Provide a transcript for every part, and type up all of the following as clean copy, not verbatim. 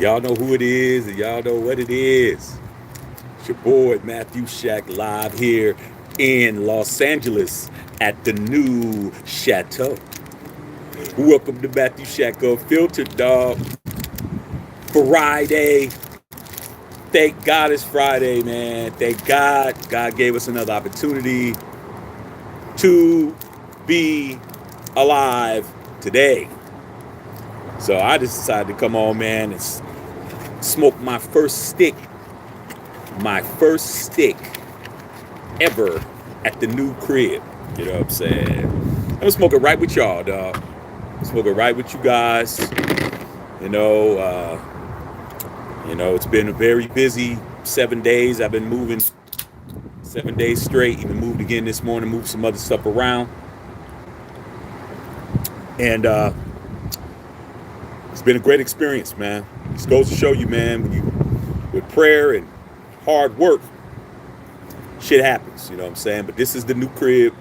Y'all know who it is, and y'all know what it is. It's your boy Matthew Shack live here in Los Angeles at the new Chateau. Welcome to Matthew Shack Unfiltered, dog. Friday. Thank God it's Friday, man. Thank God. God gave us another opportunity to be alive today. So I just decided to come on, man, and smoke my first stick ever at the new crib. You know what I'm saying? I'm gonna smoke it right with y'all, dog. Smoke it right with you guys. You know, it's been a very busy 7 days. I've been moving 7 days straight. Even moved again this morning. Moved some other stuff around, and it's been a great experience, man. This goes to show you, man, with prayer and hard work, shit happens. You know what I'm saying? But this is the new crib.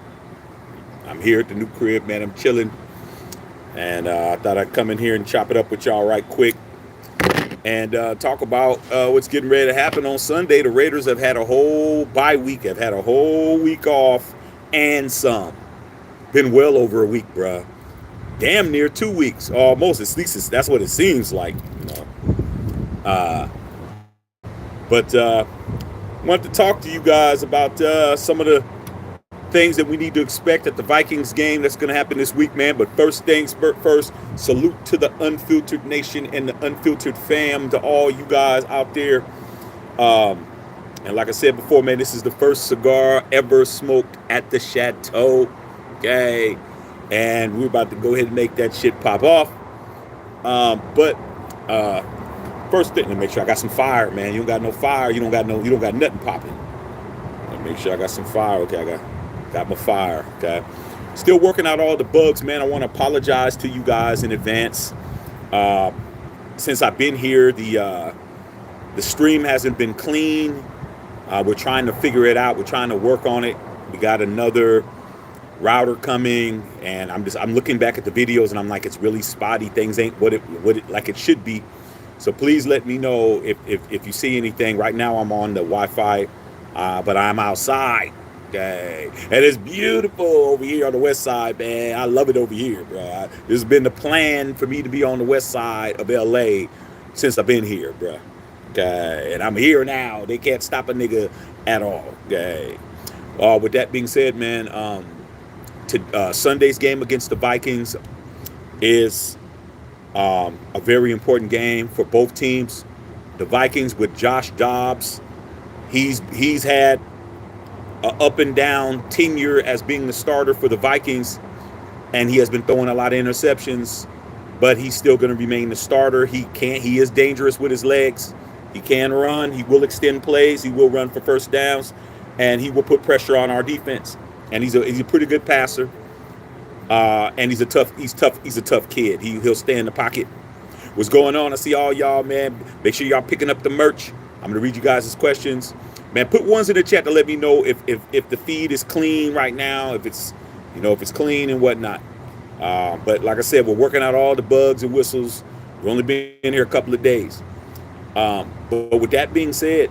I'm here at the new crib, man. I'm chilling. And I thought I'd come in here and chop it up with y'all right quick and talk about what's getting ready to happen on Sunday. The Raiders have had a whole bye week, have had a whole week off and some. Been well over a week, bruh. Damn near 2 weeks, almost. At least that's what it seems like, you know. But wanted to talk to you guys about some of the things that we need to expect at the Vikings game that's going to happen this week, man. But first things first, salute to the Unfiltered Nation and the Unfiltered fam, to all you guys out there. And like I said before, man, this is the first cigar ever smoked at the Chateau. Okay. And we're about to go ahead and make that shit pop off. But first thing, let me make sure I got some fire, man. You don't got no fire, you don't got nothing popping. Let me make sure I got some fire. Okay, I got my fire. Okay. Still working out all the bugs, man. I want to apologize to you guys in advance. Since I've been here, the stream hasn't been clean. We're trying to figure it out. We're trying to work on it. We got another router coming, and I'm looking back at the videos and I'm like, it's really spotty. Things ain't what it like it should be. So please let me know if you see anything. Right now I'm on the Wi-Fi, but I'm outside. Okay, and it's beautiful over here on the west side, man. I love it over here, bro. This has been the plan for me to be on the west side of LA since I've been here, bro. Okay, and I'm here now. They can't stop a nigga at all. Okay. With that being said, man, Sunday's game against the Vikings is a very important game for both teams. The Vikings with Josh Dobbs, he's had an up and down tenure as being the starter for the Vikings, and he has been throwing a lot of interceptions, but he's still going to remain the starter. He is dangerous with his legs. He can run. He will extend plays. He will run for first downs, and he will put pressure on our defense. And he's a pretty good passer. And he's a tough kid. He'll stay in the pocket. What's going on? I see all y'all, man. Make sure y'all picking up the merch. I'm gonna read you guys' questions. Man, put ones in the chat to let me know if the feed is clean right now, if it's clean and whatnot. But like I said, we're working out all the bugs and whistles. We've only been in here a couple of days. But with that being said,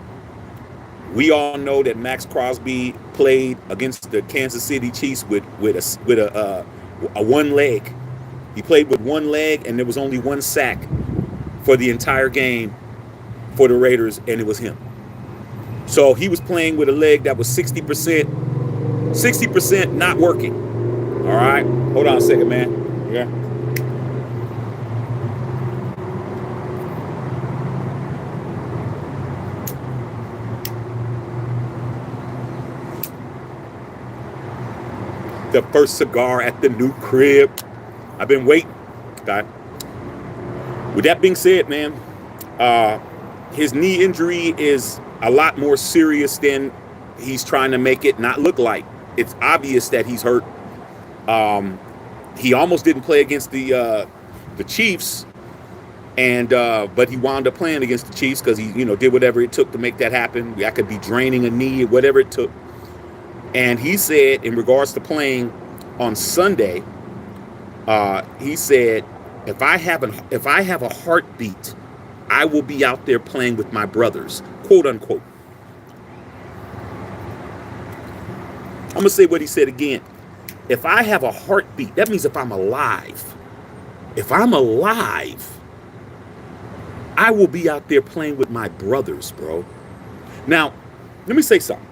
we all know that Maxx Crosby played against the Kansas City Chiefs with a one leg. He played with one leg, and there was only one sack for the entire game for the Raiders, and it was him. So he was playing with a leg that was 60% not working. All right, hold on a second, man. Yeah. The first cigar at the new crib. I've been waiting. Okay. With that being said, man, his knee injury is a lot more serious than he's trying to make it not look like. It's obvious that he's hurt. He almost didn't play against the Chiefs, but he wound up playing against the Chiefs because he did whatever it took to make that happen. I could be draining a knee, whatever it took. And he said, in regards to playing on Sunday, he said, if I have a heartbeat I will be out there playing with my brothers, quote unquote. I'm going to say what he said again. If I have a heartbeat, that means if I'm alive. If I'm alive, I will be out there playing with my brothers, bro. Now, let me say something.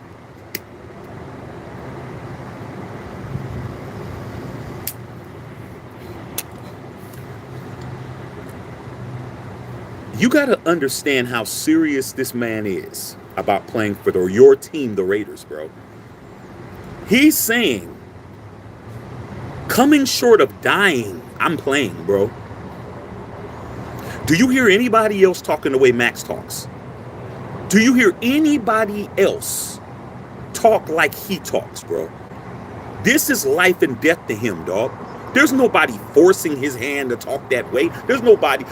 You got to understand how serious this man is about playing for your team, the Raiders, bro. He's saying, coming short of dying, I'm playing, bro. Do you hear anybody else talking the way Maxx talks? Do you hear anybody else talk like he talks, bro? This is life and death to him, dog. There's nobody forcing his hand to talk that way. There's nobody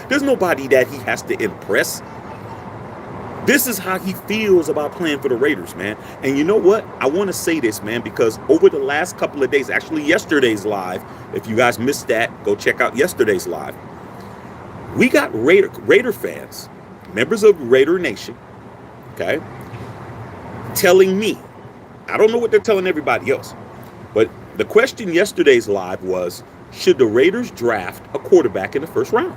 that he has to impress. This is how he feels about playing for the Raiders, man. And you know what? I want to say this, man, because over the last couple of days, actually yesterday's live, if you guys missed that, go check out yesterday's live. We got Raider fans, members of Raider Nation, okay, telling me, I don't know what they're telling everybody else, but the question yesterday's live was, should the Raiders draft a quarterback in the first round?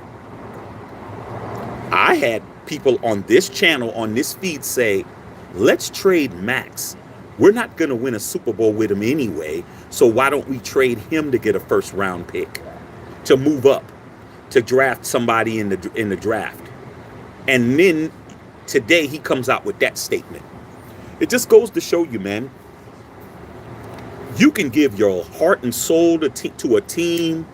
I had people on this channel, on this feed say, let's trade Maxx. We're not going to win a Super Bowl with him anyway, so why don't we trade him to get a first round pick to move up, to draft somebody in the draft? And then today he comes out with that statement. It just goes to show you, man, you can give your heart and soul to a team,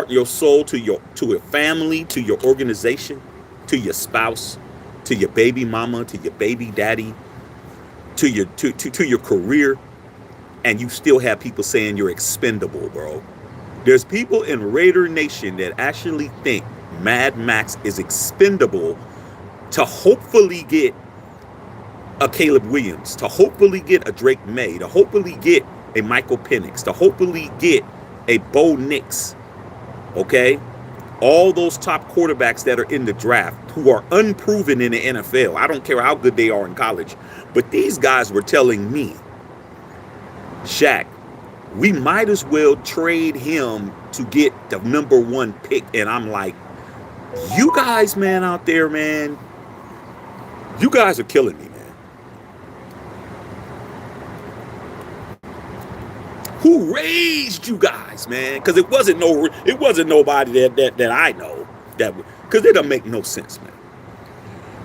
your soul to a family, to your organization, to your spouse, to your baby mama, to your baby daddy, to your career, and you still have people saying you're expendable, bro. There's people in Raider Nation that actually think Mad Maxx is expendable to hopefully get a Caleb Williams, to hopefully get a Drake May, to hopefully get a Michael Penix, to hopefully get a Bo Nix, okay? All those top quarterbacks that are in the draft who are unproven in the NFL. I don't care how good they are in college, but these guys were telling me, Shaq, we might as well trade him to get the #1 pick. And I'm like, you guys, man, out there, man, you guys are killing me, man. Who raised you guys, man? Because it wasn't nobody that I know that, because it doesn't make no sense, man.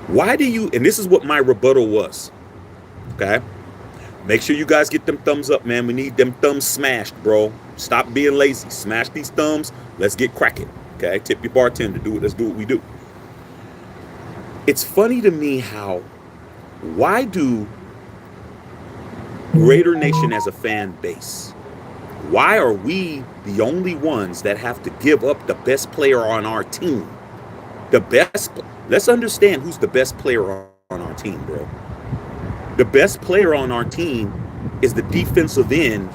Why do you? And this is what my rebuttal was. Okay, make sure you guys get them thumbs up, man. We need them thumbs smashed, bro. Stop being lazy. Smash these thumbs. Let's get cracking. Okay, tip your bartender. Do it. Let's do what we do. It's funny to me how, why do Raider Nation as a fan base, why are we the only ones that have to give up the best player on our team? The best, let's understand who's the best player on our team, bro. The best player on our team is the defensive end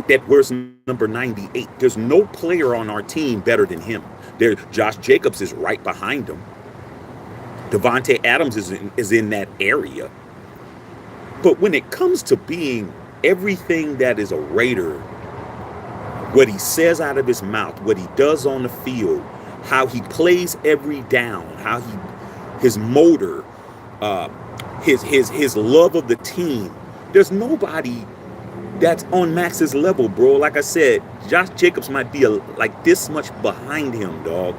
that wears number 98. There's no player on our team better than him. Josh Jacobs is right behind him. Devontae Adams is in that area. But when it comes to being everything that is a Raider, what he says out of his mouth, what he does on the field, how he plays every down, how his motor, his love of the team, there's nobody that's on Max's level, bro. Like I said, Josh Jacobs might be like this much behind him, dog.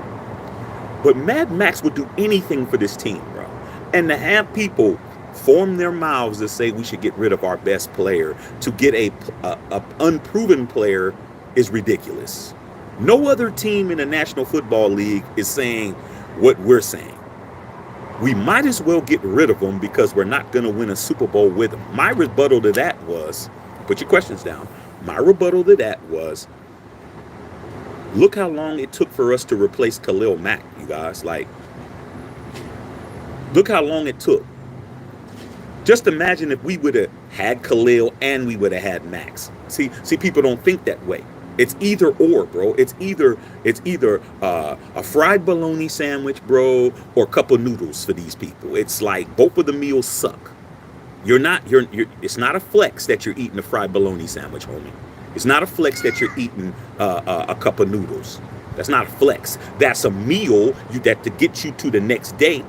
But Mad Maxx would do anything for this team, bro. And to have people form their mouths to say we should get rid of our best player to get a unproven player is ridiculous. No other team in the National Football League is saying what we're saying. We might as well get rid of them because we're not going to win a Super Bowl with them. My rebuttal to that was, put your questions down. My rebuttal to that was, look how long it took for us to replace Khalil Mack, you guys. Like, look how long it took. Just imagine if we would have had Khalil and we would have had Maxx. See, people don't think that way. It's either or, bro. It's either a fried bologna sandwich, bro, or a cup of noodles for these people. It's like both of the meals suck. You're it's not a flex that you're eating a fried bologna sandwich, homie. It's not a flex that you're eating a cup of noodles. That's not a flex. That's a meal that to get you to the next day.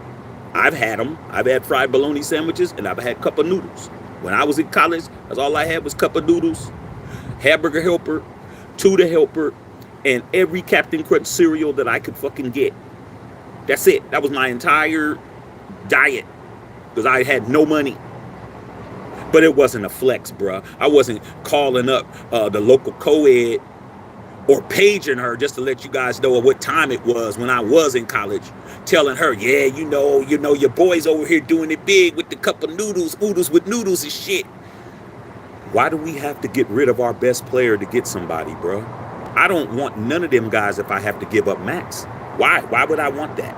I've had them. I've had fried bologna sandwiches and I've had cup of noodles. When I was in college, that's all I had was cup of noodles, hamburger helper, tuna helper, and every Captain Crunch cereal that I could fucking get. That's it. That was my entire diet because I had no money. But it wasn't a flex, bruh. I wasn't calling up the local co-ed or paging her just to let you guys know what time it was when I was in college, telling her, yeah, you know, your boy's over here doing it big with the cup of noodles, oodles with noodles and shit. Why do we have to get rid of our best player to get somebody, bro? I don't want none of them guys if I have to give up Maxx. Why? Why would I want that?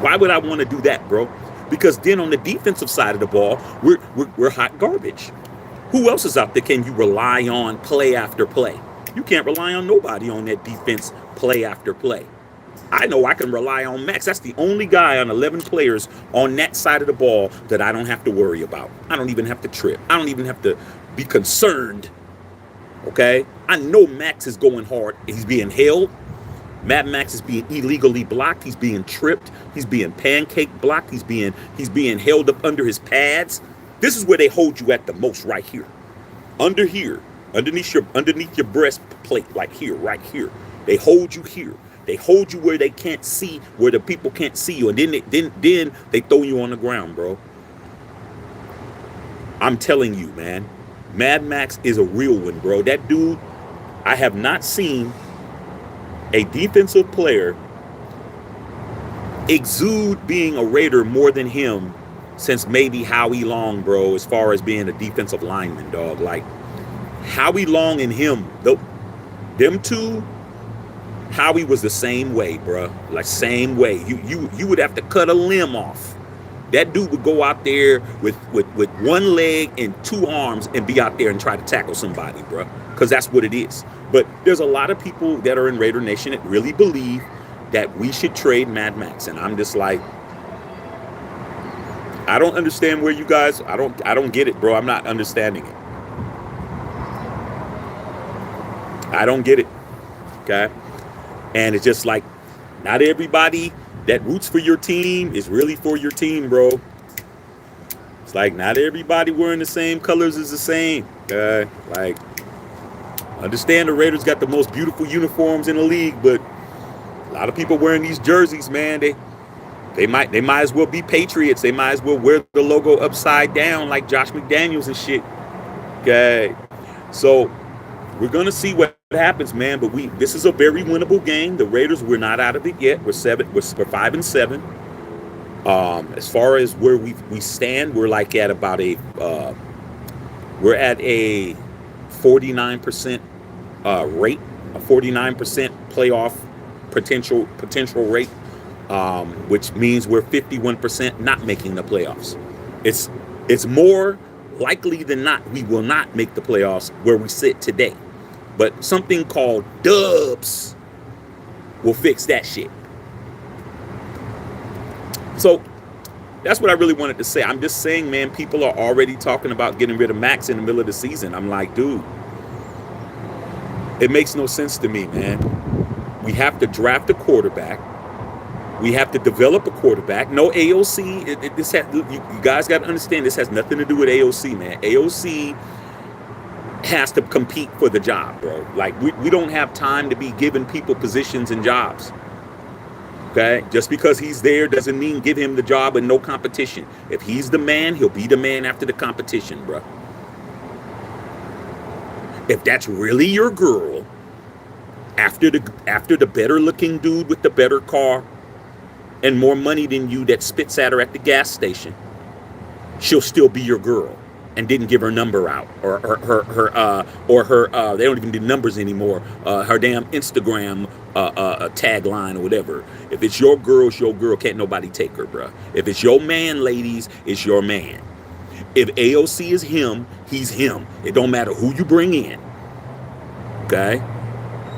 Why would I want to do that, bro? Because then on the defensive side of the ball, we're hot garbage. Who else is out there can you rely on play after play? You can't rely on nobody on that defense play after play. I know I can rely on Maxx. That's the only guy on 11 players on that side of the ball that I don't have to worry about. I don't even have to trip. I don't even have to be concerned. Okay? I know Maxx is going hard. He's being held. Mad Maxx is being illegally blocked. He's being tripped. He's being pancake blocked. He's being held up under his pads. This is where they hold you at the most, right here. Underneath your breastplate, like here, right here. They hold you here. They hold you where they can't see, where the people can't see you, and then they throw you on the ground, bro. I'm telling you, man. Mad Maxx is a real one, bro. That dude, I have not seen a defensive player exude being a Raider more than him since maybe Howie Long, bro, as far as being a defensive lineman, dog. Like, Howie Long and him, them two, Howie was the same way, bro. Like, same way. You would have to cut a limb off. That dude would go out there with one leg and two arms and be out there and try to tackle somebody, bro. Because that's what it is. But there's a lot of people that are in Raider Nation that really believe that we should trade Mad Maxx. And I'm just like, I don't understand where you guys, I don't get it, bro. I'm not understanding it. I don't get it. Okay? And it's just like, not everybody that roots for your team is really for your team, bro. It's like, not everybody wearing the same colors is the same. Okay? Like, understand the Raiders got the most beautiful uniforms in the league, but a lot of people wearing these jerseys, man, they might as well be Patriots. They might as well wear the logo upside down like Josh McDaniels and shit. Okay. So we're gonna see what happens, man. But this is a very winnable game. The Raiders, we're not out of it yet. We're 5-7. As far as where we stand, we're like at about we're at a 49% rate, a 49% playoff potential rate, which means we're 51% not making the playoffs. It's more likely than not we will not make the playoffs where we sit today. But something called dubs will fix that shit. So that's what I really wanted to say. I'm just saying, man, people are already talking about getting rid of Maxx in the middle of the season. I'm like, dude, it makes no sense to me, man. We have to draft a quarterback. We have to develop a quarterback. No AOC. You guys got to understand, this has nothing to do with AOC, man. AOC has to compete for the job, bro. Like, we don't have time to be giving people positions and jobs. Okay? Just because he's there doesn't mean give him the job and no competition. If he's the man, he'll be the man after the competition, bro. If that's really your girl, after the better looking dude with the better car and more money than you that spits at her at the gas station, she'll still be your girl. And didn't give her number out, or her they don't even do numbers anymore. Her damn Instagram tagline or whatever. If it's your girl, can't nobody take her, bro. If it's your man, ladies, it's your man. If AOC is him, he's him. It don't matter who you bring in. Okay?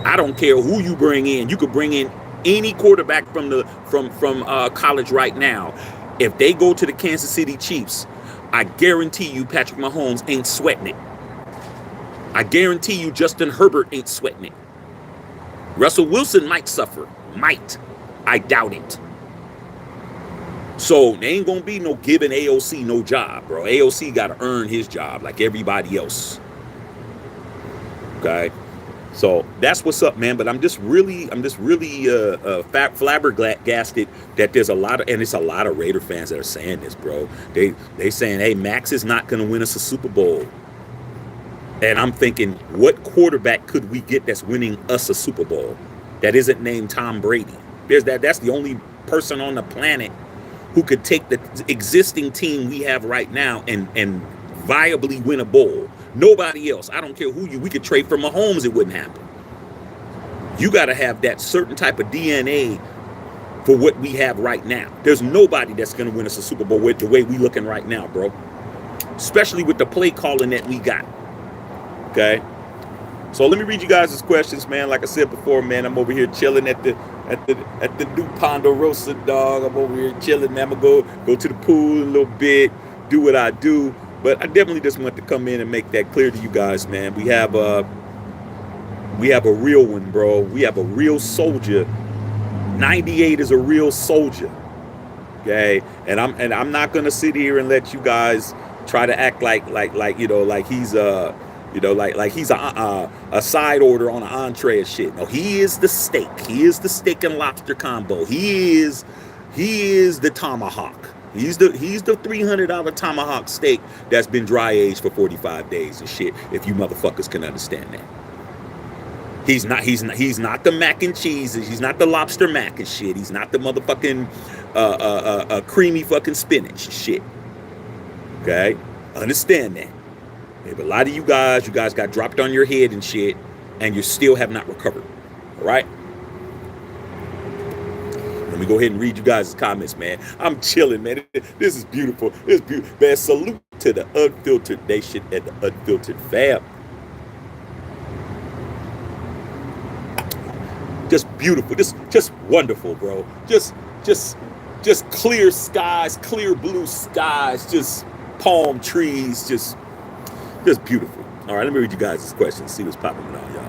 I don't care who you bring in. You could bring in any quarterback from college right now. If they go to the Kansas City Chiefs, I guarantee you Patrick Mahomes ain't sweating it. I guarantee you Justin Herbert ain't sweating it. Russell Wilson might suffer. Might. I doubt it. So there ain't gonna be no giving AOC no job, bro. AOC gotta earn his job like everybody else. Okay? So that's what's up, man. But I'm just really flabbergasted that there's a lot of, and it's a lot of Raider fans that are saying this, bro. They saying, hey, Maxx is not gonna win us a Super Bowl. And I'm thinking, what quarterback could we get that's winning us a Super Bowl that isn't named Tom Brady? That's the only person on the planet who could take the existing team we have right now and viably win a bowl. Nobody else. I don't care who we could trade for Mahomes, it wouldn't happen. You got to have that certain type of DNA for what we have right now. There's nobody that's going to win us a Super Bowl with the way we looking right now, bro. Especially with the play calling that we got. Okay? So let me read you guys' questions, man. Like I said before, man, I'm over here chilling at the new Ponderosa, dog. I'm over here chilling, man. I'm gonna go to the pool a little bit, do what I do. But I definitely just want to come in and make that clear to you guys, man. We have a real one, bro. We have a real soldier. 98 is a real soldier. Okay? And I'm not gonna sit here and let you guys try to act like he's like he's a side order on an entree and shit. No, he is the steak. He is the steak and lobster combo. He is the tomahawk. He's the $300 tomahawk steak that's been dry aged for 45 days and shit. If you motherfuckers can understand that. He's not the mac and cheese. He's not the lobster mac and shit. He's not the motherfucking creamy fucking spinach shit. Okay, understand that. But a lot of you guys got dropped on your head and shit, and you still have not recovered. All right? Let me go ahead and read you guys' comments, man. I'm chilling, man. This is beautiful. This is beautiful. Man, salute to the unfiltered nation and the unfiltered fam. Just beautiful. Just wonderful, bro. Just clear skies, clear blue skies, just palm trees, just beautiful. All right, let me read you guys' questions. See what's popping on y'all.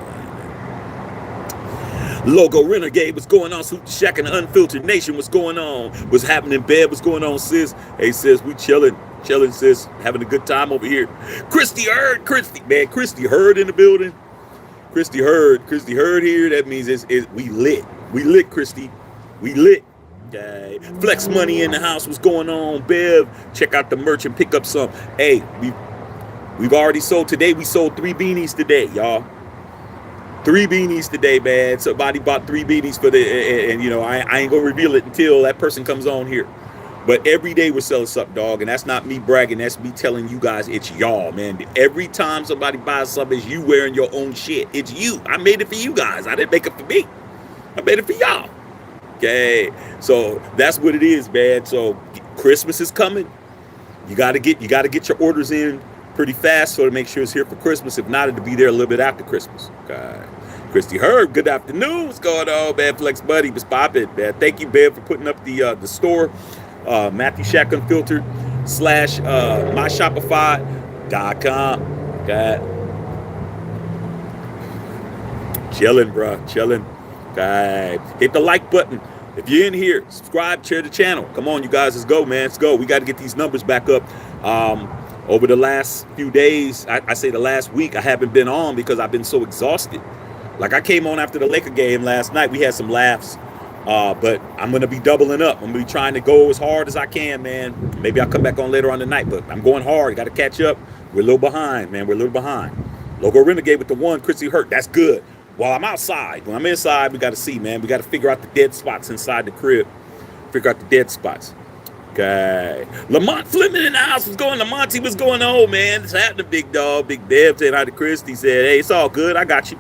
Logo Renegade, what's going on? Super Shack and the Unfiltered Nation, what's going on? What's happening, Bev? What's going on, sis? Hey, sis, we chilling, sis. Having a good time over here. Christy Hurd in the building. Christy Hurd here. That means we lit. We lit, Christy. We lit. Okay. Flex Money in the house. What's going on, Bev? Check out the merch and pick up some. Hey, We've already sold today. We sold 3 beanies today, y'all. 3 beanies today, man. Somebody bought 3 beanies for and you know, I ain't gonna reveal it until that person comes on here. But every day we're selling something, dog. And that's not me bragging. That's me telling you guys it's y'all, man. Every time somebody buys something, it's you wearing your own shit. It's you. I made it for you guys. I didn't make it for me. I made it for y'all. Okay. So that's what it is, man. So Christmas is coming. You gotta get your orders in pretty fast so to make sure it's here for Christmas. If not, it'll be there a little bit after Christmas. Okay. Christy Herb, good afternoon. What's going on, man? Flex Buddy, what's poppin', man? Thank you, man, for putting up the store. Matthew Shack Unfiltered / myshopify.com. Okay. Chilling, bro. Chilling. Okay. Hit the like button. If you're in here, subscribe, share the channel. Come on, you guys, let's go, man. Let's go. We got to get these numbers back up. Over the last few days, I say the last week, I haven't been on because I've been so exhausted. Like I came on after the Laker game last night. We had some laughs, but I'm going to be doubling up. I'm going to be trying to go as hard as I can, man. Maybe I'll come back on later on tonight, but I'm going hard. Got to catch up. We're a little behind, man. We're a little behind. Logo Renegade with the 1, Chrissy Hurt. That's good. While I'm outside, when I'm inside, we got to see, man. We got to figure out the dead spots inside the crib. Figure out the dead spots. Okay. Lamont Fleming in the house. What's going on? Lamonte, what's going on, man? It's happening, big dog. Big Bev saying hi to Chris. He said, hey, it's all good. I got you.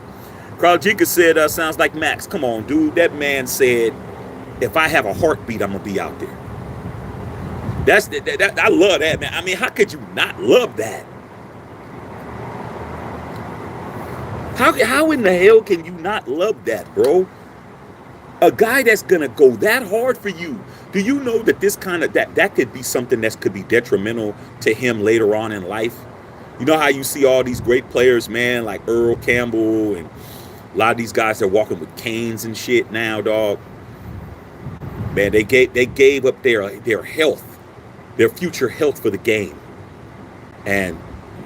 Carl Jenkins said, sounds like Maxx. Come on, dude. That man said, if I have a heartbeat, I'm going to be out there. I love that, man. I mean, how could you not love that? How in the hell can you not love that, bro? A guy that's gonna go that hard for you. Do you know that this kind of that could be something that could be detrimental to him later on in life? You know how you see all these great players, man, like Earl Campbell and a lot of these guys that are walking with canes and shit now, dog. Man, they gave up their health, their future health for the game. And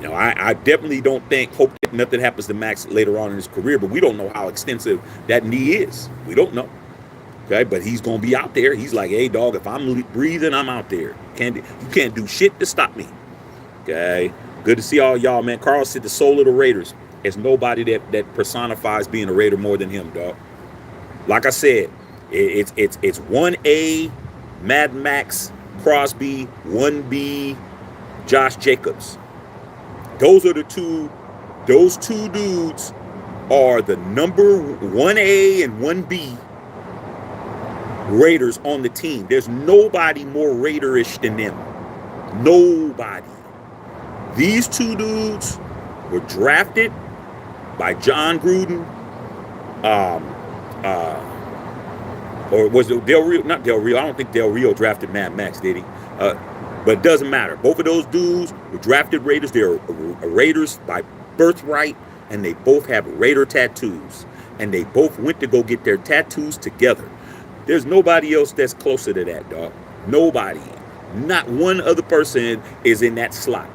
I definitely don't hope that nothing happens to Maxx later on in his career, but we don't know how extensive that knee is. We don't know. Okay, but he's gonna be out there. He's like, hey, dog, if I'm breathing, I'm out there. You can't do shit to stop me. Okay, good to see all y'all, man. Carl said the soul of the Raiders. There's nobody that personifies being a Raider more than him, dog. Like I said, it's 1A, Maxx Crosby, 1B, Josh Jacobs. Those two dudes are the number 1A and 1B Raiders on the team. There's nobody more Raiderish than them. Nobody. These two dudes were drafted by John Gruden, or was it Del Rio? Not Del Rio. I don't think Del Rio drafted Mad Max, did he? But it doesn't matter. Both of those dudes were drafted Raiders. They're Raiders by birthright, and they both have Raider tattoos. And they both went to go get their tattoos together. There's nobody else that's closer to that, dog. Nobody. Not one other person is in that slot.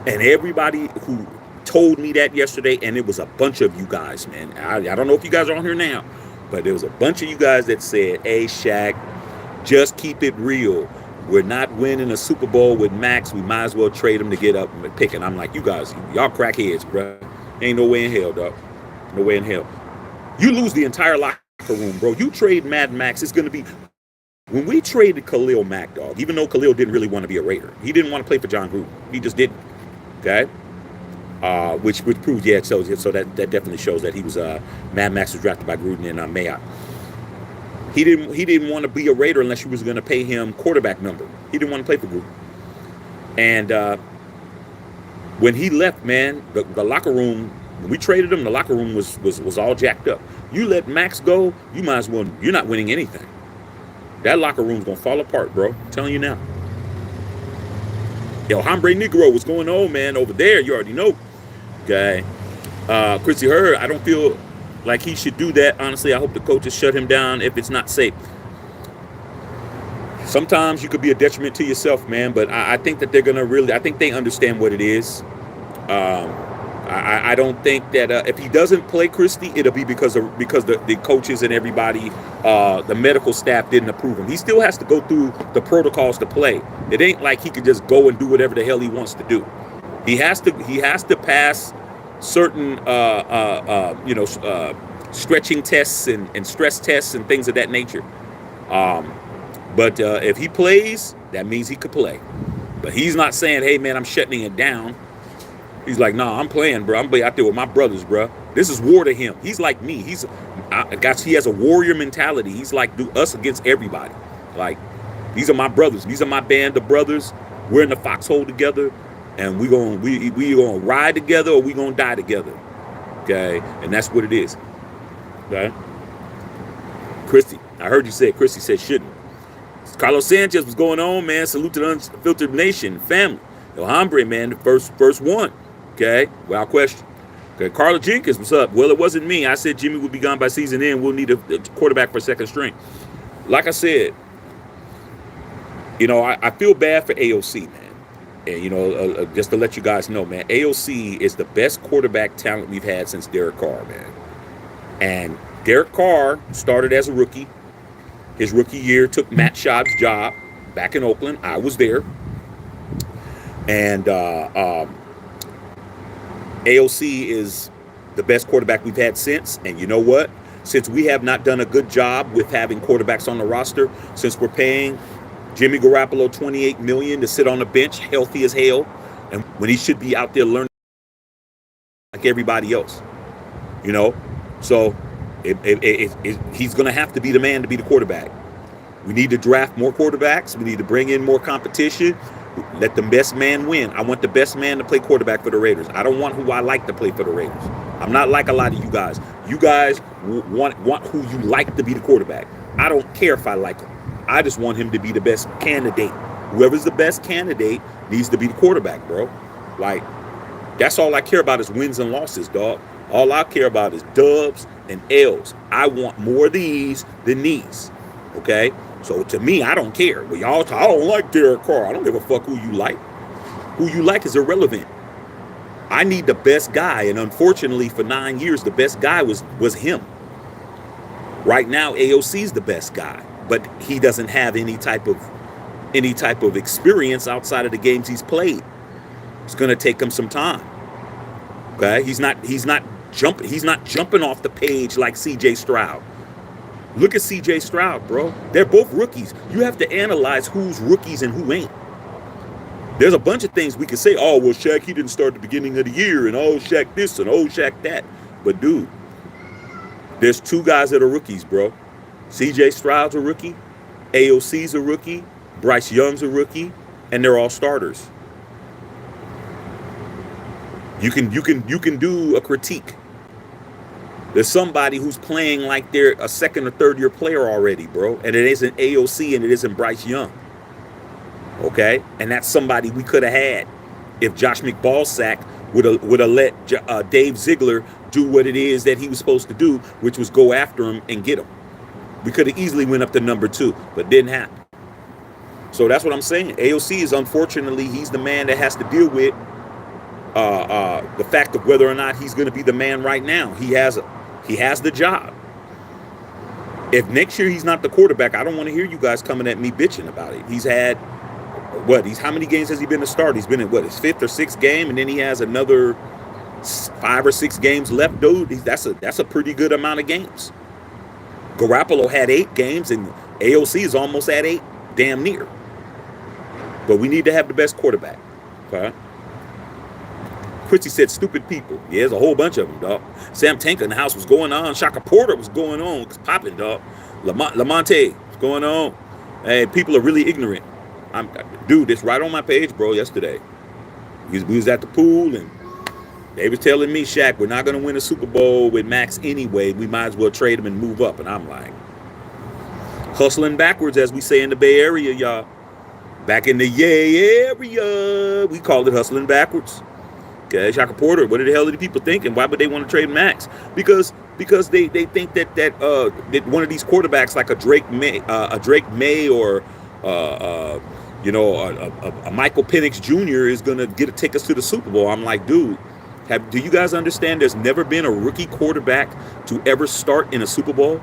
And everybody who told me that yesterday, and it was a bunch of you guys, man. I don't know if you guys are on here now, but there was a bunch of you guys that said, hey, Shaq, just keep it real. We're not winning a Super Bowl with Maxx. We might as well trade him to get up and pick. And I'm like, you guys, y'all crackheads, bro. Ain't no way in hell, dog. No way in hell. You lose the entire locker room, bro. You trade Mad Max, it's going to be... When we traded Khalil Mack, dog, even though Khalil didn't really want to be a Raider, he didn't want to play for John Gruden. He just didn't. Okay? Which proves, yeah, so that definitely shows that he was... Mad Max was drafted by Gruden and Mayock. He didn't want to be a Raider unless you was going to pay him quarterback number. He didn't want to play for Gruden. And when he left, man, the locker room, when we traded him, the locker room was all jacked up. You let Maxx go, you might as well, you're not winning anything. That locker room's going to fall apart, bro. I'm telling you now. Yo, Hombre Negro, what's going on, man? Over there, you already know. Okay. Chrissy Hurd, I don't feel like he should do that. Honestly, I hope the coaches shut him down if it's not safe. Sometimes you could be a detriment to yourself, man, but I think that they're going to really, I think they understand what it is. I don't think that if he doesn't play Christie, it'll be because the coaches and everybody, the medical staff didn't approve him. He still has to go through the protocols to play. It ain't like he could just go and do whatever the hell he wants to do. He has to pass certain stretching tests and stress tests and things of that nature. But if he plays, that means he could play. But he's not saying, hey man, I'm shutting it down. He's like, nah, I'm playing, bro. I'm out there with my brothers, bro. This is war to him. He's like me. He has a warrior mentality. He's like us against everybody. Like, these are my brothers. These are my band of brothers. We're in the foxhole together, and we gonna ride together or we gonna die together. Okay, and that's what it is. Okay, Christy, I heard you say Christy said shouldn't. Carlos Sanchez, what's going on, man? Salute to the Unfiltered Nation family. Yo, Hombre, man, the first one. Okay, without question. Okay, Carla Jenkins, what's up? Well, it wasn't me. I said Jimmy would be gone by season end. We'll need a quarterback for second string. Like I said, I feel bad for AOC, man. And, just to let you guys know, man, AOC is the best quarterback talent we've had since Derek Carr, man. And Derek Carr started as a rookie. His rookie year took Matt Schaub's job back in Oakland. I was there. And AOC is the best quarterback we've had since. And you know what? Since we have not done a good job with having quarterbacks on the roster, since we're paying Jimmy Garoppolo $28 million to sit on the bench, healthy as hell, and when he should be out there learning like everybody else, so he's going to have to be the man to be the quarterback. We need to draft more quarterbacks. We need to bring in more competition. Let the best man win. I want the best man to play quarterback for the Raiders. I don't want who I like to play for the Raiders. I'm not like a lot of you guys. You guys want who you like to be the quarterback. I don't care if I like him. I just want him to be the best candidate. Whoever's the best candidate needs to be the quarterback, bro. Like, that's all I care about is wins and losses, dog. All I care about is dubs and L's. I want more of these than these. Okay? So to me, I don't care. Well, y'all talk, I don't like Derek Carr. I don't give a fuck who you like. Who you like is irrelevant. I need the best guy, and unfortunately, for 9 years, the best guy was him. Right now, AOC is the best guy, but he doesn't have any type of experience outside of the games he's played. It's gonna take him some time. Okay, he's not jumping off the page like CJ Stroud. Look at CJ Stroud, bro. They're both rookies. You have to analyze who's rookies and who ain't. There's a bunch of things we could say. Oh, well, Shaq, he didn't start at the beginning of the year, and oh, Shaq this, and oh, Shaq that. But, dude, there's two guys that are rookies, bro. CJ Stroud's a rookie. AOC's a rookie. Bryce Young's a rookie. And they're all starters. You can do a critique. There's somebody who's playing like they're a second or third year player already, bro. And it isn't AOC and it isn't Bryce Young. Okay? And that's somebody we could have had if Josh McBallsack would have let Dave Ziegler do what it is that he was supposed to do, which was go after him and get him. We could have easily went up to number 2, but didn't happen. So that's what I'm saying. AOC is, unfortunately, he's the man that has to deal with the fact of whether or not he's going to be the man right now. He has the job. If next year he's not the quarterback, I don't want to hear you guys coming at me bitching about it. He's had how many games has he been to start? He's been in his 5th or 6th game, and then he has another 5 or 6 games left, dude. That's a pretty good amount of games. Garoppolo had 8 games, and AOC is almost at 8, damn near. But we need to have the best quarterback. Okay. Chrissy said stupid people. Yeah, there's a whole bunch of them, dog. Sam Tanker in the house was going on. Shaka Porter was going on. It's popping, dog. Lamonte was going on. Hey, people are really ignorant. Dude, it's right on my page, bro, yesterday. We was at the pool, and they was telling me, Shaq, we're not going to win a Super Bowl with Maxx anyway. We might as well trade him and move up. And I'm like, hustling backwards, as we say in the Bay Area, y'all. Back in the Yay area, we called it hustling backwards. Okay, Shaka Porter, what the hell are the people thinking? Why would they want to trade Maxx? Because they think that one of these quarterbacks like a Drake May or a Michael Penix Jr. is gonna take us to the Super Bowl. I'm like, dude, do you guys understand? There's never been a rookie quarterback to ever start in a Super Bowl.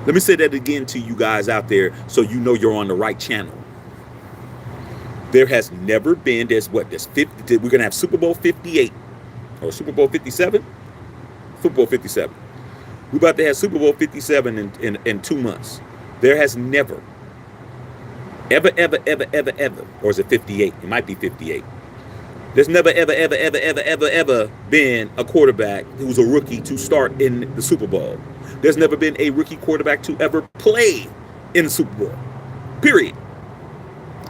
Let me say that again to you guys out there, so you know you're on the right channel. There has never been, there's 50, we're going to have Super Bowl 58 or Super Bowl 57? Super Bowl 57. We're about to have Super Bowl 57 in 2 months. There has never, ever, or is it 58? It might be 58. There's never, ever been a quarterback who's a rookie to start in the Super Bowl. There's never been a rookie quarterback to ever play in the Super Bowl. Period.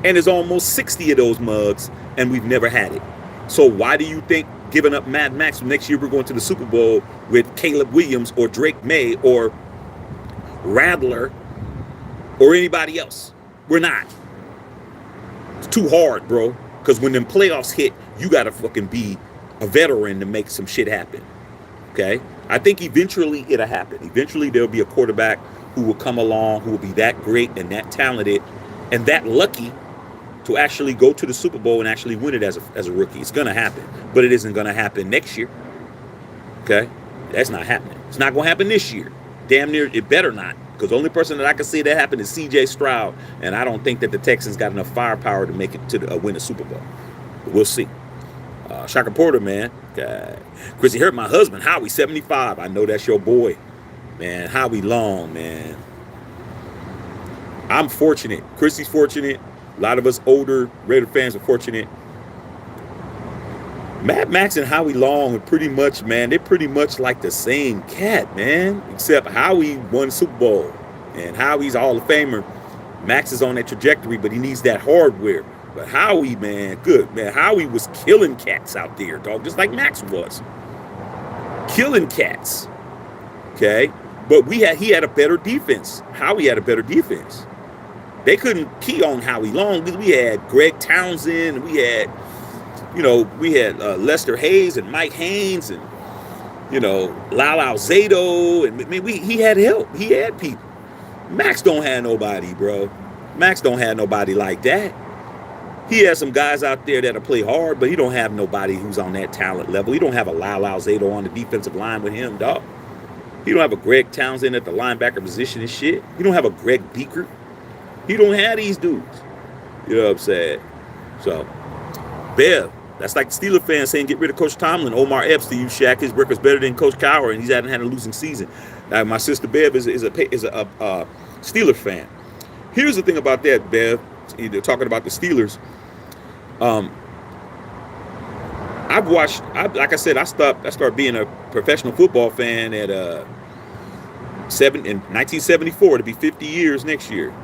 And there's almost 60 of those mugs, and we've never had it. So why do you think giving up Mad Max next year we're going to the Super Bowl with Caleb Williams or Drake May or Rattler or anybody else? We're not. It's too hard, bro. Because when them playoffs hit, you got to fucking be a veteran to make some shit happen. Okay? I think eventually it'll happen. Eventually there'll be a quarterback who will come along, who will be that great and that talented and that lucky to actually go to the Super Bowl and actually win it as a rookie. It's going to happen. But it isn't going to happen next year. Okay? That's not happening. It's not going to happen this year. Damn near, it better not. Because the only person that I can see that happen is CJ Stroud. And I don't think that the Texans got enough firepower to make it to win a Super Bowl. But we'll see. Shaka Porter, man. Chrissy hurt my husband, Howie, 75. I know that's your boy. Man, Howie Long, man. I'm fortunate. Chrissy's fortunate. A lot of us older Raider fans are fortunate. Mad Max and Howie Long are pretty much, man, they're pretty much like the same cat, man. Except Howie won Super Bowl. And Howie's a Hall of Famer. Maxx is on that trajectory, but he needs that hardware. But Howie, man, good, man. Howie was killing cats out there, dog, just like Maxx was. Killing cats. Okay? But he had a better defense. Howie had a better defense. They couldn't key on Howie long because we had Greg Townsend, we had Lester Hayes and Mike Haynes and, Lala Zato. And I mean, he had help. He had people. Maxx don't have nobody, bro. Maxx don't have nobody like that. He has some guys out there that'll play hard, but he don't have nobody who's on that talent level. He don't have a Lala Zato on the defensive line with him, dog. He don't have a Greg Townsend at the linebacker position and shit. He don't have a Greg Beaker. He don't have these dudes. You know what I'm saying? So, Bev, that's like the Steeler fans saying get rid of Coach Tomlin. Omar Epps to you, Shaq. His record's better than Coach Cowher, and he hasn't had a losing season. Now, my sister Bev is a Steeler fan. Here's the thing about that, Bev. Talking about the Steelers. Like I said, I started being a professional football fan at in 1974. To be 50 years next year.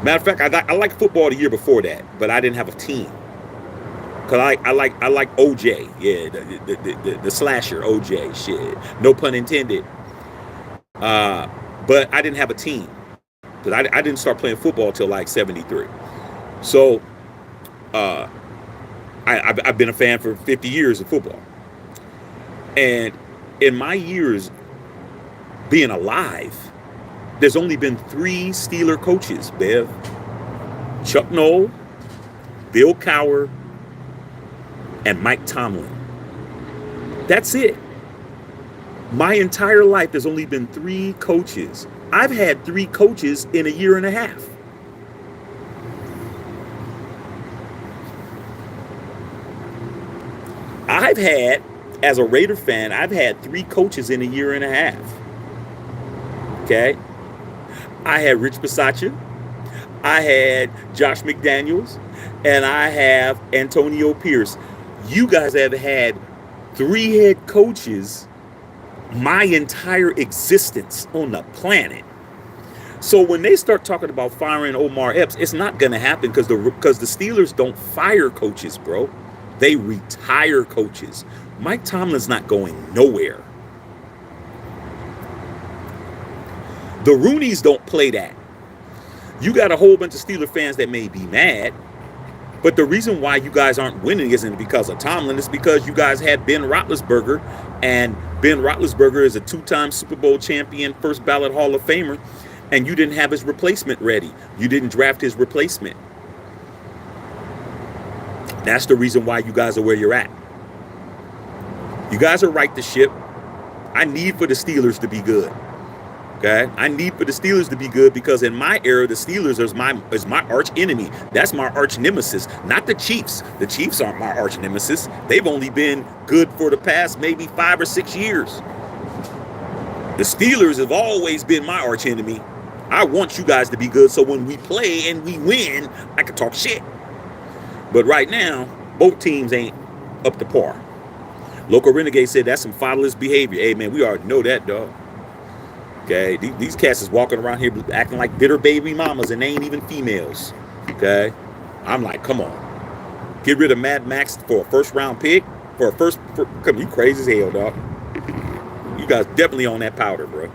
Matter of fact, I liked football the year before that, but I didn't have a team. Cause I like OJ, yeah, the slasher OJ, shit. No pun intended. But I didn't have a team, cause I didn't start playing football till like 73. So, I've been a fan for 50 years of football, and in my years being alive, there's only been 3 Steeler coaches, Bev. Chuck Noll, Bill Cowher, and Mike Tomlin. That's it. My entire life, there's only been 3 coaches. I've had 3 coaches in a year and a half. As a Raider fan, I've had 3 coaches in a year and a half. Okay? I had Rich Bisaccia, I had Josh McDaniels, and I have Antonio Pierce. You guys have had 3 head coaches my entire existence on the planet. So when they start talking about firing Omar Epps, it's not going to happen because the Steelers don't fire coaches, bro. They retire coaches. Mike Tomlin's not going nowhere. The Rooneys don't play that. You got a whole bunch of Steeler fans that may be mad, but the reason why you guys aren't winning isn't because of Tomlin. It's because you guys had Ben Roethlisberger, and Ben Roethlisberger is a 2-time Super Bowl champion, first ballot Hall of Famer, and you didn't have his replacement ready. You didn't draft his replacement. That's the reason why you guys are where you're at. You guys are right to ship. I need for the Steelers to be good. Okay, I need for the Steelers to be good because in my era, the Steelers is my arch enemy. That's my arch nemesis, not the Chiefs. The Chiefs aren't my arch nemesis. They've only been good for the past maybe 5 or 6 years. The Steelers have always been my arch enemy. I want you guys to be good so when we play and we win, I can talk shit. But right now, both teams ain't up to par. Local Renegade said that's some fatherless behavior. Hey, man, we already know that, dog. Okay, these cats is walking around here acting like bitter baby mamas and they ain't even females. Okay, I'm like, come on. Get rid of Mad Maxx for a first-round pick? Come, you crazy as hell, dog. You guys definitely on that powder, bro.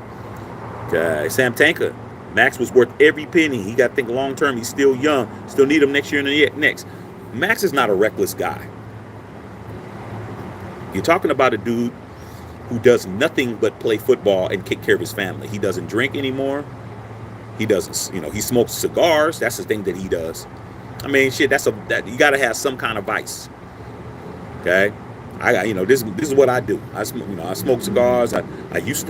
Okay, Sam Tanker. Maxx was worth every penny. He got to think long-term. He's still young. Still need him next year and the next. Maxx is not a reckless guy. You're talking about a dude who does nothing but play football and take care of his family. He doesn't drink anymore. He doesn't, he smokes cigars. That's the thing that he does. I mean, shit, you got to have some kind of vice. Okay? This is what I do. I smoke cigars. I used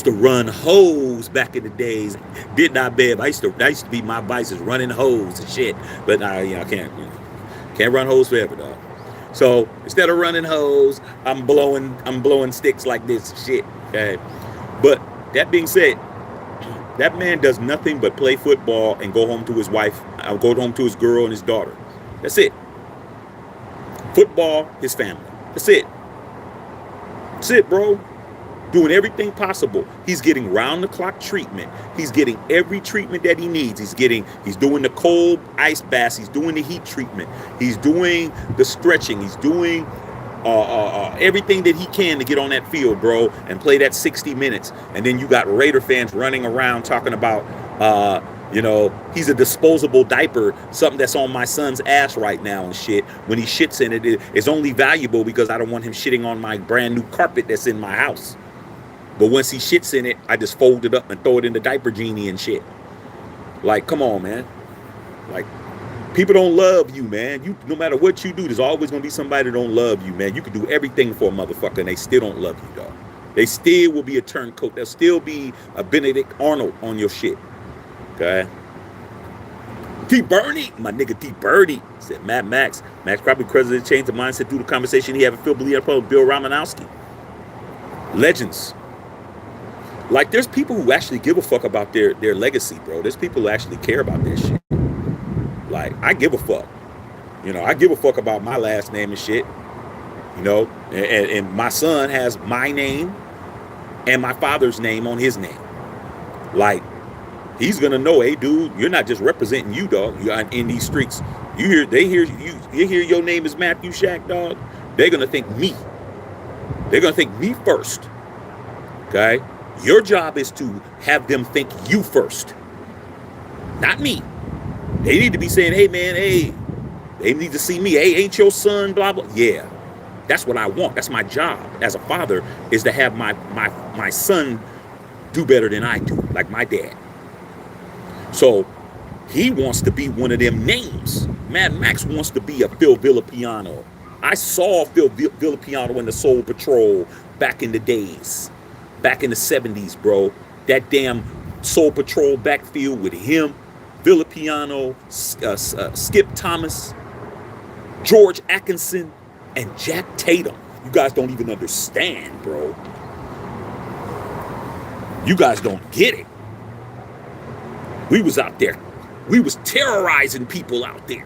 to run hoes back in the days. Did not, babe. I used to be my vice is running hoes and shit. But I can't run hoes forever, dog. So instead of running hose, I'm blowing sticks like this shit. Okay. But that being said, that man does nothing but play football and go home to his wife, go home to his girl and his daughter. That's it. Football, his family. That's it. That's it, bro. doing everything possible. He's getting round-the-clock treatment. He's getting every treatment that he needs. He's doing the cold ice baths. He's doing the heat treatment. He's doing the stretching. He's doing everything that he can to get on that field, bro, and play that 60 minutes. And then you got Raider fans running around talking about, he's a disposable diaper, something that's on my son's ass right now and shit. When he shits in it, it's only valuable because I don't want him shitting on my brand new carpet that's in my house. But once he shits in it, I just fold it up and throw it in the diaper genie and shit. Like, come on, man. Like, people don't love you, man. No matter what you do, there's always going to be somebody that don't love you, man. You can do everything for a motherfucker and they still don't love you, dog. They still will be a turncoat. There'll still be a Benedict Arnold on your shit. Okay? D. Bernie, my nigga D. Birdie, said Maxx Crosby president changed the mindset through the conversation he had with Phil Bill Romanowski. Legends. Like, there's people who actually give a fuck about their legacy, bro. There's people who actually care about their shit. Like, I give a fuck. I give a fuck about my last name and shit. And my son has my name and my father's name on his name. Like, he's gonna know, hey, dude, you're not just representing you, dog. You're in these streets. You hear your name is Matthew Shack, dog. They're gonna think me. They're gonna think me first. Okay? Your job is to have them think you first, not me. They need to be saying, hey, man, hey, they need to see me. Hey, ain't your son, blah, blah. Yeah, that's what I want. That's my job as a father, is to have my son do better than I do, like my dad. So he wants to be one of them names. Mad Max wants to be a Phil Villapiano. I saw Phil Villapiano in the Soul Patrol back in the days. Back in the 70s, bro. That damn Soul Patrol backfield with him, Villapiano, Skip Thomas, George Atkinson, and Jack Tatum. You guys don't even understand, bro. You guys don't get it. We was out there. We was terrorizing people out there.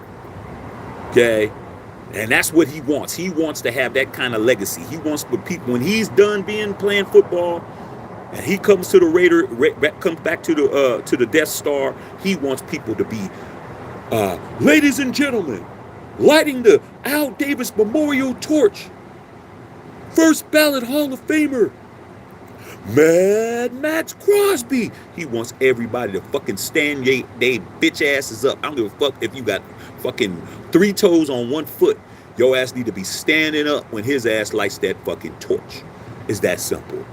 Okay? And that's what he wants. He wants to have that kind of legacy. He wants for people, when he's done playing football, and he comes to the comes back to the Death Star, he wants people to be, ladies and gentlemen, lighting the Al Davis Memorial Torch, first ballot Hall of Famer, Mad Maxx Crosby. He wants everybody to fucking stand they bitch asses up. I don't give a fuck if you got fucking 3 toes on 1 foot. Your ass need to be standing up when his ass lights that fucking torch. It's that simple.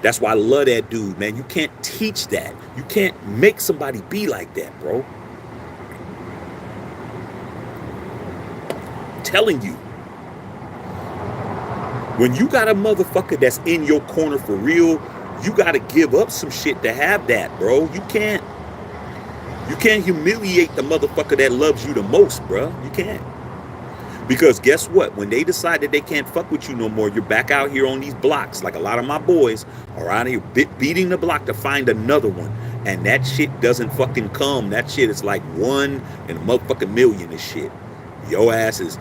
That's why I love that dude, man. You can't teach that. You can't make somebody be like that, bro. I'm telling you. When you got a motherfucker that's in your corner for real, you got to give up some shit to have that, bro. You can't humiliate the motherfucker that loves you the most, bro. You can't. Because guess what? When they decide that they can't fuck with you no more, you're back out here on these blocks. Like a lot of my boys are out here beating the block to find another one. And that shit doesn't fucking come. That shit is like 1 in a motherfucking million and shit. Your ass is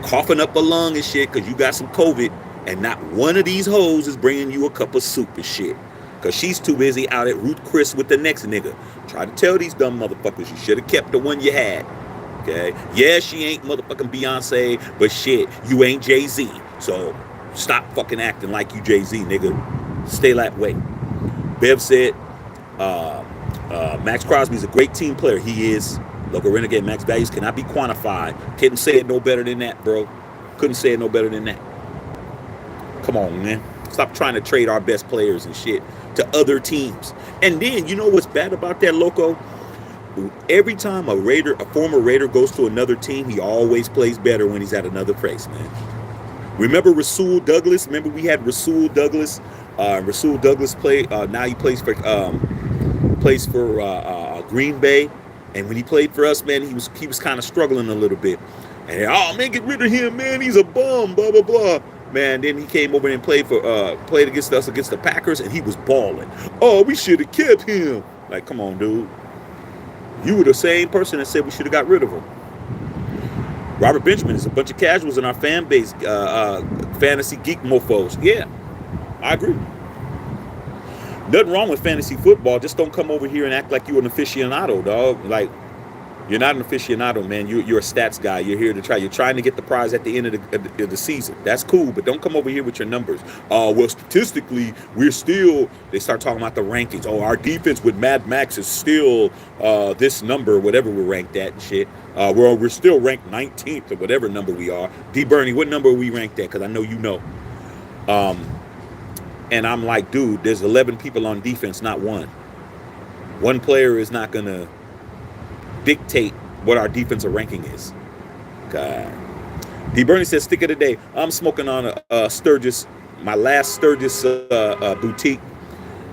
coughing up a lung and shit because you got some COVID, and not one of these hoes is bringing you a cup of soup and shit. Because she's too busy out at Ruth Chris with the next nigga. Try to tell these dumb motherfuckers you should have kept the one you had. Okay? Yeah, she ain't motherfucking Beyonce, but shit, you ain't Jay-Z. So stop fucking acting like you Jay-Z, nigga. Stay that way. Bev said, Maxx Crosby is a great team player. He is. Local Renegade Max values cannot be quantified. Couldn't say it no better than that, bro. Couldn't say it no better than that. Come on, man. Stop trying to trade our best players and shit to other teams. And then, you know what's bad about that, Loco? Every time a former Raider goes to another team, he always plays better when he's at another place, man. Remember Rasul Douglas? Remember we had Rasul Douglas? Rasul Douglas now he plays for Green Bay. And when he played for us, man, he was kind of struggling a little bit. And oh man, get rid of him, man. He's a bum, blah blah blah. Man, then he came over and played against us against the Packers, and he was balling. Oh, we should have kept him. Like, come on, dude. You were the same person that said we should have got rid of him. Robert Benjamin is a bunch of casuals in our fan base, fantasy geek mofos. Yeah, I agree. Nothing wrong with fantasy football. Just don't come over here and act like you're an aficionado, dog. Like, you're not an aficionado, man. You're a stats guy. You're here to try. You're trying to get the prize at the end of the season. That's cool, but don't come over here with your numbers. Well, statistically, we're still. They start talking about the rankings. Oh, our defense with Mad Max is still this number, whatever we're ranked at and shit. We're still ranked 19th or whatever number we are. D. Bernie, what number are we ranked at? Because I know you know. And I'm like, dude, there's 11 people on defense, not one. One player is not gonna dictate what our defensive ranking is. God. D. Bernie says, stick of the day. I'm smoking on a Sturgis, my last Sturgis boutique.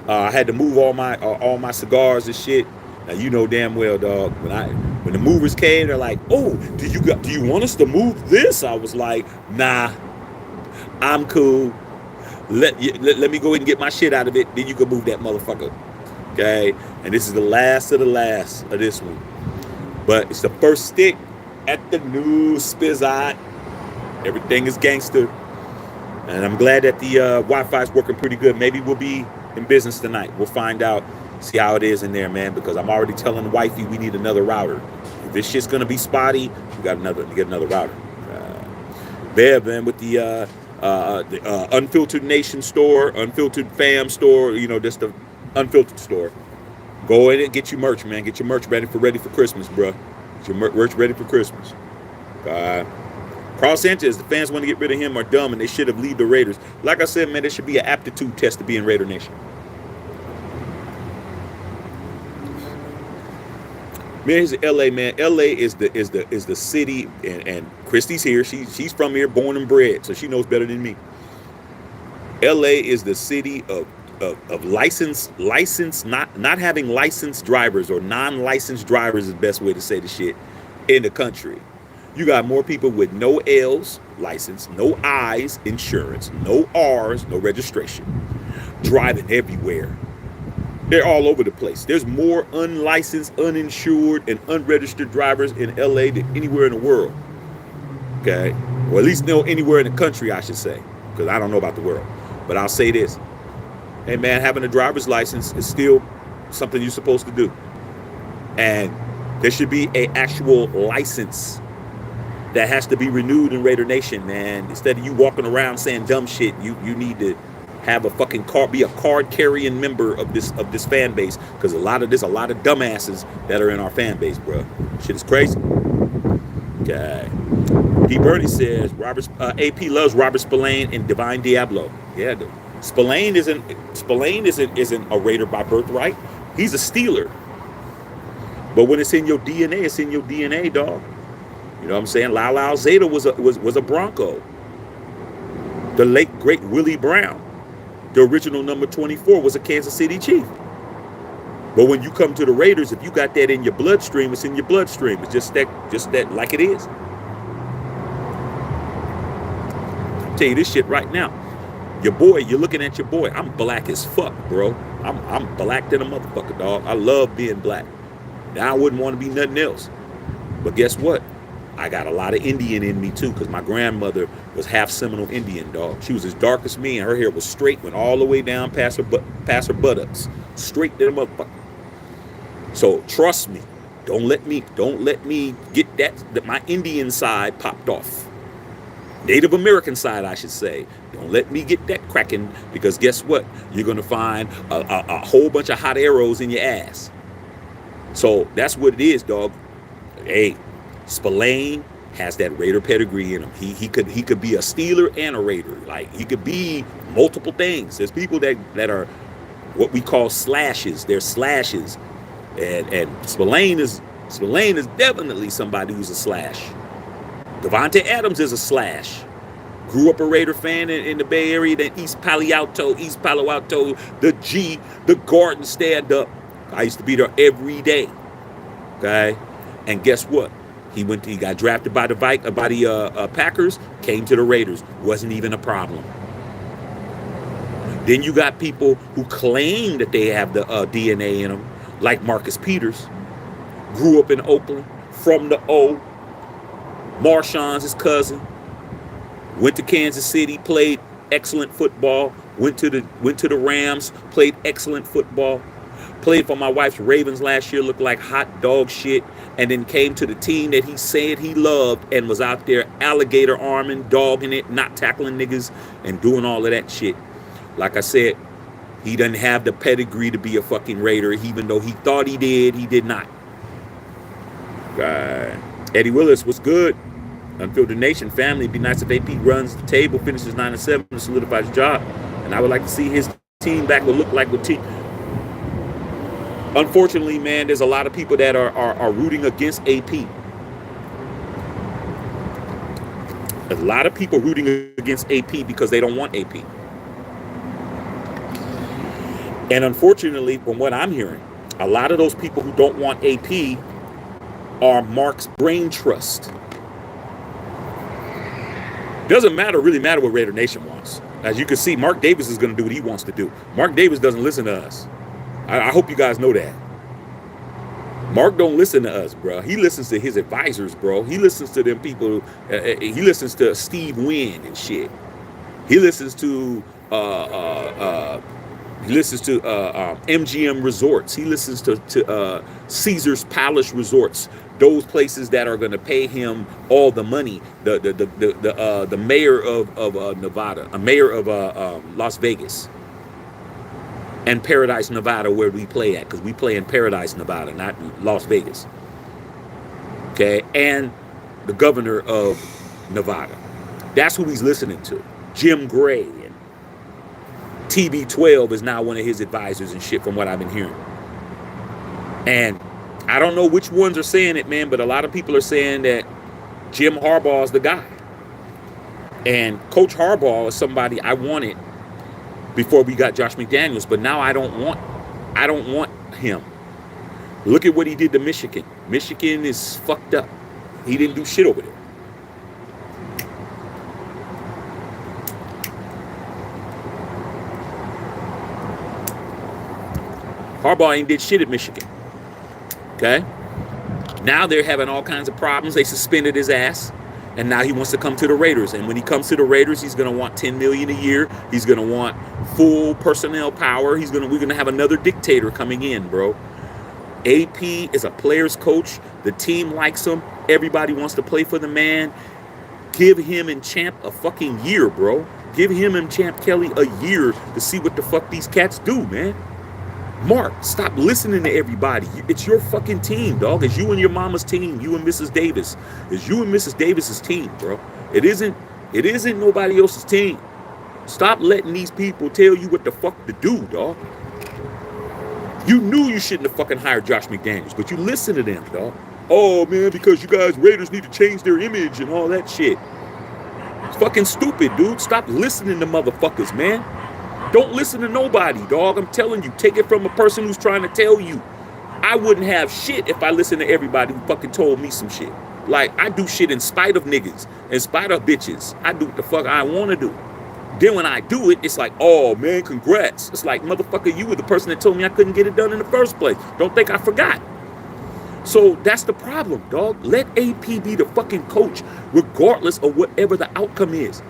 I had to move all my cigars and shit. Now you know damn well, dog. When the movers came, they're like, "Oh, do you want us to move this?" I was like, "Nah, I'm cool. Let me go ahead and get my shit out of it. Then you can move that motherfucker." Okay, and this is the last of this one. But it's the first stick at the new Spizzot. Everything is gangster. And I'm glad that the Wi-Fi is working pretty good. Maybe we'll be in business tonight. We'll find out, see how it is in there, man, because I'm already telling wifey we need another router. If this shit's going to be spotty, we got to get another router. Bev, man, with the Unfiltered Nation store, Unfiltered Fam store, you know, just the unfiltered store. Go in and get your merch, man. Get your merch ready for Christmas, bro. Get your merch ready for Christmas. Carl Sanchez, the fans want to get rid of him are dumb and they should have leave the Raiders. Like I said, man, there should be an aptitude test to be in Raider Nation. Man, here's LA, man. LA is the city, and Christy's here. She's from here, born and bred, so she knows better than me. LA is the city of licensed not having licensed drivers, or non-licensed drivers is the best way to say the shit in the country. You got more people with no L's license, no I's insurance, no R's, no registration, driving everywhere. They're all over the place. There's more unlicensed, uninsured, and unregistered drivers in LA than anywhere in the world. Okay? Or at least anywhere in the country, I should say, because I don't know about the world. But I'll say this. Hey, man, having a driver's license is still something you're supposed to do. And there should be an actual license that has to be renewed in Raider Nation, man. Instead of you walking around saying dumb shit, you need to have a fucking card, be a card carrying member of this fan base, because there's a lot of dumbasses that are in our fan base, bro. Shit is crazy. Okay. D. Bernie says AP loves Robert Spillane and Divine Diablo. Yeah, Spillane isn't a Raider by birthright. He's a Steeler. But when it's in your DNA, it's in your DNA, dog. You know what I'm saying? Lyle Zeta was a Bronco. The late great Willie Brown, the original number 24, was a Kansas City Chief. But when you come to the Raiders, if you got that in your bloodstream, it's in your bloodstream. It's just that like it is. I'll tell you this shit right now. Your boy, you're looking at your boy. I'm black as fuck, bro. I'm black than a motherfucker, dog. I love being black. Now I wouldn't want to be nothing else. But guess what? I got a lot of Indian in me too, because my grandmother was half Seminole Indian, dog. She was as dark as me, and her hair was straight, went all the way down past her buttocks, straight to the motherfucker. So trust me, don't let me get that my Indian side popped off. Native American side, I should say. Don't let me get that cracking, because guess what? You're gonna find a whole bunch of hot arrows in your ass. So that's what it is, dog. Hey, Spillane has that Raider pedigree in him. He could be a Steeler and a Raider. Like, he could be multiple things. There's people that are what we call slashes. They're slashes, and Spillane is definitely somebody who's a slash. Devontae Adams is a slash. Grew up a Raider fan in the Bay Area, then East Palo Alto, the G, the Garden stand up. I used to be there every day. Okay, and guess what? He got drafted by the Packers, came to the Raiders. Wasn't even a problem. Then you got people who claim that they have the DNA in them, like Marcus Peters. Grew up in Oakland, from the O. Marshawn's his cousin. Went to Kansas City, played excellent football, Went to the Rams, played excellent football. Played for my wife's Ravens last year, looked like hot dog shit, and then came to the team that he said he loved and was out there alligator arming, dogging it, not tackling niggas, and doing all of that shit. Like I said, he doesn't have the pedigree to be a fucking Raider, even though he thought he did not. Eddie Willis was good. Unfiltered Nation family, it'd be nice if AP runs the table, finishes 9-7, and solidifies his job. And I would like to see his team back will look like with team. Unfortunately, man, there's a lot of people that are rooting against AP. A lot of people rooting against AP because they don't want AP. And unfortunately, from what I'm hearing, a lot of those people who don't want AP are Mark's brain trust. Doesn't really matter what Raider Nation wants. As you can see, Mark Davis is going to do what he wants to do. Mark Davis doesn't listen to us. I hope you guys know that. Mark don't listen to us, bro. He listens to his advisors, bro. He listens to them people. He listens to Steve Wynn and shit. He listens to MGM Resorts. He listens to Caesar's Palace Resorts. Those places that are going to pay him all the money. The mayor of Nevada, a mayor of Las Vegas. And Paradise, Nevada, where we play at, because we play in Paradise, Nevada, not Las Vegas. Okay, and the governor of Nevada. That's who he's listening to. Jim Gray and TB12 is now one of his advisors and shit, from what I've been hearing. And I don't know which ones are saying it, man, but a lot of people are saying that Jim Harbaugh is the guy. And Coach Harbaugh is somebody I wanted before we got Josh McDaniels, but now I don't want him. Look at what he did to Michigan. Michigan is fucked up. He didn't do shit over there. Harbaugh ain't did shit at Michigan. Okay? Now they're having all kinds of problems. They suspended his ass. And now he wants to come to the Raiders. And when he comes to the Raiders, he's going to want $10 million a year. He's going to want full personnel power. We're going to have another dictator coming in, bro. AP is a player's coach. The team likes him. Everybody wants to play for the man. Give him and Champ a fucking year, bro. Give him and Champ Kelly a year to see what the fuck these cats do, man. Mark, stop listening to everybody. It's your fucking team, dog. It's you and your mama's team. You and Mrs. Davis. It's you and Mrs. Davis's team, bro. It isn't nobody else's team. Stop letting these people tell you what the fuck to do, dog. You knew you shouldn't have fucking hired Josh McDaniels, but you listen to them, dog. Oh, man, because you guys Raiders need to change their image and all that shit. It's fucking stupid, dude. Stop listening to motherfuckers, man. Don't listen to nobody, dog. I'm telling you, take it from a person who's trying to tell you. I wouldn't have shit if I listened to everybody who fucking told me some shit. Like, I do shit in spite of niggas, in spite of bitches. I do what the fuck I want to do. Then when I do it, it's like, oh, man, congrats. It's like, motherfucker, you were the person that told me I couldn't get it done in the first place. Don't think I forgot. So that's the problem, dog. Let AP be the fucking coach, regardless of whatever the outcome is.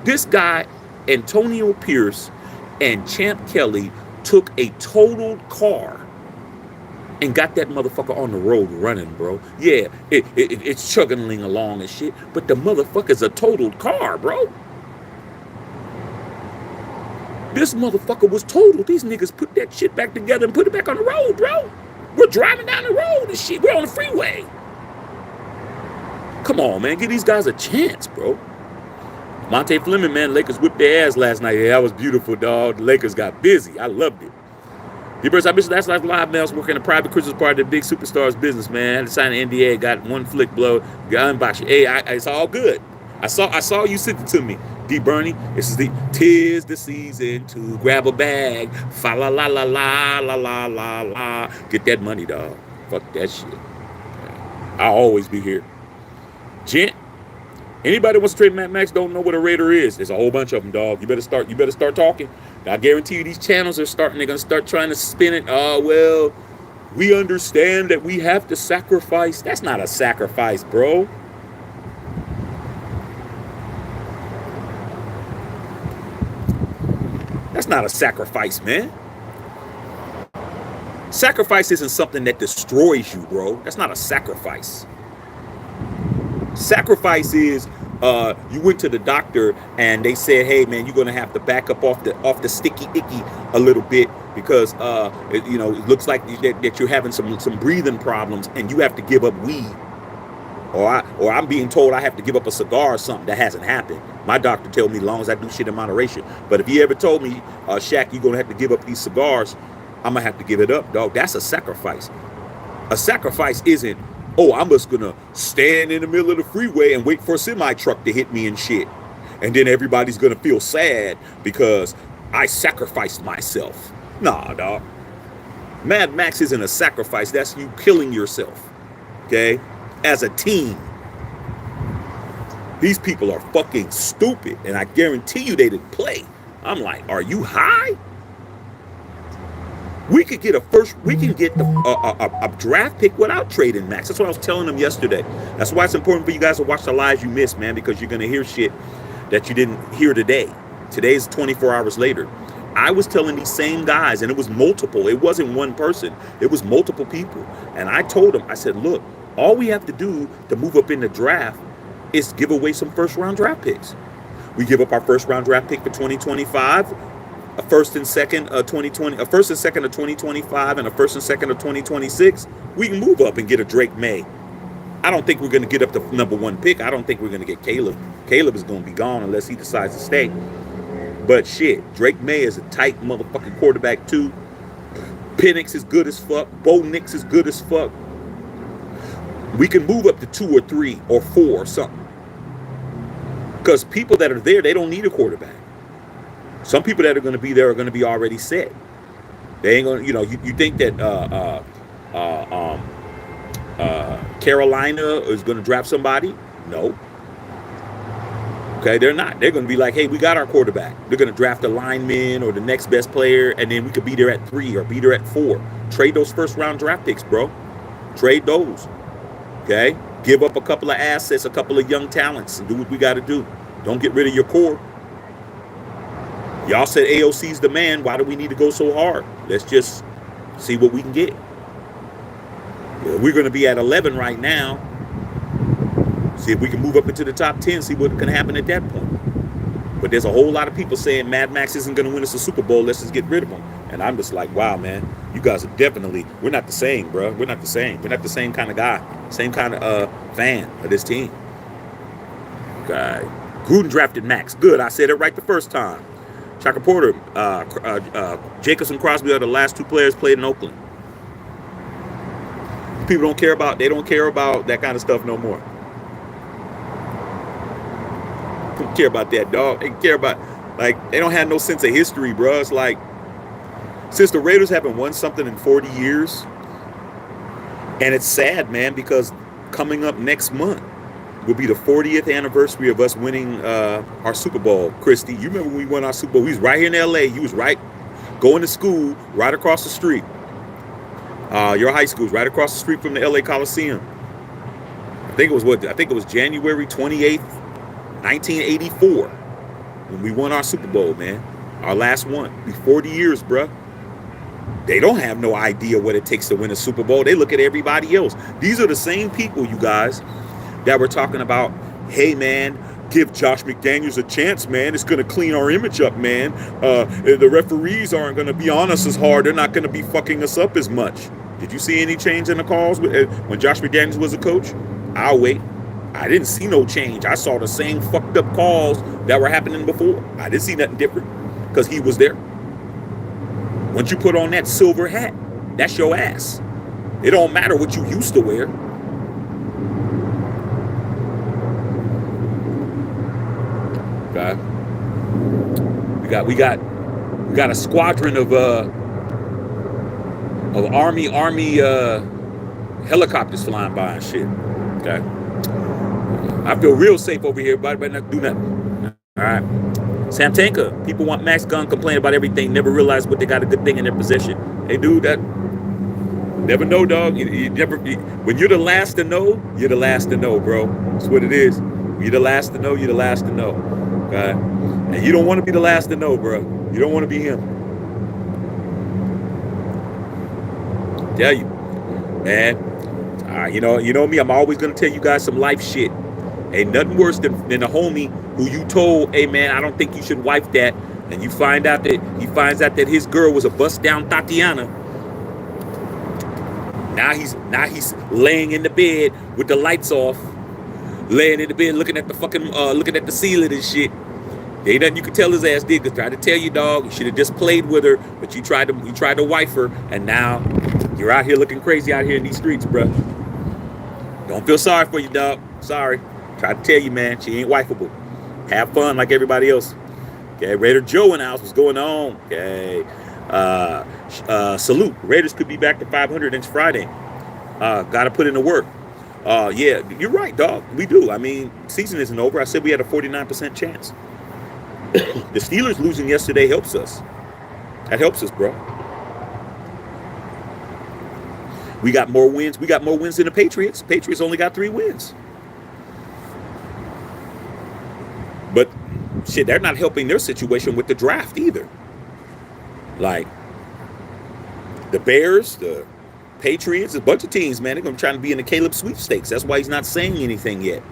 This guy, Antonio Pierce, and Champ Kelly took a totaled car and got that motherfucker on the road running, bro. Yeah, it's chugging along and shit, but the motherfucker's a totaled car, bro. This motherfucker was totaled. These niggas put that shit back together and put it back on the road, bro. We're driving down the road and shit. We're on the freeway. Come on, man. Give these guys a chance, bro. Monte Fleming, man, Lakers whipped their ass last night. Yeah, that was beautiful, dog. The Lakers got busy. I loved it. I missed last night's live, man. I was working a private Christmas party at the big superstars business, man. I had to sign an NDA. Got one flick blow. Got unboxed. Hey, it's all good. I saw you sent it to me. D. Bernie, tis the season to grab a bag. Fa la la la la la la la la. Get that money, dog. Fuck that shit. I'll always be here. Gent. Anybody wants to trade Matt Max don't know what a Raider is. There's a whole bunch of them, dog. You better start talking. I guarantee you these channels are starting. They're going to start trying to spin it. Oh, well, we understand that we have to sacrifice. That's not a sacrifice, bro. That's not a sacrifice, man. Sacrifice isn't something that destroys you, bro. That's not a sacrifice. Sacrifice is you went to the doctor and they said, "Hey, man, you're gonna have to back up off the sticky icky a little bit because it looks like that you're having some breathing problems and you have to give up weed." Or I'm being told I have to give up a cigar or something. That hasn't happened. My doctor told me as long as I do shit in moderation. But if he ever told me, Shaq, you're gonna have to give up these cigars, I'm gonna have to give it up, dog. That's a sacrifice. A sacrifice isn't, oh, I'm just gonna stand in the middle of the freeway and wait for a semi truck to hit me and shit. And then everybody's gonna feel sad because I sacrificed myself. Nah, dog. Mad Max isn't a sacrifice. That's you killing yourself. Okay? As a team. These people are fucking stupid. And I guarantee you they didn't play. I'm like, are you high? We can get a draft pick without trading Max. That's what I was telling them yesterday. That's why it's important for you guys to watch the lives you missed, man, because you're going to hear shit that you didn't hear today. Today's 24 hours later. I was telling these same guys, and it was multiple. It wasn't one person. It was multiple people. And I told them, I said, look, all we have to do to move up in the draft is give away some first-round draft picks. We give up our first-round draft pick for 2025, a first and second of 2020, a first and second of 2025, and a first and second of 2026. We can move up and get a Drake May. I don't think we're going to get up to number one pick. I don't think we're going to get Caleb. Caleb is going to be gone unless he decides to stay. But shit, Drake May is a tight motherfucking quarterback too. Penix is good as fuck. Bo Nix is good as fuck. We can move up to 2 or 3 or 4 or something. Because people that are there, they don't need a quarterback. Some people that are going to be there are going to be already set. They ain't going to, you think that Carolina is going to draft somebody? No. Okay, they're not. They're going to be like, hey, we got our quarterback. They're going to draft a lineman or the next best player, and then we could be there at 3 or be there at 4. Trade those first-round draft picks, bro. Trade those. Okay? Give up a couple of assets, a couple of young talents, and do what we got to do. Don't get rid of your core. Y'all said AOC's the man. Why do we need to go so hard? Let's just see what we can get. Yeah, we're going to be at 11 right now. See if we can move up into the top 10, see what can happen at that point. But there's a whole lot of people saying Mad Max isn't going to win us a Super Bowl. Let's just get rid of him. And I'm just like, wow, man, you guys are definitely, we're not the same, bro. We're not the same. We're not the same kind of guy, same kind of fan of this team. Okay. Gruden drafted Max. Good. I said it right the first time. Chaka Porter, Jacobs and Crosby are the last 2 players played in Oakland. People don't care about that kind of stuff no more. Don't care about that, dog. They care about, like, they don't have no sense of history, bro. It's like, since the Raiders haven't won something in 40 years, and it's sad, man, because coming up next month will be the 40th anniversary of us winning our Super Bowl. Christy, you remember when we won our Super Bowl? We was right here in L.A. You was right, going to school right across the street. Your high school's right across the street from the L.A. Coliseum. I think it was January 28th, 1984, when we won our Super Bowl, man. Our last one. Be 40 years, bruh. They don't have no idea what it takes to win a Super Bowl. They look at everybody else. These are the same people, you guys, that were talking about, hey, man, give Josh McDaniels a chance, man. It's going to clean our image up, man. The referees aren't going to be on us as hard. They're not going to be fucking us up as much. Did you see any change in the calls when Josh McDaniels was a coach? I'll wait. I didn't see no change. I saw the same fucked up calls that were happening before. I didn't see nothing different because he was there. Once you put on that silver hat, that's your ass. It don't matter what you used to wear. Okay. We got a squadron of army helicopters flying by and shit. Okay. I feel real safe over here. Everybody better not do nothing. All right. Sam Tanker. People want Max Gunn, complain about everything, never realize what they got a good thing in their possession. Hey, dude, that never know, dog. You never. When you're the last to know, you're the last to know, bro. That's what it is. You're the last to know. You're the last to know. Okay. And you don't want to be the last to know, bro. You don't want to be him. Tell you, man. You know me. I'm always gonna tell you guys some life shit. Ain't nothing worse than a homie who you told, hey man, I don't think you should wife that, and you find out that he finds out that his girl was a bust down Tatiana. Now he's laying in the bed with the lights off, laying in the bed looking at the fucking looking at the ceiling and shit. There ain't nothing you can tell his ass did. Cause tried to tell you, dog, you should have just played with her, but you tried to wife her, and now you're out here looking crazy out here in these streets, bruh. Don't feel sorry for you, dog. Sorry. Tried to tell you, man, she ain't wifeable. Have fun like everybody else. Okay, Raider Joe in the house. What's going on? Okay. Salute. Raiders could be back to 500 next Friday. Got to put in the work. Yeah, you're right, dog. We do. I mean, season isn't over. I said we had a 49% chance. The Steelers losing yesterday helps us. That helps us, bro. We got more wins. We got more wins than the Patriots. Patriots only got 3 wins. But shit, they're not helping their situation with the draft either. Like the Bears, the Patriots, a bunch of teams, man, they're going to try to be in the Caleb sweepstakes. That's why he's not saying anything yet.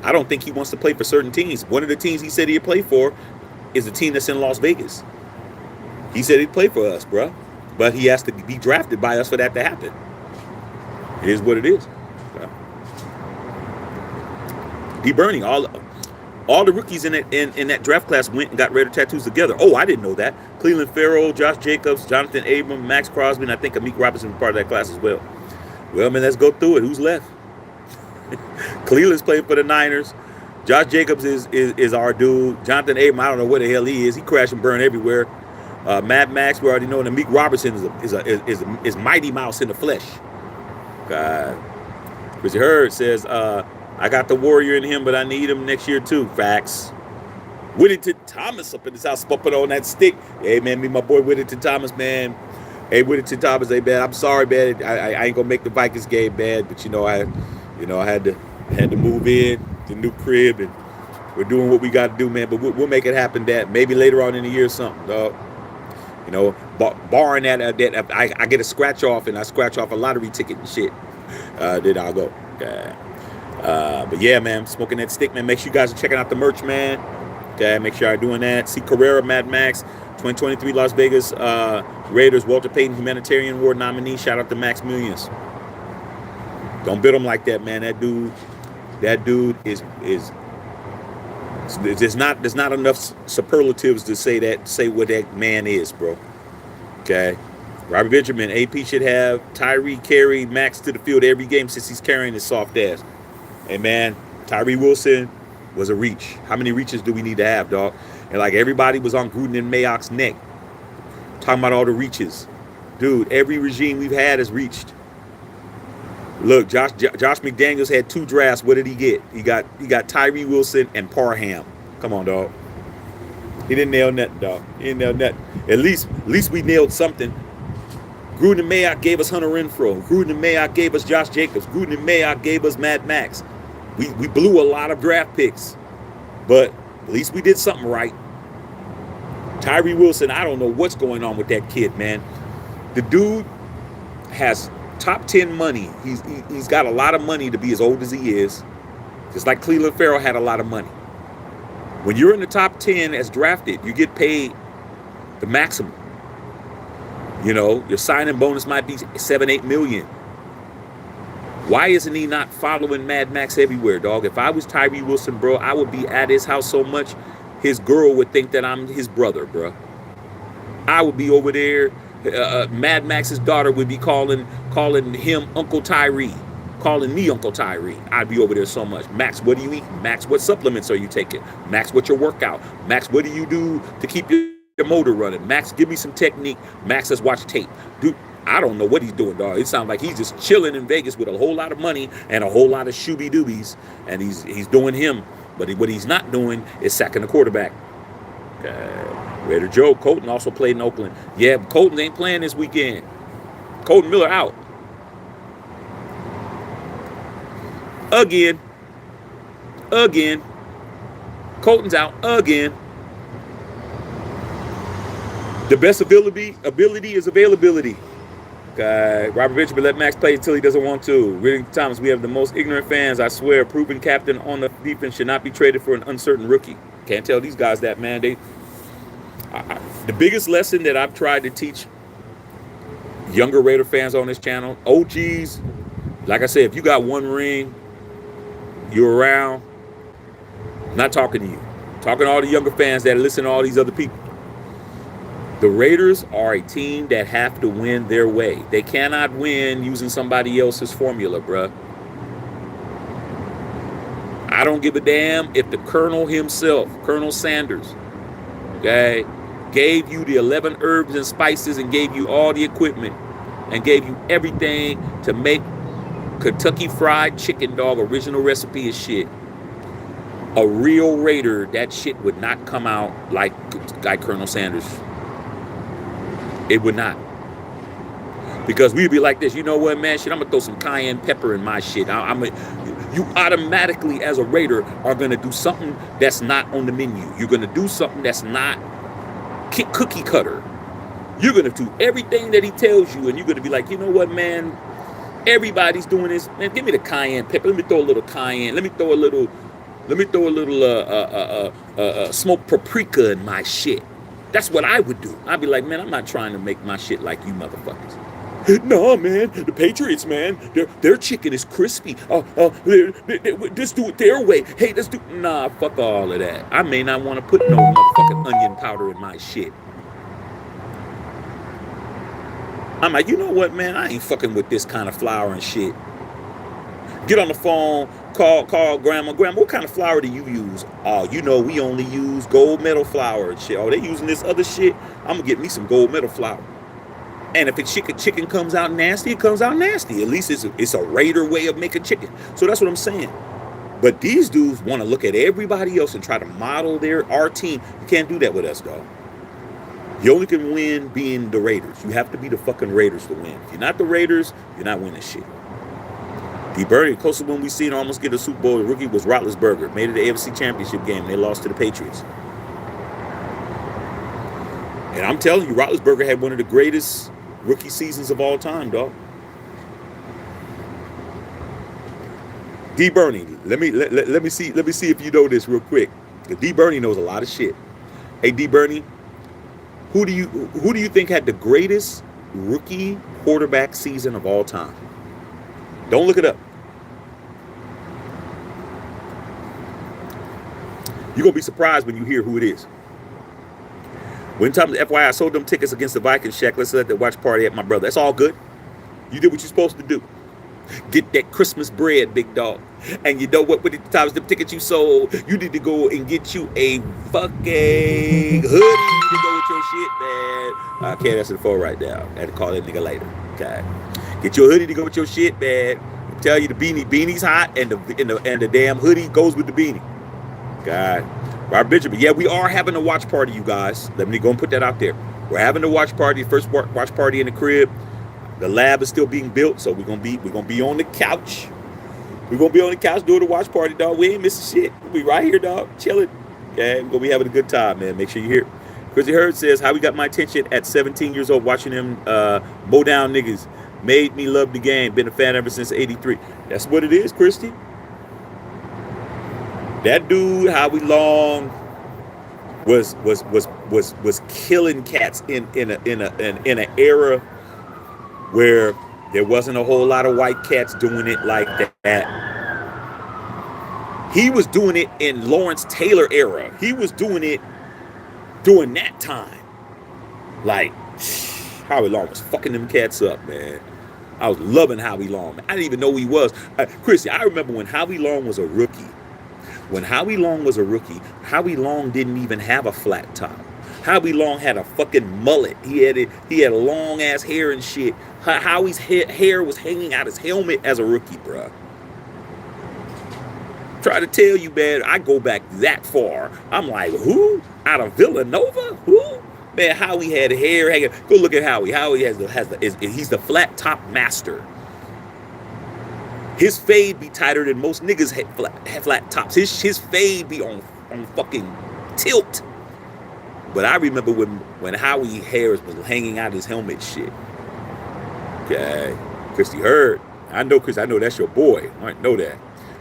I don't think he wants to play for certain teams. One of the teams he said he'd play for is the team that's in Las Vegas. He said he'd play for us, bro. But he has to be drafted by us for that to happen. It is what it is. D. Bernie, all the rookies in that draft class went and got Raider tattoos together. Oh, I didn't know that. Cleveland Farrell, Josh Jacobs, Jonathan Abram, Maxx Crosby, and I think Amik Robinson was part of that class as well. Well, man, let's go through it. Who's left? Cleveland's playing for the Niners. Josh Jacobs is our dude. Jonathan Abram, I don't know where the hell he is. He crashed and burned everywhere. Mad Max, we already know. And Amik Robertson is Mighty Mouse in the flesh. God. Richard Hurd says, I got the Warrior in him, but I need him next year too. Facts. Whittington Thomas up in this house, pumping on that stick. Hey man, me my boy Whittington Thomas, man. Hey Whittington Thomas, hey man, I'm sorry, man. I ain't gonna make the Vikings game, man. But I had to move in the new crib, and we're doing what we got to do, man. But we'll make it happen. That maybe later on in the year or something, dog. Barring that, I get a scratch off, and I scratch off a lottery ticket and shit. Then I'll go. But yeah, man, smoking that stick, man. Make sure you guys are checking out the merch, man. Okay, make sure you're doing that. See Carrera, Mad Max, 2023 Las Vegas Raiders, Walter Payton Humanitarian Award nominee. Shout out to Max Millions. Don't bid him like that, man. That dude is there's not enough superlatives to say what that man is, bro. Okay. Robert Benjamin, AP should have Tyree carry Max to the field every game since he's carrying his soft ass. Hey, man, Tyree Wilson was a reach. How many reaches do we need to have, dog? And like everybody was on Gruden and Mayock's neck, talking about all the reaches. Dude, every regime we've had has reached. Look, Josh McDaniels had 2 drafts. What did he get? He got Tyree Wilson and Parham. Come on, dog. He didn't nail nothing, dog. He didn't nail nothing. At least we nailed something. Gruden and Mayock gave us Hunter Renfrow. Gruden and Mayock gave us Josh Jacobs. Gruden and Mayock gave us Mad Max. We blew a lot of draft picks, but at least we did something right. Tyree Wilson, I don't know what's going on with that kid, man. The dude has top 10 money. He's got a lot of money to be as old as he is. Just like Cleveland Farrell had a lot of money. When you're in the top 10 as drafted, you get paid the maximum. Your signing bonus might be 7-8 million. Why isn't he not following Mad Max everywhere, dog? If I was Tyree Wilson, bro, I would be at his house so much, his girl would think that I'm his brother, bro. I would be over there. Mad Max's daughter would be calling him Uncle Tyree, calling me Uncle Tyree. I'd be over there so much. Max, what do you eat? Max, what supplements are you taking? Max, what's your workout? Max, what do you do to keep your motor running? Max, give me some technique. Max, let's watch tape. Dude, I don't know what he's doing, dog. It sounds like he's just chilling in Vegas with a whole lot of money and a whole lot of shooby doobies, and he's doing him. But what he's not doing is sacking the quarterback. Raider Joe Colton also played in Oakland. Yeah, Colton ain't playing this weekend. Colton Miller out again. Colton's out again. The best ability is availability. Okay. Robert Benjamin, let Max play until he doesn't want to. Reading Thomas, we have the most ignorant fans. I swear, a proven captain on the defense should not be traded for an uncertain rookie. Can't tell these guys that, man. The biggest lesson that I've tried to teach younger Raider fans on this channel, OGs, like I said, if you got one ring, you're around. I'm not talking to you. I'm talking to all the younger fans that listen to all these other people. The Raiders are a team that have to win their way. They cannot win using somebody else's formula, bruh. I don't give a damn if the Colonel himself, Colonel Sanders, okay, gave you the 11 herbs and spices and gave you all the equipment and gave you everything to make Kentucky Fried Chicken, dog, original recipe and shit. A real Raider, that shit would not come out like Colonel Sanders. It would not. Because we'd be like this, you know what, man, shit, I'm gonna throw some cayenne pepper in my shit. You automatically, as a Raider, are gonna do something that's not on the menu. You're gonna do something that's not cookie cutter. You're gonna do everything that he tells you, and you're gonna be like, you know what, man, everybody's doing this. Man, give me the cayenne pepper. Let me throw a little cayenne. Let me throw a little smoked paprika in my shit. That's what I would do. I'd be like, man, I'm not trying to make my shit like you motherfuckers. No, man, the Patriots, man, their chicken is crispy. Let's do it their way. Hey, let's do. Nah, fuck all of that. I may not want to put no motherfucking onion powder in my shit. I'm like, you know what, man, I ain't fucking with this kind of flour and shit. Get on the phone, call grandma. Grandma, what kind of flour do you use? Oh, you know, we only use gold medal flour and shit. Oh, they using this other shit? I'm gonna get me some gold medal flour. And if it's chicken comes out nasty, it comes out nasty. At least it's a Raider way of making chicken. So that's what I'm saying. But these dudes want to look at everybody else and try to model our team. You can't do that with us, dog. You only can win being the Raiders. You have to be the fucking Raiders to win. If you're not the Raiders, you're not winning shit. D. Birdie, the closest one we seen almost get a Super Bowl, the rookie was Roethlisberger. Made it the AFC Championship game. They lost to the Patriots. And I'm telling you, Roethlisberger had one of the greatest rookie seasons of all time, dog. D. Bernie, let me see if you know this real quick. D. Bernie knows a lot of shit. Hey, D. Bernie, who do you think had the greatest rookie quarterback season of all time? Don't look it up. You're going to be surprised when you hear who it is. One time, FYI, I sold them tickets against the Vikings, Shaq. Let's let the watch party at my brother. That's all good. You did what you're supposed to do. Get that Christmas bread, big dog. And you know what? With the times the tickets you sold, you need to go and get you a fucking hoodie to go with your shit, man. I can't answer the phone right now. I had to call that nigga later. Okay. Get your hoodie to go with your shit, man. I tell you, the beanie's hot, and the damn hoodie goes with the beanie. God. Robert Benjamin. Yeah, we are having a watch party, you guys. Let me go and put that out there. We're having a watch party, first watch party in the crib. The lab is still being built, so we're gonna be on the couch. We're gonna be on the couch doing the watch party, dog. We ain't missing shit. We'll be right here, dog, chilling. Okay, we're gonna be having a good time, man. Make sure you're here. Chrissy Hurd says, how we got my attention at 17 years old watching him mow down niggas. Made me love the game. Been a fan ever since '83. That's what it is, Christy. That dude, Howie Long, was killing cats in an era where there wasn't a whole lot of white cats doing it like that. He was doing it in Lawrence Taylor era. He was doing it during that time. Like, Howie Long was fucking them cats up, man. I was loving Howie Long, man. I didn't even know who he was. Chrissy, I remember when Howie Long was a rookie. When Howie Long was a rookie, Howie Long didn't even have a flat top. Howie Long had a fucking mullet. He had long ass hair and shit. Howie's hair was hanging out his helmet as a rookie, bruh. Try to tell you, man, I go back that far. I'm like, who? Out of Villanova? Who? Man, Howie had hair hanging. Go look at Howie. Howie he's the flat top master. His fade be tighter than most niggas flat tops. His fade be on fucking tilt. But I remember when Howie Harris was hanging out his helmet shit. Okay. Christy Hurd. I know, Chris, I know that's your boy. I know that.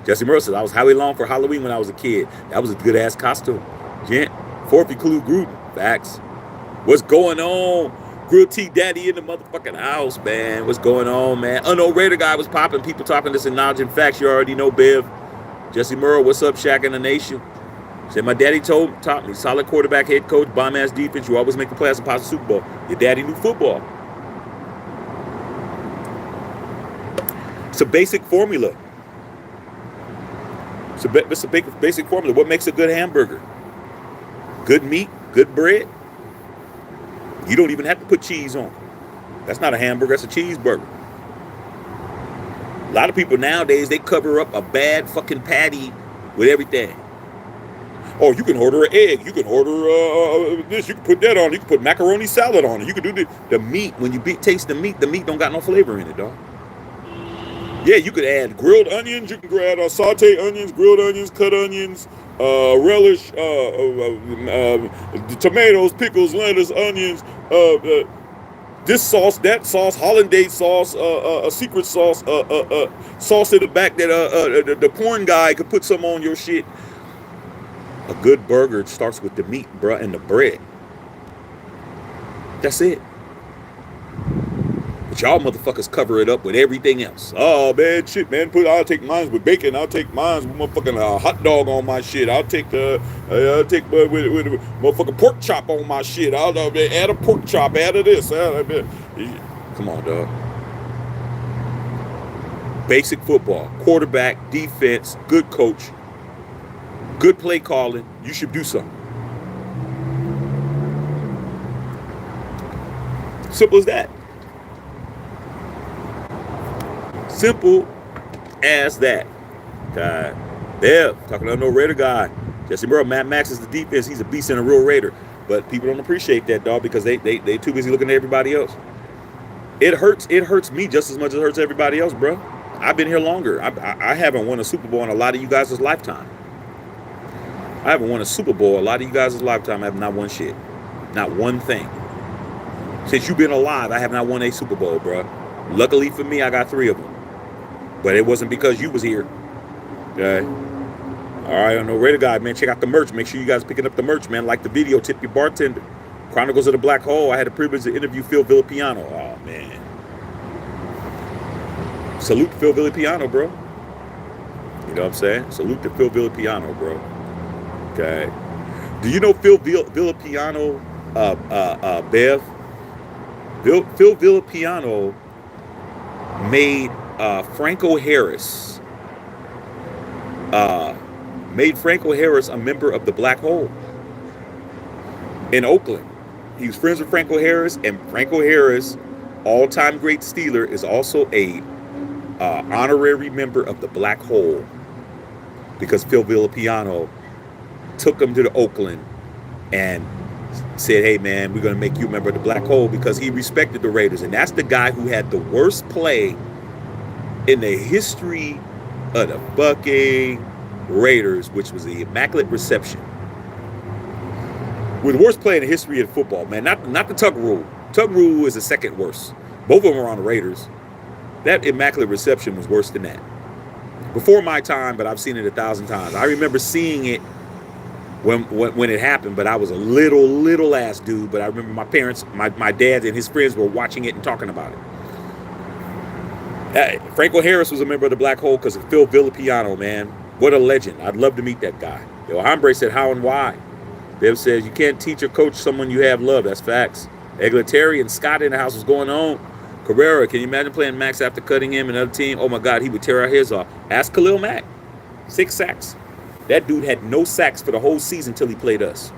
Jesse Mercer says, I was Howie Long for Halloween when I was a kid. That was a good-ass costume. Gent. Fourth, include Gruden. Facts. What's going on? Grill T Daddy in the motherfucking house, man. What's going on, man? Unknown Raider guy was popping. People talking this acknowledging facts. You already know, Bev. Jesse Murrow, what's up, Shaq in the Nation? Said, my daddy taught me, solid quarterback, head coach, bomb-ass defense. You always make the playoffs and pass the Super Bowl. Your daddy knew football. It's a basic formula. It's a basic formula. What makes a good hamburger? Good meat, good bread. You don't even have to put cheese on. That's not a hamburger, that's a cheeseburger. A lot of people nowadays, they cover up a bad fucking patty with everything. Oh, you can order an egg. You can order this. You can put that on. You can put macaroni salad on it. You can do the meat. When you taste the meat don't got no flavor in it, dog. Yeah, you could add grilled onions. You can add sauteed onions, grilled onions, cut onions, relish, tomatoes, pickles, lettuce, onions, this sauce, that sauce, hollandaise sauce, a secret sauce, sauce in the back that the porn guy could put some on your shit. A good burger starts with the meat, bruh, and the bread. That's it. But y'all motherfuckers cover it up with everything else. Oh, man, shit, man. I'll take mine with bacon. I'll take mine with motherfucking hot dog on my shit. I'll take with motherfucking pork chop on my shit. I'll add a pork chop, add a this. Come on, dog. Basic football. Quarterback, defense, good coach. Good play calling, you should do something. Simple as that. Simple as that. Bev, talking to no Raider guy. Jesse Murrow, Matt Maxx is the defense. He's a beast and a real Raider. But people don't appreciate that, dog, because they too busy looking at everybody else. It hurts me just as much as it hurts everybody else, bro. I've been here longer. I haven't won a Super Bowl in a lot of you guys' lifetime. I haven't won a Super Bowl a lot of you guys' lifetime. I have not won shit. Not one thing. Since you've been alive, I have not won a Super Bowl, bro. Luckily for me, I got 3 of them. But it wasn't because you was here. Okay? All right, I know Raider guy, man. Check out the merch. Make sure you guys picking up the merch, man. Like the video, tip your bartender. Chronicles of the Black Hole. I had the privilege to interview Phil Villapiano. Oh, man. Salute to Phil Villapiano, bro. You know what I'm saying? Salute to Phil Villapiano, bro. Okay. Do you know Phil Villapiano, Bev? Phil Villapiano made Franco Harris a member of the Black Hole in Oakland. He was friends with Franco Harris, and Franco Harris, all-time great Steeler, is also a honorary member of the Black Hole because Phil Villapiano took him to the Oakland and said, hey, man, we're going to make you a member of the Black Hole because he respected the Raiders. And that's the guy who had the worst play in the history of the fucking Raiders, which was the Immaculate Reception. With the worst play in the history of football, man. Not the Tug Rule. Tug Rule is the second worst. Both of them were on the Raiders. That Immaculate Reception was worse than that. Before my time, but I've seen it 1,000 times. I remember seeing it when it happened, but I was a little ass dude. But I remember my parents, my dad and his friends were watching it and talking about it. Franco Harris was a member of the Black Hole because of Phil Villapiano, man. What a legend. I'd love to meet that guy. Yo, Hombre said how and why. Bev says you can't teach or coach someone you have love. That's facts. Egletary and Scott in the house. What's going on? Carrera, can you imagine playing Max after cutting him another team? Oh my God, he would tear our heads off. Ask Khalil Mack. 6 sacks. That dude had no sacks for the whole season until he played us.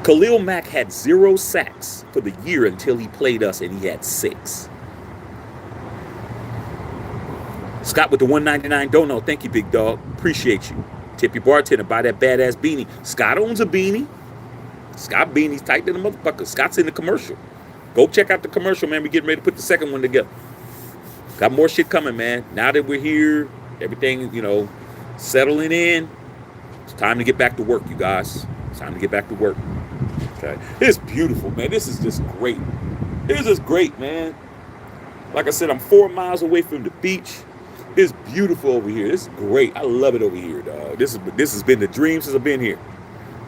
Khalil Mack had 0 sacks for the year until he played us, and he had 6. Scott with the $1.99 dono. Thank you, big dog. Appreciate you. Tip your bartender. Buy that badass beanie. Scott owns a beanie. Scott beanie's tight than a motherfucker. Scott's in the commercial. Go check out the commercial, man. We're getting ready to put the second one together. Got more shit coming, man. Now that we're here, everything, settling in. It's time to get back to work, you guys. It's time to get back to work. Okay. It's beautiful, man. This is just great. It's just great, man. Like I said, I'm 4 miles away from the beach. It's beautiful over here. This is great. I love it over here, dog. This has been the dream since I've been here.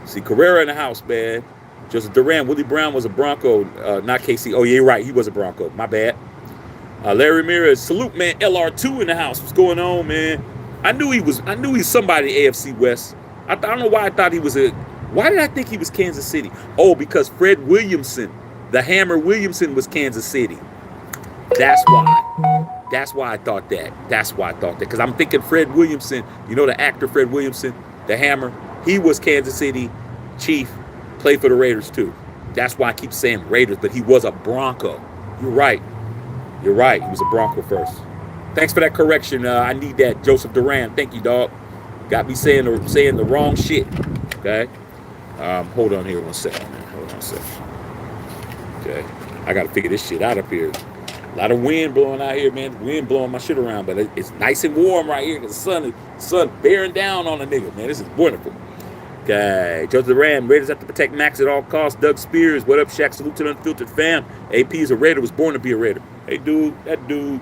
See, Carrera in the house, man. Joseph Duran, Willie Brown was a Bronco, not KC. Oh, yeah, you're right. He was a Bronco. My bad. Larry Ramirez, salute, man. LR2 in the house. What's going on, man? I knew he's somebody in AFC West. I don't know why I thought he was why did I think he was Kansas City? Oh, because Fred Williamson, the Hammer Williamson, was Kansas City. That's why. That's why I thought that. That's why I thought that. Because I'm thinking Fred Williamson, you know the actor Fred Williamson, the Hammer, he was Kansas City Chief, played for the Raiders too. That's why I keep saying Raiders, but he was a Bronco. You're right. You're right. He was a Bronco first. Thanks for that correction. I need that, Joseph Duran. Thank you, dog. Got me saying the wrong shit. Okay. Hold on here 1 second, man. Hold on a second. Okay. I got to figure this shit out up here. A lot of wind blowing out here, man. Wind blowing my shit around, but it's nice and warm right here because the sun bearing down on a nigga, man. This is wonderful. Okay. Joseph Duran, Raiders have to protect Maxx at all costs. Doug Spears, what up, Shaq? Salute to the Unfiltered fam. AP is a Raider, was born to be a Raider. Hey, dude, that dude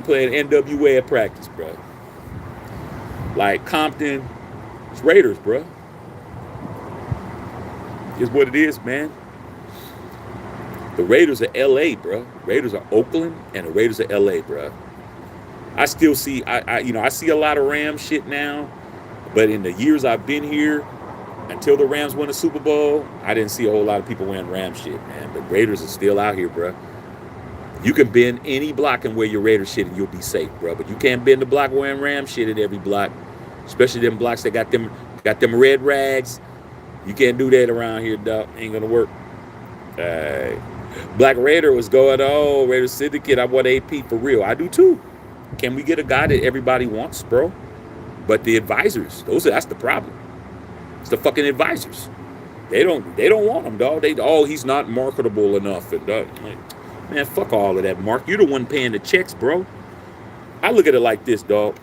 playing NWA at practice, bro. Like Compton, it's Raiders, bro. It's what it is, man. The Raiders are LA, bro. Raiders are Oakland, and the Raiders are LA, bro. I still see, I see a lot of Rams shit now, but in the years I've been here, until the Rams won the Super Bowl, I didn't see a whole lot of people wearing Rams shit, man. But Raiders are still out here, bro. You can bend any block and wear your Raiders shit and you'll be safe, bro. But you can't bend the block wearing Rams shit at every block, especially them blocks that got them red rags. You can't do that around here, dog. Ain't gonna work. Black Raider was going, oh, Raider Syndicate, I want AP for real. I do too. Can we get a guy that everybody wants, bro? But the advisors, that's the problem. It's the fucking advisors. They don't want him, dog. He's not marketable enough. And man, fuck all of that, Mark. You're the one paying the checks, bro. I look at it like this, dog.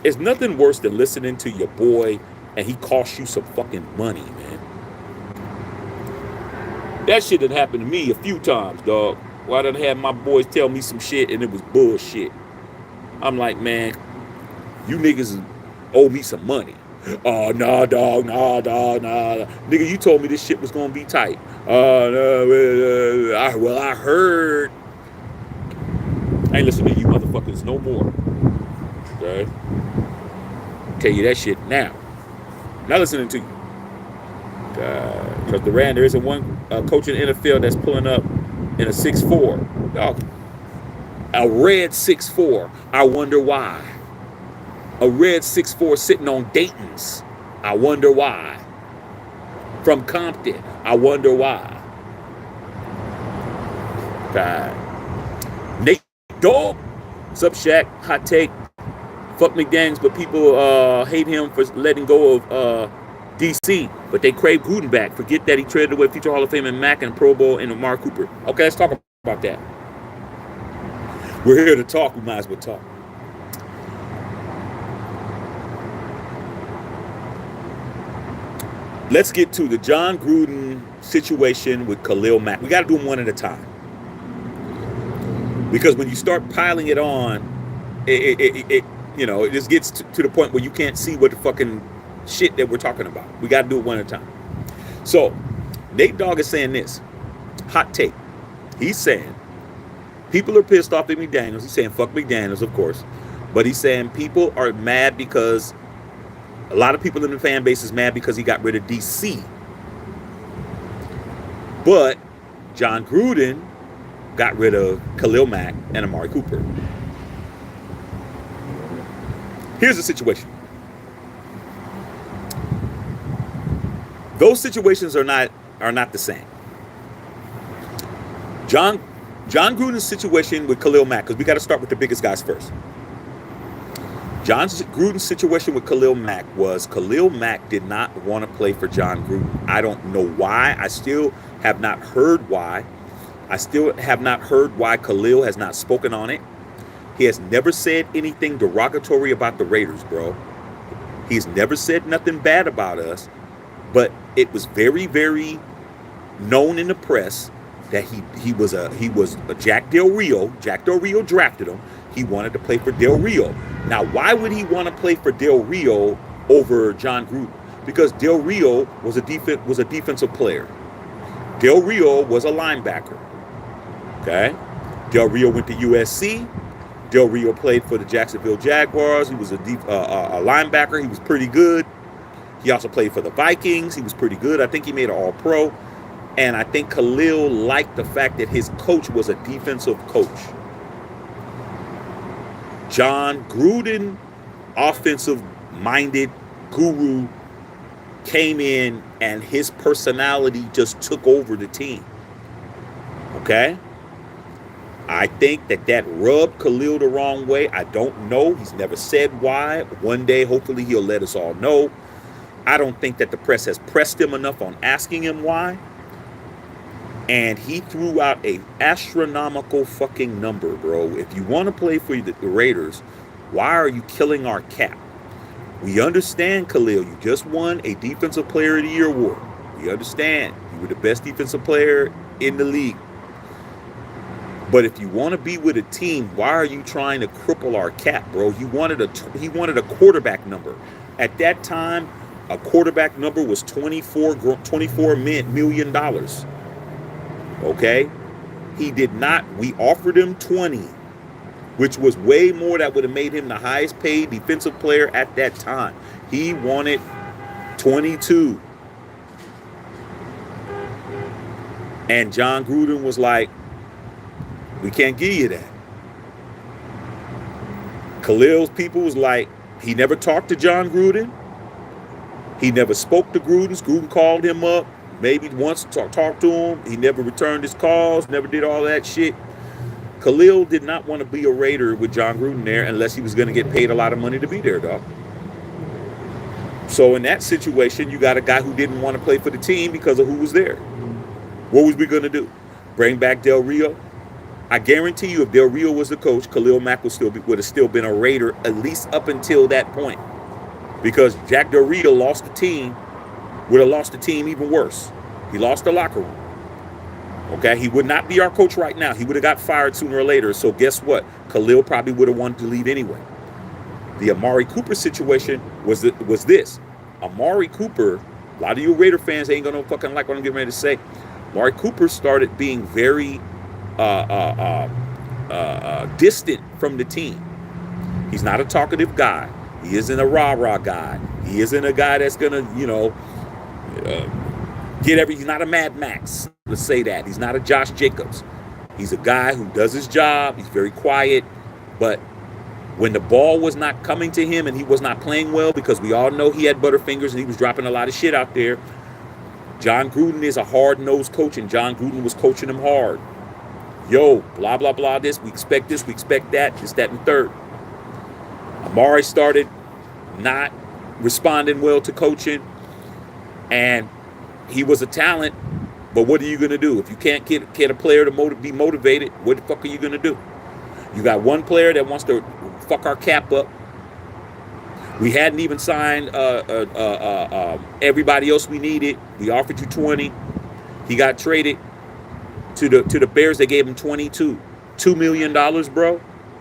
It's nothing worse than listening to your boy and he costs you some fucking money, man. That shit done happened to me a few times, dog. Why done have my boys tell me some shit and it was bullshit. I'm like, man, you niggas owe me some money. Oh, nah, dog, nah. Nigga, you told me this shit was gonna be tight. Oh, no, I heard. I ain't listening to you motherfuckers no more. Okay? Tell you that shit now. Not listening to you. Because Duran, there isn't one coach in the NFL that's pulling up in a 6'4". Dog. A red 6'4". I wonder why. A red 6'4" sitting on Dayton's. I wonder why. From Compton. I wonder why. God. Nate Dog. What's up, Shaq? Hot take. Fuck McDaniels, but people hate him for letting go of DC. But they crave Gruden back. Forget that he traded away future Hall of Fame and Mack and Pro Bowl and Amari Cooper. Okay, let's talk about that. We're here to talk. We might as well talk. Let's get to the John Gruden situation with Khalil Mack. We got to do them one at a time. Because when you start piling it on, it just gets to the point where you can't see what the fucking shit that we're talking about. We got to do it one at a time. So, Nate Dogg is saying this. Hot take. He's saying, people are pissed off at McDaniels. He's saying, fuck McDaniels, of course. But he's saying people are mad because a lot of people in the fan base is mad because he got rid of DC. But John Gruden got rid of Khalil Mack and Amari Cooper. Here's the situation. Those situations are not the same. John Gruden's situation with Khalil Mack, because we got to start with the biggest guys first. John Gruden's situation with Khalil Mack was Khalil Mack did not want to play for John Gruden. I don't know why. I still have not heard why. I still have not heard why Khalil has not spoken on it. He has never said anything derogatory about the Raiders, bro. He's never said nothing bad about us, but it was very, very known in the press that he was a Jack Del Rio. Jack Del Rio drafted him. He wanted to play for Del Rio. Now, why would he want to play for Del Rio over John Gruden? Because Del Rio was a defensive player. Del Rio was a linebacker. Okay, Del Rio went to USC. Del Rio played for the Jacksonville Jaguars. He was a linebacker. He was pretty good. He also played for the Vikings. He was pretty good. I think he made an All-Pro. And I think Khalil liked the fact that his coach was a defensive coach. John Gruden, offensive-minded guru, came in and his personality just took over the team. Okay? I think that rubbed Khalil the wrong way. I don't know. He's never said why. One day, hopefully, he'll let us all know. I don't think that the press has pressed him enough on asking him why. And he threw out a astronomical fucking number, bro. If you want to play for the Raiders, why are you killing our cap? We understand, Khalil. You just won a Defensive Player of the Year award. We understand. You were the best defensive player in the league. But if you want to be with a team, why are you trying to cripple our cap, bro? He wanted a quarterback number. At that time, a quarterback number was $24 million. Okay? He did not. We offered him 20, which was way more. That would have made him the highest paid defensive player at that time. He wanted 22. And John Gruden was like, we can't give you that. Khalil's people was like, he never talked to John Gruden. He never spoke to Gruden. Gruden called him up, maybe once talked to him. He never returned his calls, never did all that shit. Khalil did not want to be a Raider with John Gruden there unless he was going to get paid a lot of money to be there, dog. So in that situation, you got a guy who didn't want to play for the team because of who was there. What was we going to do? Bring back Del Rio? I guarantee you, if Del Rio was the coach, Khalil Mack would have still been a Raider, at least up until that point. Because Jack Del Rio lost the team, would have lost the team even worse. He lost the locker room. Okay, he would not be our coach right now. He would have got fired sooner or later. So guess what? Khalil probably would have wanted to leave anyway. The Amari Cooper situation was this. Amari Cooper, a lot of you Raider fans ain't gonna fucking like what I'm getting ready to say. Amari Cooper started being very distant from the team. He's not a talkative guy. He isn't a rah-rah guy. He isn't a guy that's gonna, he's not a Mad Max. Let's say that. He's not a Josh Jacobs. He's a guy who does his job. He's very quiet. But when the ball was not coming to him and he was not playing well, because we all know he had butterfingers and he was dropping a lot of shit out there, John Gruden is a hard-nosed coach, and John Gruden was coaching him hard. Yo, blah, blah, blah, this, we expect that, this, that, and third. Amari started not responding well to coaching, and he was a talent, but what are you going to do? If you can't get a player to be motivated, what the fuck are you going to do? You got one player that wants to fuck our cap up. We hadn't even signed everybody else we needed. We offered you 20. He got traded to the Bears. They gave him 22. $2 million, bro.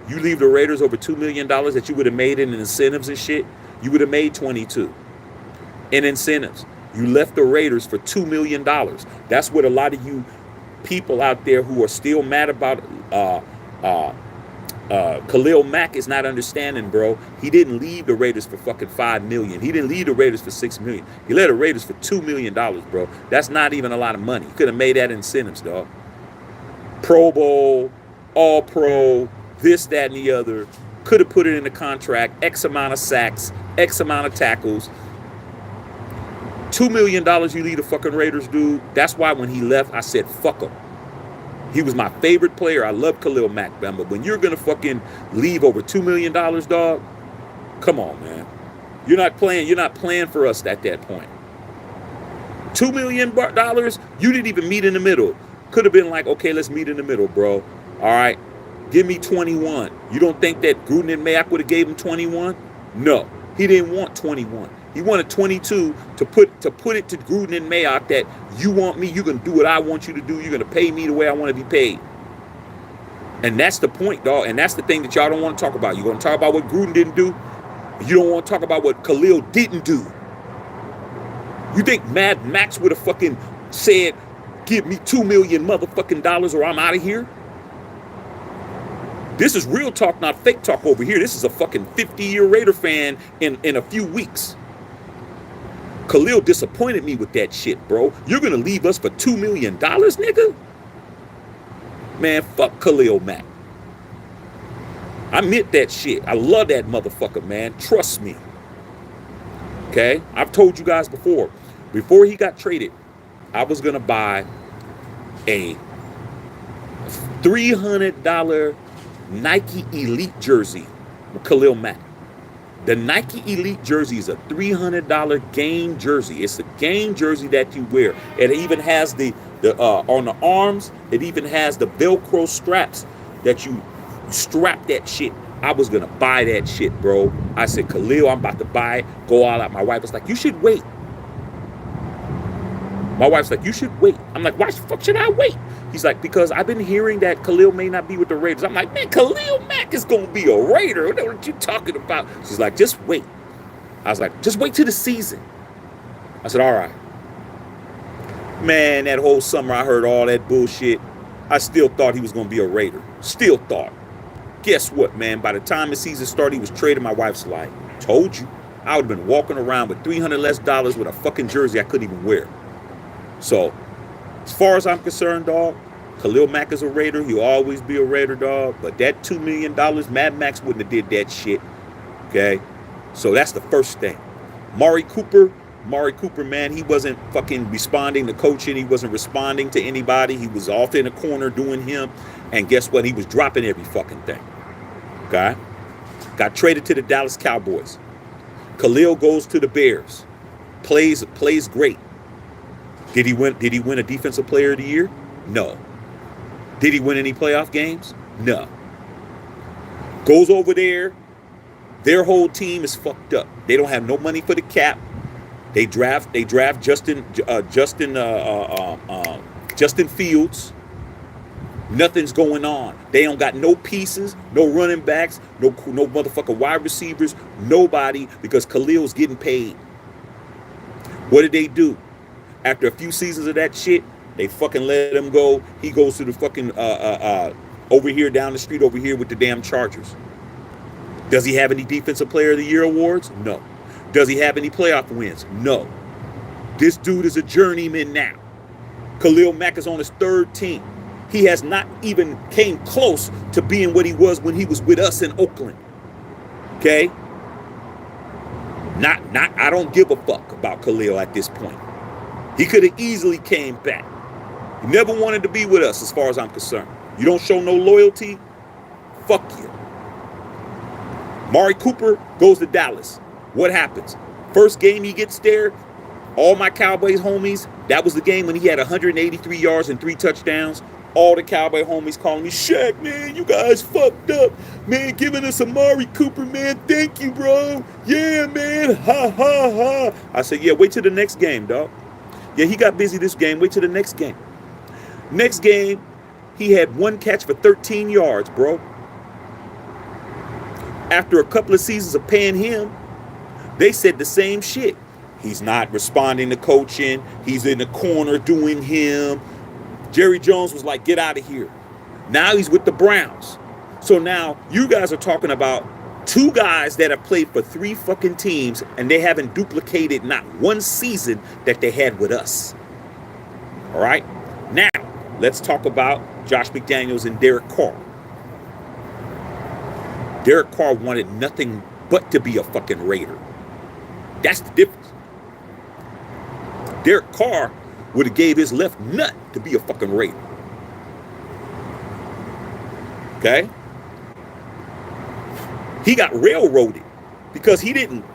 You leave the Raiders over $2 million that you would have made in incentives and shit. You would have made 22 in incentives. You left the Raiders for $2 million. That's what a lot of you people out there who are still mad about Khalil Mack is not understanding, bro. He didn't leave the Raiders for fucking $5 million. He didn't leave the Raiders for $6 million. He led the Raiders for $2 million, bro. That's not even a lot of money. You could have made that incentives, dog. Pro Bowl, All Pro, this, that, and the other. Could have put it in the contract. X amount of sacks, X amount of tackles. $2 million you leave the fucking Raiders, dude. That's why when he left, I said, fuck him. He was my favorite player. I love Khalil Mack, man. But when you're going to fucking leave over $2 million, dog, come on, man. You're not playing for us at that point. $2 million, you didn't even meet in the middle. Could have been like, okay, let's meet in the middle, bro. All right, give me 21. You don't think that Gruden and Mayock would have gave him 21? No, he didn't want 21. He wanted 22 to put it to Gruden and Mayock that you want me, you're gonna do what I want you to do. You're gonna pay me the way I want to be paid. And that's the point, dog. And that's the thing that y'all don't want to talk about. You're gonna talk about what Gruden didn't do. You don't want to talk about what Khalil didn't do. You think Mad Max would have fucking said, give me $2 million motherfucking dollars or I'm out of here? This is real talk, not fake talk over here. This is a fucking 50-year Raider fan in a few weeks. Khalil disappointed me with that shit, bro. You're going to leave us for $2 million, nigga? Man, fuck Khalil Mack. I meant that shit. I love that motherfucker, man. Trust me. Okay? I've told you guys before he got traded, I was going to buy a $300 Nike Elite jersey with Khalil Mack. The Nike Elite jersey is a $300 game jersey. It's a game jersey that you wear. It even has the on the arms, it even has the Velcro straps that you strap that shit. I was gonna buy that shit, bro. I said, Khalil, I'm about to buy it. Go all out. My wife was like, you should wait. My wife's like, you should wait. I'm like, why the fuck should I wait? He's like, because I've been hearing that Khalil may not be with the Raiders. I'm like, man, Khalil Mack is going to be a Raider. What are you talking about? She's like, just wait. I was like, just wait till the season. I said, all right. Man, that whole summer I heard all that bullshit. I still thought he was going to be a Raider. Still thought. Guess what, man? By the time the season started, he was traded. My wife's like, told you. I would have been walking around with $300 less with a fucking jersey I couldn't even wear. So, as far as I'm concerned, dog, Khalil Mack is a Raider. He'll always be a Raider, dog. But that $2 million, Mad Max wouldn't have did that shit. Okay? So that's the first thing. Mari Cooper, man, he wasn't fucking responding to coaching. He wasn't responding to anybody. He was off in the corner doing him. And guess what? He was dropping every fucking thing. Okay? Got traded to the Dallas Cowboys. Khalil goes to the Bears. Plays great. Did he win a Defensive Player of the Year? No. Did he win any playoff games? No. Goes over there. Their whole team is fucked up. They don't have no money for the cap. They draft Justin Fields. Nothing's going on. They don't got no pieces, no running backs, no motherfucking wide receivers, nobody, because Khalil's getting paid. What did they do? After a few seasons of that shit, they fucking let him go. He goes to the fucking over here down the street over here with the damn Chargers. Does he have any Defensive Player of the Year awards? No. Does he have any playoff wins? No. This dude is a journeyman now. Khalil Mack is on his third team. He has not even came close to being what he was when he was with us in Oakland. Okay? I don't give a fuck about Khalil at this point. He could have easily came back. He never wanted to be with us as far as I'm concerned. You don't show no loyalty, fuck you. Mari Cooper goes to Dallas. What happens? First game he gets there, all my Cowboys homies, that was the game when he had 183 yards and 3 touchdowns. All the Cowboy homies calling me, Shaq, man, you guys fucked up. Man, giving us a Mari Cooper, man. Thank you, bro. Yeah, man. Ha, ha, ha. I said, yeah, wait till the next game, dog. Yeah, he got busy this game. Wait till the next game. Next game, he had 1 catch for 13 yards, bro. After a couple of seasons of paying him, they said the same shit. He's not responding to coaching. He's in the corner doing him. Jerry Jones was like, get out of here. Now he's with the Browns. So now you guys are talking about 2 guys that have played for 3 fucking teams and they haven't duplicated not 1 season that they had with us. All right? Now, let's talk about Josh McDaniels and Derek Carr. Derek Carr wanted nothing but to be a fucking Raider. That's the difference. Derek Carr would have gave his left nut to be a fucking Raider. Okay? He got railroaded because he didn't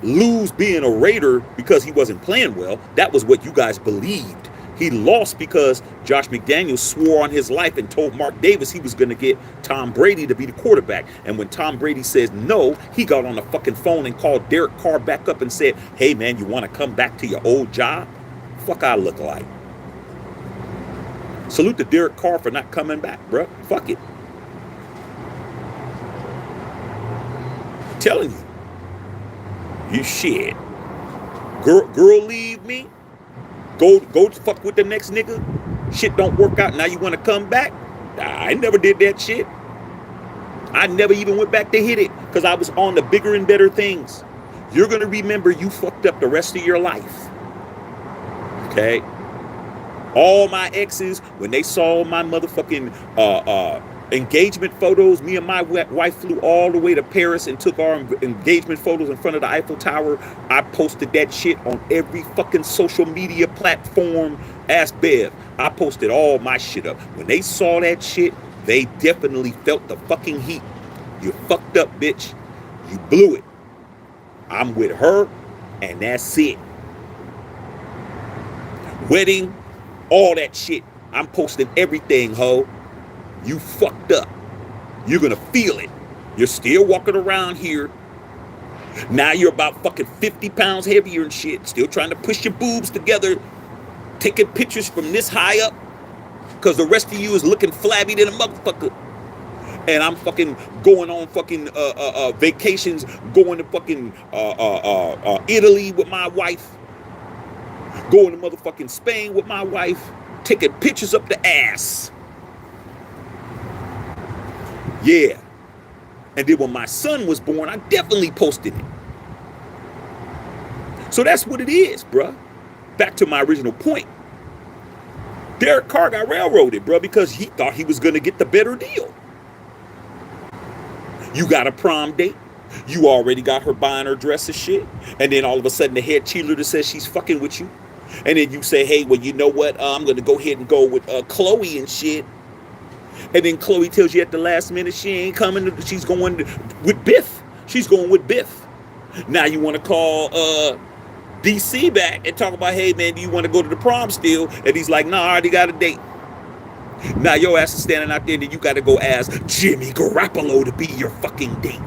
lose being a Raider because he wasn't playing well. That was what you guys believed. He lost because Josh McDaniels swore on his life and told Mark Davis he was going to get Tom Brady to be the quarterback. And when Tom Brady says no, he got on the fucking phone and called Derek Carr back up and said, hey, man, you want to come back to your old job? Fuck I look like. Salute to Derek Carr for not coming back, bro. Fuck it. I'm telling you. You shit. Girl leave me. Go fuck with the next nigga. Shit don't work out. Now you want to come back? I never did that shit. I never even went back to hit it because I was on the bigger and better things. You're going to remember you fucked up the rest of your life. Okay? All my exes, when they saw my motherfucking engagement photos, me and my wife flew all the way to Paris and took our engagement photos in front of the Eiffel Tower. I posted that shit on every fucking social media platform. Ask Bev. I posted all my shit up. When they saw that shit, they definitely felt the fucking heat. You fucked up, bitch. You blew it. I'm with her, and that's it. Wedding, all that shit. I'm posting everything, ho. You fucked up. You're gonna feel it. You're still walking around here. Now you're about fucking 50 pounds heavier and shit. Still trying to push your boobs together. Taking pictures from this high up. Because the rest of you is looking flabby than a motherfucker. And I'm fucking going on fucking vacations. Going to fucking Italy with my wife. Going to motherfucking Spain with my wife. Taking pictures up the ass. Yeah. And then when my son was born, I definitely posted it. So that's what it is, bruh. Back to my original point. Derek Carr got railroaded, bruh, because he thought he was going to get the better deal. You got a prom date. You already got her buying her dress and shit. And then all of a sudden the head cheerleader says she's fucking with you. And then you say, hey, well, you know what? I'm going to go ahead and go with Chloe and shit. And then Chloe tells you at the last minute she ain't coming. She's going with Biff. She's going with Biff. Now you want to call DC back and talk about, hey, man, do you want to go to the prom still? And he's like, nah, I already got a date. Now your ass is standing out there and you got to go ask Jimmy Garoppolo to be your fucking date.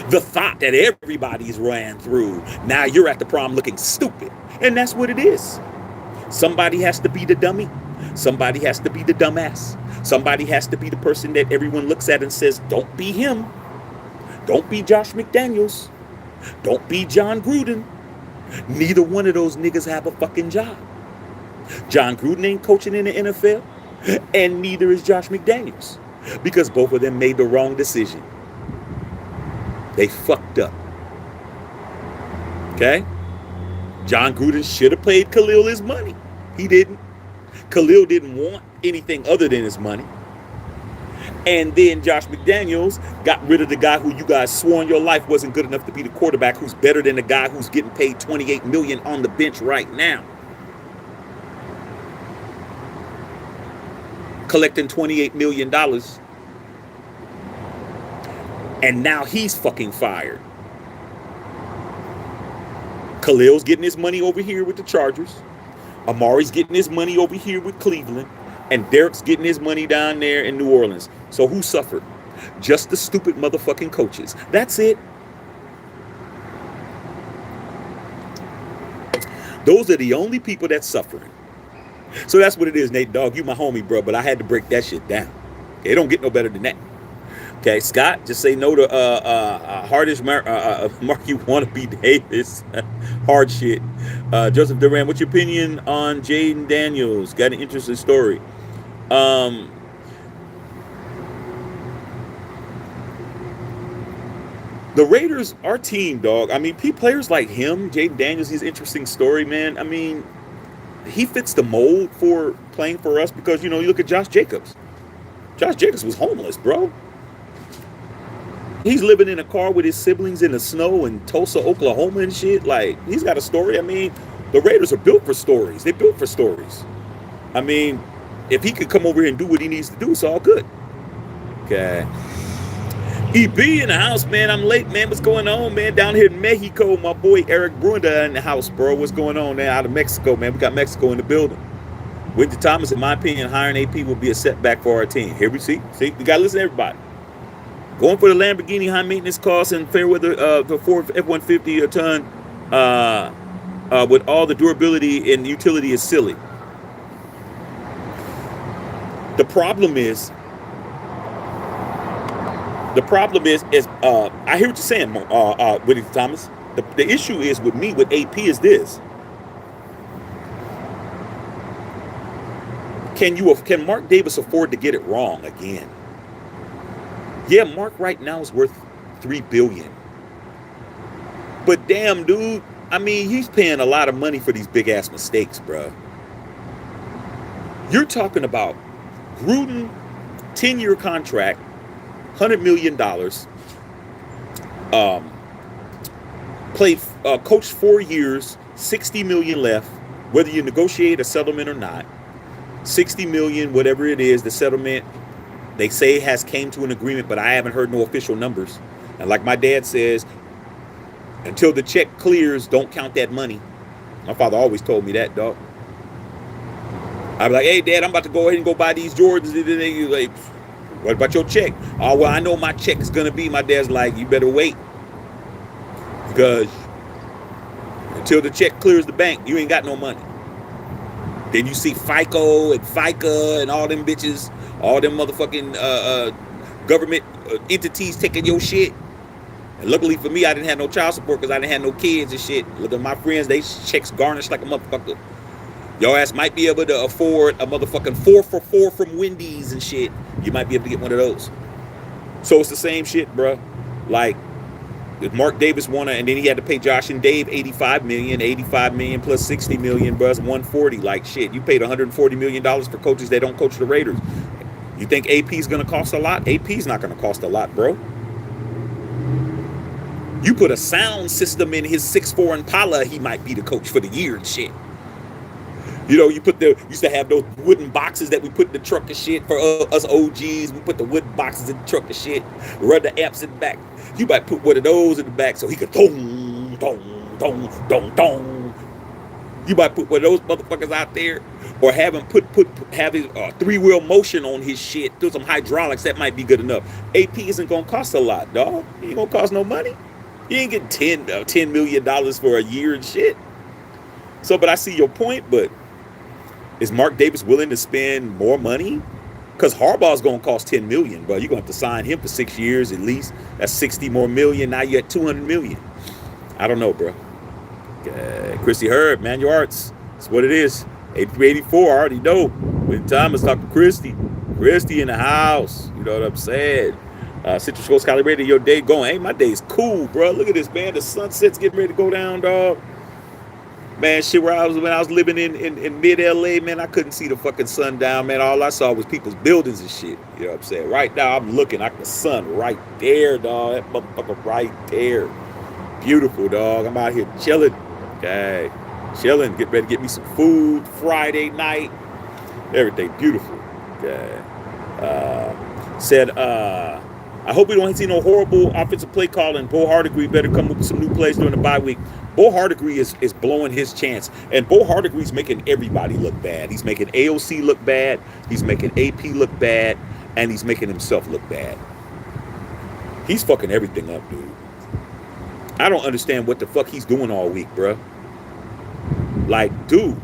The thought that everybody's ran through. Now you're at the prom looking stupid. And that's what it is. Somebody has to be the dummy. Somebody has to be the dumbass. Somebody has to be the person that everyone looks at and says, don't be him. Don't be Josh McDaniels. Don't be John Gruden. Neither one of those niggas have a fucking job. John Gruden ain't coaching in the NFL, and neither is Josh McDaniels, because both of them made the wrong decision. They fucked up. Okay? John Gruden should have paid Khalil his money. He didn't. Khalil didn't want anything other than his money. And then Josh McDaniels got rid of the guy who you guys swore in your life wasn't good enough to be the quarterback, who's better than the guy who's getting paid $28 million on the bench right now. Collecting $28 million. And now he's fucking fired. Khalil's getting his money over here with the Chargers. Amari's getting his money over here with Cleveland. And Derek's getting his money down there in New Orleans. So who suffered? Just the stupid motherfucking coaches. That's it. Those are the only people that's suffering. So that's what it is, Nate Dogg. You my homie, bro, but I had to break that shit down. Okay, it don't get no better than that. Okay, Scott, just say no to hardest Mark you want to be Davis. Hard shit. Joseph Duran, what's your opinion on Jaden Daniels? Got an interesting story. The Raiders, our team, dog. I mean, players like him, Jaden Daniels, he's an interesting story, man. I mean, he fits the mold for playing for us because, you know, you look at Josh Jacobs. Josh Jacobs was homeless, bro. He's living in a car with his siblings in the snow in Tulsa, Oklahoma and shit. Like, he's got a story. I mean, the Raiders are built for stories. They're built for stories. I mean, if he could come over here and do what he needs to do, it's all good. Okay. EB in the house, man. I'm late, man. What's going on, man? Down here in Mexico, my boy Eric Brunder in the house, bro. What's going on, man? Out of Mexico, man. We got Mexico in the building. Winter Thomas, in my opinion, hiring AP will be a setback for our team. Here we see, we gotta listen to everybody. Going for the Lamborghini high maintenance costs and fair weather, the Ford F-150 a ton, with all the durability and utility is silly. The problem is, I hear what you're saying, Winter Thomas. The issue is with me with AP is this. Can Mark Davis afford to get it wrong again? Yeah, Mark right now is worth $3 billion. But damn, dude, I mean, he's paying a lot of money for these big ass mistakes, bro. You're talking about Gruden, 10-year contract, $100 million. Coached 4 years, $60 million left. Whether you negotiate a settlement or not, $60 million, whatever it is, the settlement. They say has came to an agreement, but I haven't heard no official numbers. And like my dad says, until the check clears, don't count that money. My father always told me that, dog. I'd be like, hey, Dad, I'm about to go ahead and go buy these Jordans. And then he's like, what about your check? Oh, well, I know my check is going to be. My dad's like, you better wait. Because until the check clears the bank, you ain't got no money. Then you see FICO and FICA and all them bitches, all them motherfucking government entities taking your shit. And luckily for me, I didn't have no child support because I didn't have no kids and shit. Look at my friends, they checks garnished like a motherfucker. Your ass might be able to afford a motherfucking 4 for 4 from Wendy's and shit. You might be able to get one of those. So it's the same shit, bro. Like, if Mark Davis won it, and then he had to pay Josh and Dave $85 million plus $60 million, bro, it's $140. Like, shit, you paid $140 million for coaches that don't coach the Raiders. You think AP's going to cost a lot? AP's not going to cost a lot, bro. You put a sound system in his 6'4" Impala, he might be the coach for the year and shit. You know, used to have those wooden boxes that we put in the truck and shit for us OGs. We put the wooden boxes in the truck and shit. Run the amps in the back. You might put one of those in the back so he could dong, dong, dong, dong, dong. You might put one of those motherfuckers out there, or have him have his 3-wheel motion on his shit. Do some hydraulics. That might be good enough. AP isn't gonna cost a lot, dog. He ain't gonna cost no money. You ain't getting $10 million for a year and shit. So, but I see your point, but is Mark Davis willing to spend more money? Because Harbaugh's going to cost $10 million, bro. You're going to have to sign him for 6 years at least. That's $60 more million. Now you're at $200 million. I don't know, bro. Christy Herb, Manual Arts. That's what it is. 8384, I already know. When Thomas talk to Christy. Christy in the house. You know what I'm saying? Citrus Coast Calibrated, your day going. Hey, my day's cool, bro. Look at this, man. The sunset's getting ready to go down, dog. Man, shit, when I was living in mid-LA, man, I couldn't see the fucking sun down, man. All I saw was people's buildings and shit. You know what I'm saying? Right now, I'm looking at the sun right there, dog. That motherfucker right there. Beautiful, dog. I'm out here chilling. Okay. Chilling. Get ready to get me some food Friday night. Everything beautiful. Okay. I hope we don't see no horrible offensive play calling. Bo Hardegree better come up with some new plays during the bye week. Bo Hardegree is blowing his chance. And Bo Hardegree's making everybody look bad. He's making AOC look bad. He's making AP look bad. And he's making himself look bad. He's fucking everything up, dude. I don't understand what the fuck he's doing all week, bro. Like, dude.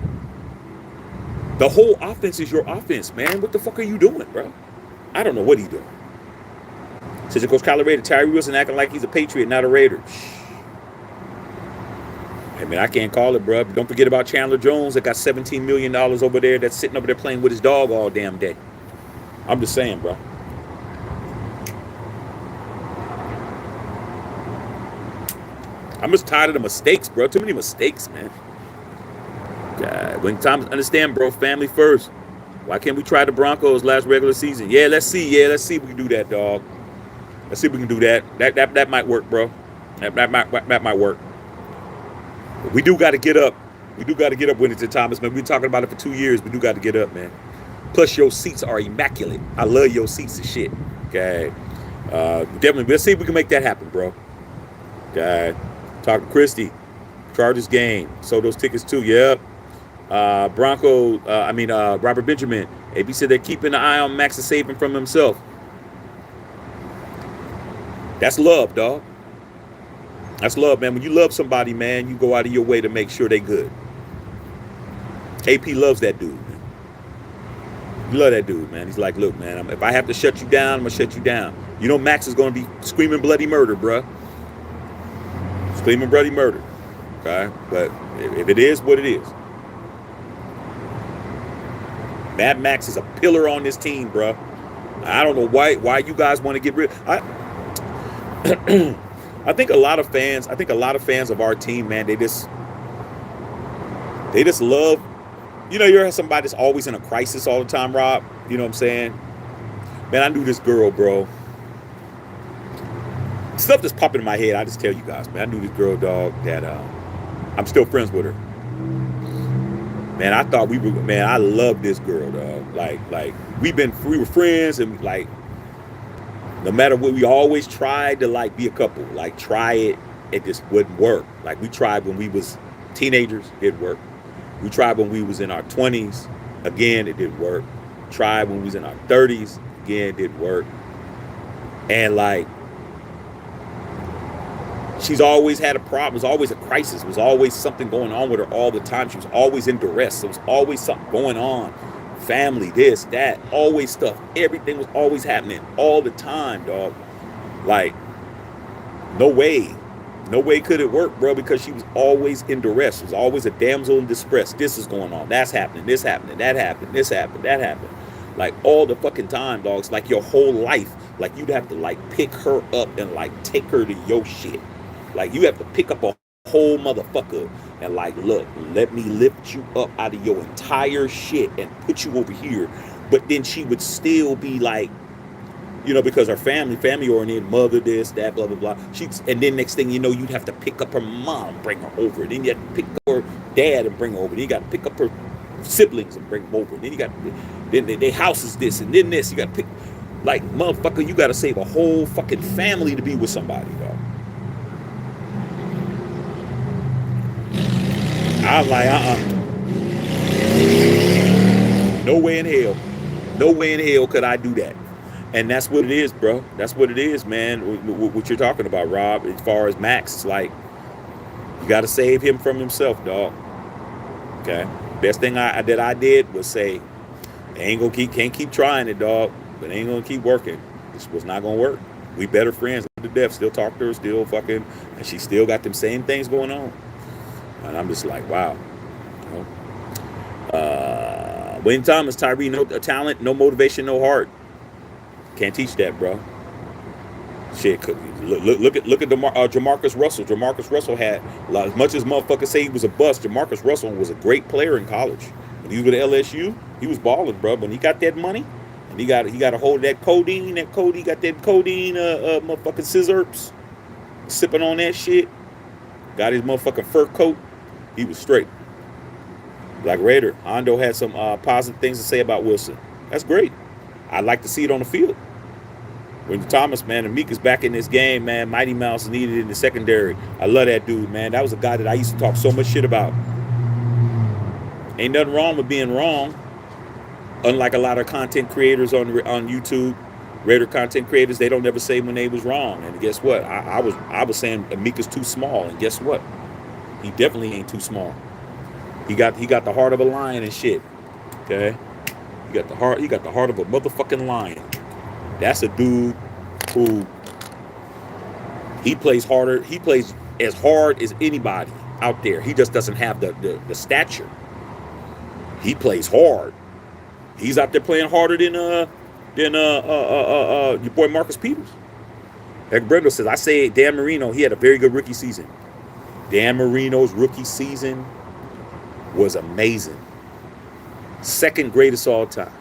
The whole offense is your offense, man. What the fuck are you doing, bro? I don't know what he's doing. Says Coach Colorado, Tyree Wilson acting like he's a Patriot, not a Raider. Hey, man, I can't call it, bro. Don't forget about Chandler Jones that got $17 million over there that's sitting over there playing with his dog all damn day. I'm just saying, bro. I'm just tired of the mistakes, bro. Too many mistakes, man. God, when times understand, bro, family first. Why can't we try the Broncos last regular season? Yeah, let's see. Yeah, let's see if we can do that, dog. Let's see if we can do that. That might work, bro. That might work. But we do got to get up. We do got to get up, Winnington Thomas, man. We've been talking about it for 2 years. We do got to get up, man. Plus, your seats are immaculate. I love your seats and shit. Okay. Definitely, let's see if we can make that happen, bro. Okay. Talk to Christy. Chargers game. Sold those tickets too. Yep. Robert Benjamin. AB said they're keeping an eye on Max to save him from himself. That's love, dog. That's love, man. When you love somebody, man, you go out of your way to make sure they good. AP loves that dude. You love that dude, man. He's like, look, man, if I have to shut you down, I'm going to shut you down. You know Max is going to be screaming bloody murder, bruh. Screaming bloody murder. Okay? But if it is what it is. Mad Max is a pillar on this team, bruh. I don't know why you guys want to get rid. I think a lot of fans of our team, man, they just love. You know, you're somebody that's always in a crisis all the time, Rob. You know what I'm saying? Man, I knew this girl, bro. Stuff that's popping in my head, I just tell you guys, man. I knew this girl, dog, that I'm still friends with her. Man, I thought I love this girl, dog. Like we were friends, and like no matter what, we always tried to like be a couple. Like try it just wouldn't work. Like we tried when we was teenagers, it didn't work. We tried when we was in our 20s, again, it didn't work. Tried when we was in our 30s, again, it didn't work. And like, she's always had a problem. It was always a crisis. It was always something going on with her all the time. She was always in duress. There was always something going on. Family, this, that, always stuff. Everything was always happening all the time, dog. Like, no way. No way could it work, bro, because she was always in duress. She was always a damsel in distress. This is going on. That's happening. This happening. That happened. This happened. That happened. Like all the fucking time, dogs. Like your whole life. Like you'd have to like pick her up and like take her to your shit. Like you have to pick up a whole motherfucker and like, look, let me lift you up out of your entire shit and put you over here. But then she would still be like, you know, because her family oriented, mother, this, that, blah, blah, blah. And then next thing you know, you'd have to pick up her mom, bring her over. Then you have to pick up her dad and bring her over. Then you got to pick up her siblings and bring them over. Then you got, then their house is this, and then this. You got to pick, like, motherfucker, you got to save a whole fucking family to be with somebody, dog. I'm like, no way in hell. No way in hell could I do that. And that's what it is, bro. That's what it is, man. What you're talking about, Rob, as far as Max, it's like, you got to save him from himself, dog. Okay? Best thing that I did was say, can't keep trying it, dog. But ain't going to keep working. This was not going to work. We better friends to death. Still talk to her, still fucking, and she still got them same things going on. And I'm just like, wow. You know? Wayne Thomas, Tyree, no talent, no motivation, no heart. Can't teach that, bro. Shit, look at Jamarcus Russell. Jamarcus Russell had, as much as motherfuckers say he was a bust, Jamarcus Russell was a great player in college. When he was with LSU, he was balling, bro. When he got that money, and he got a hold of that codeine, motherfucking scissorps, sipping on that shit. Got his motherfucking fur coat. He was straight. Black Raider, Hondo had some positive things to say about Wilson. That's great. I'd like to see it on the field. When Thomas, man, and Meek is back in this game, man. Mighty Mouse is needed in the secondary. I love that dude, man. That was a guy that I used to talk so much shit about. Ain't nothing wrong with being wrong. Unlike a lot of content creators on YouTube, Raider content creators, they don't ever say when they was wrong. And guess what? I was saying Meek is too small, and guess what? He definitely ain't too small. He got the heart of a lion and shit. Okay? He got the heart of a motherfucking lion. That's a dude who he plays harder. He plays as hard as anybody out there. He just doesn't have the stature. He plays hard. He's out there playing harder than your boy Marcus Peters. Like Brendo says, I say Dan Marino, he had a very good rookie season. Dan Marino's rookie season was amazing. Second greatest all time.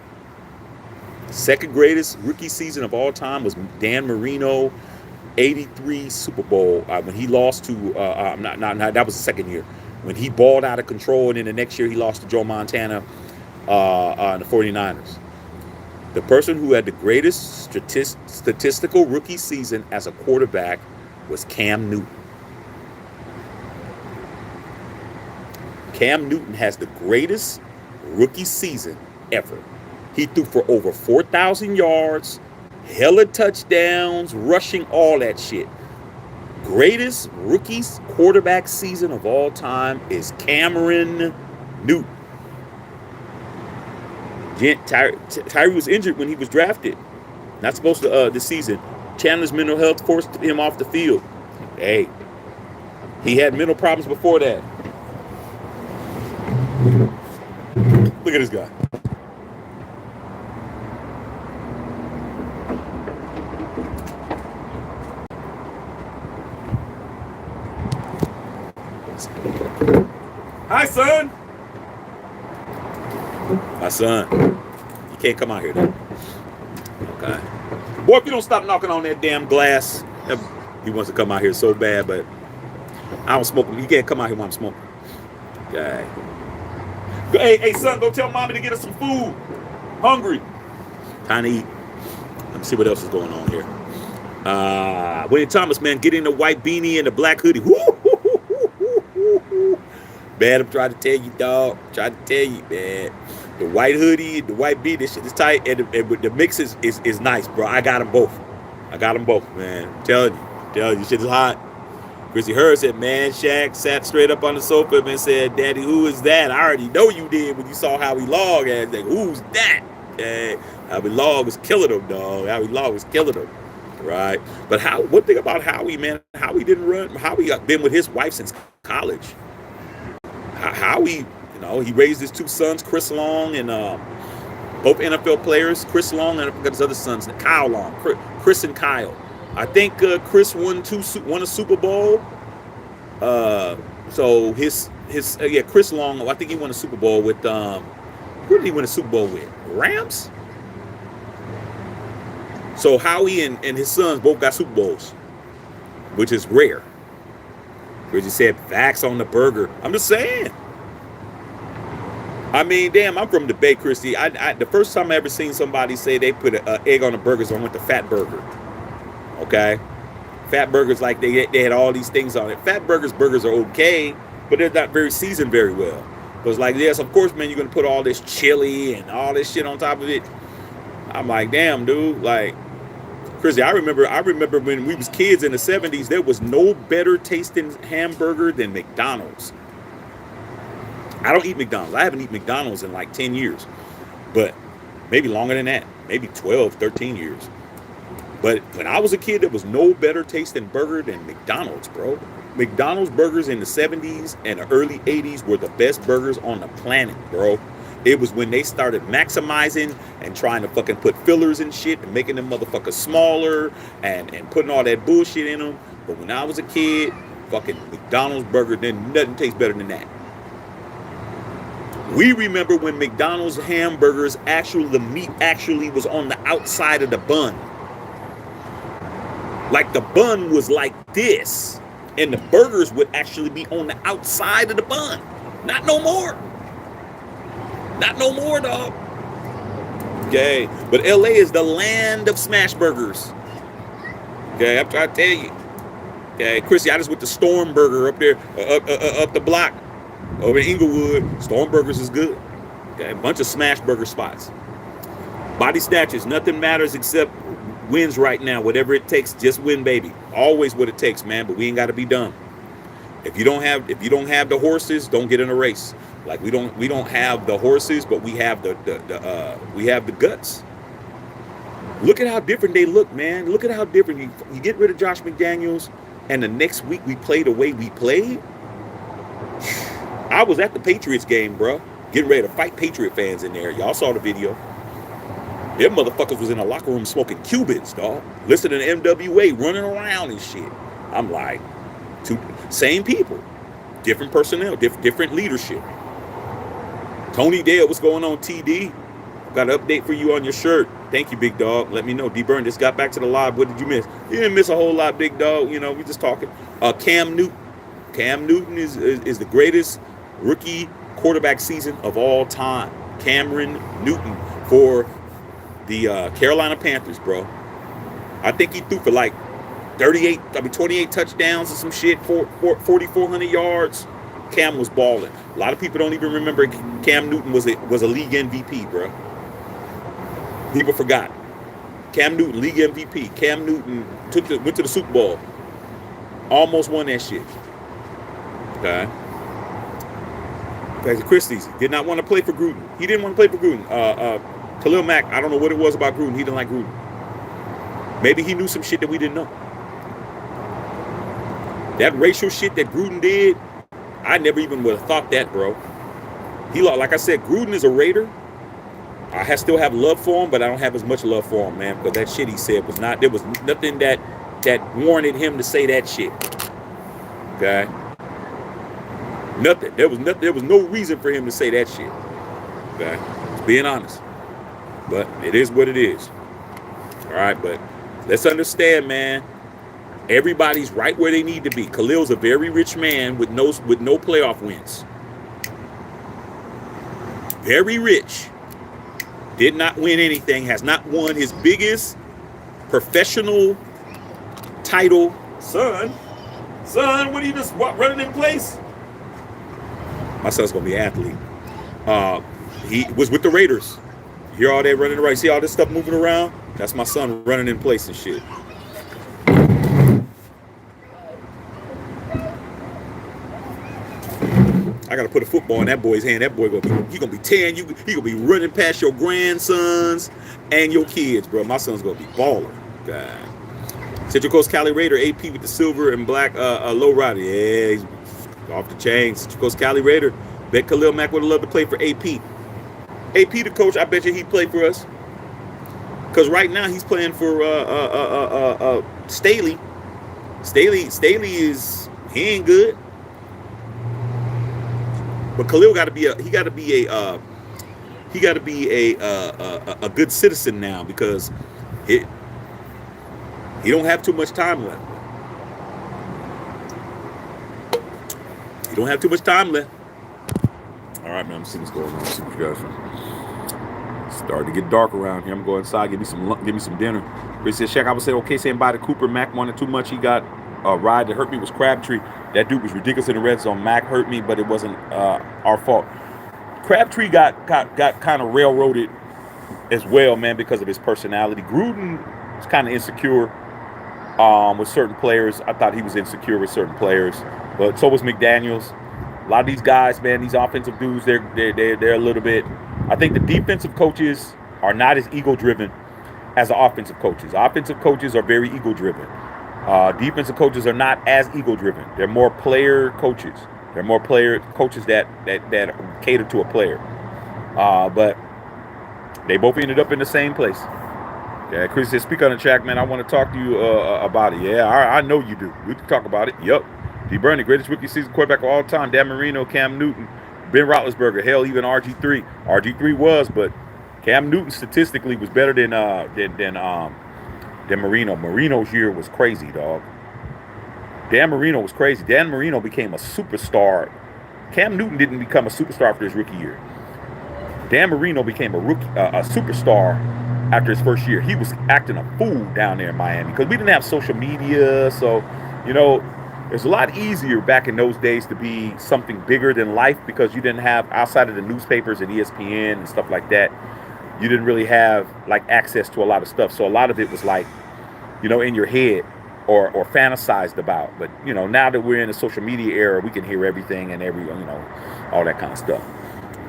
Second greatest rookie season of all time was Dan Marino, 83 Super Bowl when he lost to that was the second year when he balled out of control, and then the next year he lost to Joe Montana in the 49ers. The person who had the greatest statistical rookie season as a quarterback was Cam Newton. Cam Newton has the greatest rookie season ever. He threw for over 4,000 yards, hella touchdowns, rushing, all that shit. Greatest rookie quarterback season of all time is Cameron Newton. Tyree was injured when he was drafted. Not supposed to this season. Chandler's mental health forced him off the field. Hey, he had mental problems before that. Look at this guy. Hi, son. My son. You can't come out here, though. Okay. Boy, if you don't stop knocking on that damn glass, he wants to come out here so bad, but I don't smoke. You can't come out here while I'm smoking. Okay. Hey, son, go tell mommy to get us some food. Hungry. Time to eat. Let me see what else is going on here. William Thomas, man, get in the white beanie and the black hoodie. Woo! Man, I'm trying to tell you, dog. I'm trying to tell you, man. The white hoodie, the white beanie, this shit is tight, and the mix is nice, bro. I got them both. Man. I'm telling you, shit is hot. Chrissy Hurd said, man, Shaq sat straight up on the sofa and said, Daddy, who is that? I already know you did when you saw Howie Long. And like, who's that? And Howie Long was killing him, dog. Right? But one thing about Howie, man, Howie didn't run. Howie been with his wife since college. Howie, he raised his two sons, Chris Long and both NFL players, Chris Long and I forgot his other sons, Kyle Long, Chris and Kyle. I think Chris won a Super Bowl. So Chris Long, I think he won a Super Bowl with who did he win a Super Bowl with? Rams? So Howie and his sons both got Super Bowls, which is rare. Reggie said, facts on the burger. I'm just saying. I mean, damn, I'm from the Bay, Christy. The first time I ever seen somebody say they put an egg on the burgers, I went to Fat Burger. Okay? Fat Burgers, like they had all these things on it. Fat Burgers are okay, but they're not very seasoned very well. But it's like, yes, of course, man, you're going to put all this chili and all this shit on top of it. I'm like, damn, dude, like, Chrissy, I remember when we was kids in the 70s, there was no better tasting hamburger than McDonald's. I don't eat McDonald's. I haven't eaten McDonald's in like 10 years. But maybe longer than that. Maybe 12, 13 years. But when I was a kid, there was no better tasting burger than McDonald's, bro. McDonald's burgers in the 70s and the early 80s were the best burgers on the planet, bro. It was when they started maximizing and trying to fucking put fillers and shit and making them motherfuckers smaller and putting all that bullshit in them. But when I was a kid, fucking McDonald's burger, then nothing tastes better than that. We remember when McDonald's hamburgers, the meat actually was on the outside of the bun. Like the bun was like this. And the burgers would actually be on the outside of the bun. Not no more. Not no more, dog. Okay. But LA is the land of smash burgers. Okay, I'm trying to tell you. Okay, Chrissy, I just went to Storm Burger up there, up the block, over in Inglewood. Storm Burgers is good. Okay, a bunch of smash burger spots. Body snatches, nothing matters except wins right now. Whatever it takes, just win, baby. Always what it takes, man. But we ain't got to be dumb. If you don't have the horses, don't get in a race. Like we don't have the horses, but we have the guts. Look at how different they look, man. Look at how different you get rid of Josh McDaniels, and the next week we play the way we played. I was at the Patriots game, bro, getting ready to fight Patriot fans in there. Y'all saw the video. Them motherfuckers was in the locker room smoking Cubans, dog. Listening to MWA, running around and shit. I'm like, same people, different personnel, different leadership. Tony Dale, what's going on, TD? Got an update for you on your shirt. Thank you, big dog. Let me know. D-Burn just got back to the live. What did you miss? You didn't miss a whole lot, big dog. We just talking. Cam Newton. Cam Newton is the greatest rookie quarterback season of all time. Cameron Newton for The Carolina Panthers, bro. I think he threw for like 28 touchdowns or some shit, 4,400 yards. Cam was balling. A lot of people don't even remember Cam Newton was a league MVP, bro. People forgot. Cam Newton, league MVP. Cam Newton went to the Super Bowl. Almost won that shit. Okay. Back to Christie's. Did not want to play for Gruden. He didn't want to play for Gruden. Khalil Mack, I don't know what it was about Gruden. He didn't like Gruden. Maybe he knew some shit that we didn't know. That racial shit that Gruden did, I never even would have thought that, bro. Like I said, Gruden is a Raider. I still have love for him, but I don't have as much love for him, man, because that shit he said was not, there was nothing that warranted him to say that shit. Okay? Nothing. There was no reason for him to say that shit. Okay? Just being honest. But it is what it is. All right, but let's understand, man. Everybody's right where they need to be. Khalil's a very rich man with no playoff wins. Very rich. Did not win anything. Has not won his biggest professional title. Son, what are you just running in place? My son's gonna be an athlete. He was with the Raiders. You hear all that running around? See all this stuff moving around? That's my son running in place and shit. I gotta put a football in that boy's hand. That boy he gonna be 10. He gonna be running past your grandsons and your kids, bro. My son's gonna be baller. God. Central Coast Cali Raider, AP with the silver and black low rider. Yeah, he's off the chain. Central Coast Cali Raider. Bet Khalil Mack would have loved to play for AP. AP, the coach, I bet you he'd play for us. Because right now he's playing for Staley. Staley is, he ain't good. But Khalil got to be a good citizen now, because he don't have too much time left. You don't have too much time left. All right, man. I'm seeing what's going on. Let's see what you guys are. Starting to get dark around here. I'm going inside. Give me some dinner. Chris said, Shaq, I would say, okay, saying bye to Cooper. Mac wanted too much. He got a ride that hurt me was Crabtree. That dude was ridiculous in the red zone. Mac hurt me, but it wasn't our fault. Crabtree got kind of railroaded as well, man, because of his personality. Gruden was kind of insecure with certain players. I thought he was insecure with certain players, but so was McDaniels. A lot of these guys, man, these offensive dudes, they're a little bit. I think the defensive coaches are not as ego-driven as the offensive coaches. Offensive coaches are very ego-driven. Defensive coaches are not as ego-driven. They're more player coaches. They're more player coaches that cater to a player. But they both ended up in the same place. Yeah, Chris said, speak on the track, man. I want to talk to you about it. Yeah, I know you do. We can talk about it. Yep. D. Burney, greatest rookie season quarterback of all time. Dan Marino, Cam Newton, Ben Roethlisberger. Hell, even RG3. RG3 was, but Cam Newton statistically was better than Marino. Marino's year was crazy, dog. Dan Marino was crazy. Dan Marino became a superstar. Cam Newton didn't become a superstar for his rookie year. Dan Marino became a superstar after his first year. He was acting a fool down there in Miami because we didn't have social media. So, you know, it was a lot easier back in those days to be something bigger than life because you didn't have, outside of the newspapers and ESPN and stuff like that, you didn't really have like access to a lot of stuff. So a lot of it was like, you know, in your head or fantasized about. But, you know, now that we're in the social media era, we can hear everything and all that kind of stuff.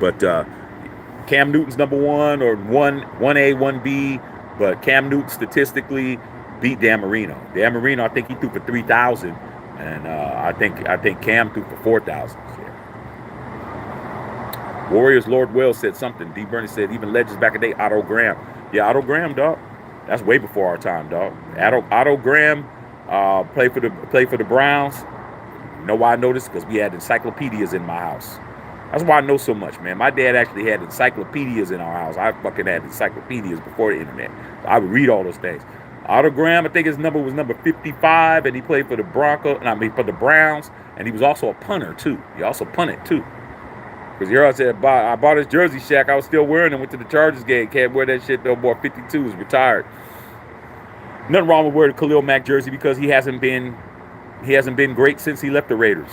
But Cam Newton's number one or 1A, 1B, but Cam Newton statistically beat Dan Marino. Dan Marino, I think he threw for 3,000, and I think Cam threw for 4,000. Yeah. Warriors Lord Wells said something. D. Burney said even legends back in the day, Otto Graham. Yeah, Otto Graham, dog. That's way before our time, dog. Otto Graham played for the Browns. You know why I know this? Because we had encyclopedias in my house. That's why I know so much, man. My dad actually had encyclopedias in our house. I fucking had encyclopedias before the internet. So I would read all those things. Otto Graham, I think his number was number 55, and he played for the for the Browns, and he was also a punter too. He also punted too. Because you heard I said, I bought his jersey, Shaq. I was still wearing it. Went to the Chargers game. Can't wear that shit no more. 52s, retired. Nothing wrong with wearing a Khalil Mack jersey because he hasn't been great since he left the Raiders.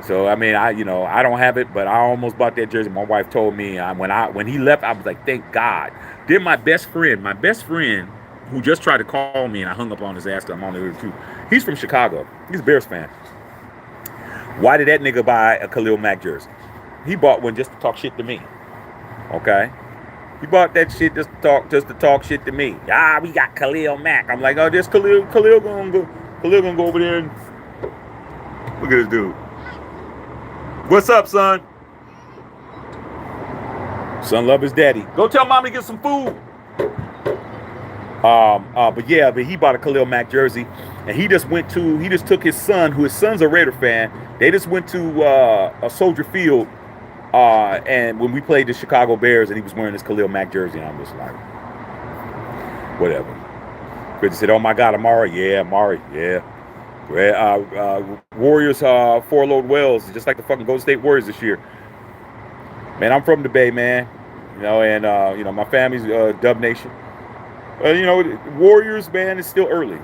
So I mean, I don't have it, but I almost bought that jersey. My wife told me when he left, I was like, thank God. Then my best friend, who just tried to call me and I hung up on his ass because I'm on the other too. He's from Chicago. He's a Bears fan. Why did that nigga buy a Khalil Mack jersey? He bought one just to talk shit to me. Okay? He bought that shit just to talk shit to me. We got Khalil Mack. I'm like, oh, this Khalil gonna go over there and look at this dude. What's up, son? Son love his daddy. Go tell mommy to get some food. But he bought a Khalil Mack jersey, and he just took his son's a Raider fan. They just went to a Soldier Field, and when we played the Chicago Bears, and he was wearing his Khalil Mack jersey, and I'm just like, whatever. Chris said, "Oh my God, Amari, yeah, Amari, yeah." Warriors, Fort Lode Wells, just like the fucking Golden State Warriors this year. Man, I'm from the Bay, man. And my family's Dub Nation. Warriors, man, it's still early.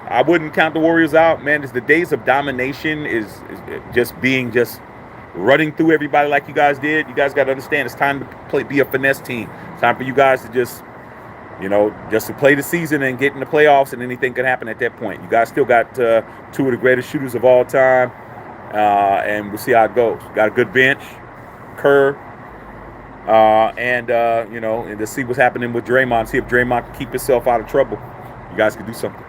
I wouldn't count the Warriors out, man. It's the days of domination is just running through everybody like you guys did. You guys got to understand it's time to be a finesse team. It's time for you guys to just to play the season and get in the playoffs, and anything can happen at that point. You guys still got two of the greatest shooters of all time, and we'll see how it goes. Got a good bench, Kerr, and to see what's happening with Draymond, see if Draymond can keep himself out of trouble. You guys can do something.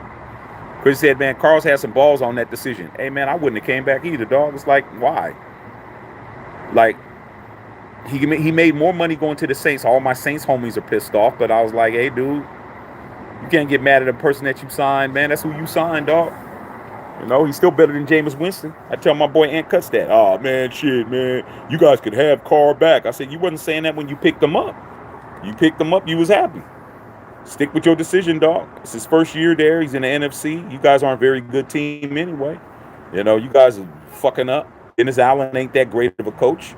Chris said, man, Carl's had some balls on that decision. Hey, man, I wouldn't have came back either, dog. It's like, why? Like, he made more money going to the Saints. All my Saints homies are pissed off, but I was like, hey, dude, you can't get mad at a person that you signed, man. That's who you signed, dog. He's still better than Jameis Winston. I tell my boy Ant Cuts that. Oh, man, shit, man. You guys could have Carl back. I said, you wasn't saying that when you picked him up. You picked him up, you was happy. Stick with your decision, dog. It's his first year there. He's in the NFC. You guys aren't a very good team anyway. You guys are fucking up. Dennis Allen ain't that great of a coach.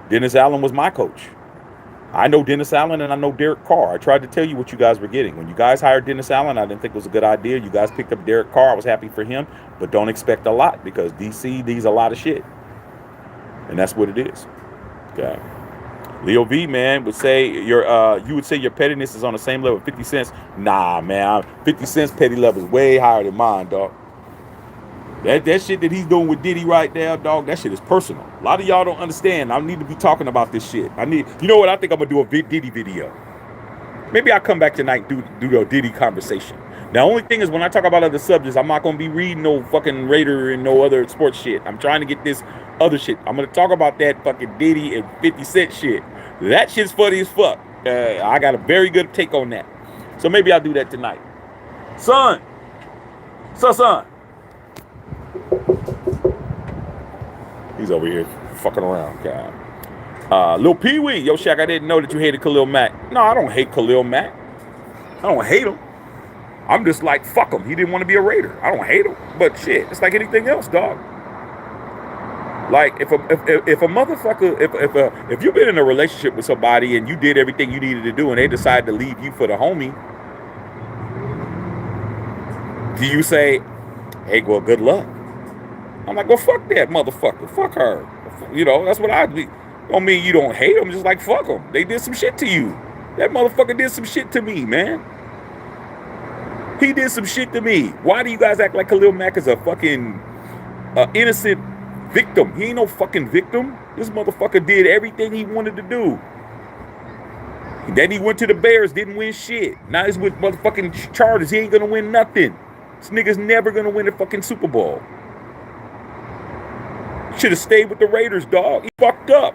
Dennis Allen was my coach. I know Dennis Allen and I know Derek Carr. I tried to tell you what you guys were getting. When you guys hired Dennis Allen, I didn't think it was a good idea. You guys picked up Derek Carr. I was happy for him, but don't expect a lot because DC needs a lot of shit. And that's what it is. Okay. Leo V, man, would say you would say your pettiness is on the same level with 50 cents. Nah, man. 50 cents petty level is way higher than mine, dog. That shit that he's doing with Diddy right now, dog, that shit is personal. A lot of y'all don't understand. I need to be talking about this shit. You know what? I think I'm going to do a Diddy video. Maybe I'll come back tonight and do a Diddy conversation. The only thing is when I talk about other subjects, I'm not going to be reading no fucking Raider and no other sports shit. I'm trying to get this other shit. I'm going to talk about that fucking Diddy and 50 Cent shit. That shit's funny as fuck. I got a very good take on that. So maybe I'll do that tonight. Son. He's over here fucking around, God. Lil Pee Wee, yo, Shaq, I didn't know that you hated Khalil Mack. No, I don't hate Khalil Mack. I don't hate him. I'm just like, fuck him. He didn't want to be a Raider. I don't hate him, but shit, it's like anything else, dog. Like if a motherfucker, if you've been in a relationship with somebody and you did everything you needed to do and they decide to leave you for the homie, do you say, hey, well, good luck? I'm like, well, fuck that motherfucker. Fuck her. That's what I do. Don't mean you don't hate them. Just like, fuck them. They did some shit to you. That motherfucker did some shit to me, man. He did some shit to me. Why do you guys act like Khalil Mack is a fucking innocent victim? He ain't no fucking victim. This motherfucker did everything he wanted to do. Then he went to the Bears, didn't win shit. Now he's with motherfucking Chargers. He ain't gonna win nothing. This nigga's never gonna win a fucking Super Bowl. Should have stayed with the Raiders, dog. He fucked up.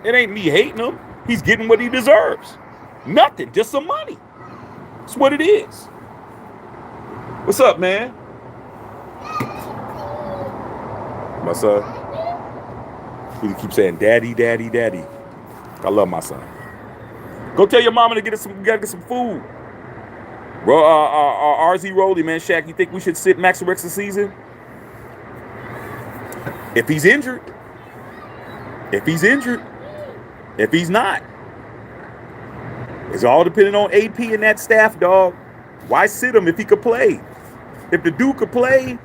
It ain't me hating him. He's getting what he deserves. Nothing, just some money. That's what it is. What's up, man? My son. He keeps saying, daddy, daddy, daddy. I love my son. Go tell your mama to get some food. Bro, RZ Rolly, man, Shaq, you think we should sit Maxx the rest of the season? If he's injured, If he's injured, if he's not, it's all depending on AP and that staff, dog. Why sit him if he could play? If the dude could play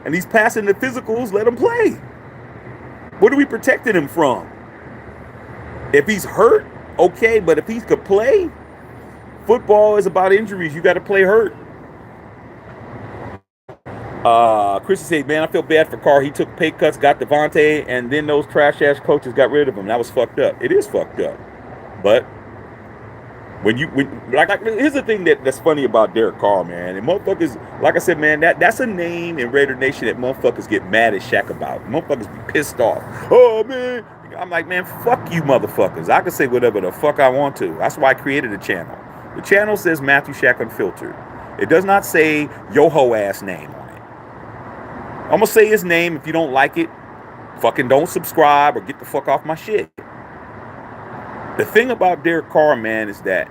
and he's passing the physicals, let him play. What are we protecting him from? If he's hurt, okay, but if he could play, football is about injuries. You got to play hurt. Chrissy said, man, I feel bad for Carr. He took pay cuts, got Devontae, and then those trash-ass coaches got rid of him. That was fucked up. It is fucked up. But here's the thing that's funny about Derek Carr, man. And motherfuckers, like I said, man, that's a name in Raider Nation that motherfuckers get mad as Shaq about. Motherfuckers be pissed off. Oh, man. I'm like, man, fuck you motherfuckers. I can say whatever the fuck I want to. That's why I created a channel. The channel says Matthew Shaq Unfiltered. It does not say yo ho ass name on it. I'm gonna say his name. If you don't like it, fucking don't subscribe or get the fuck off my shit. The thing about Derek Carr, man, is that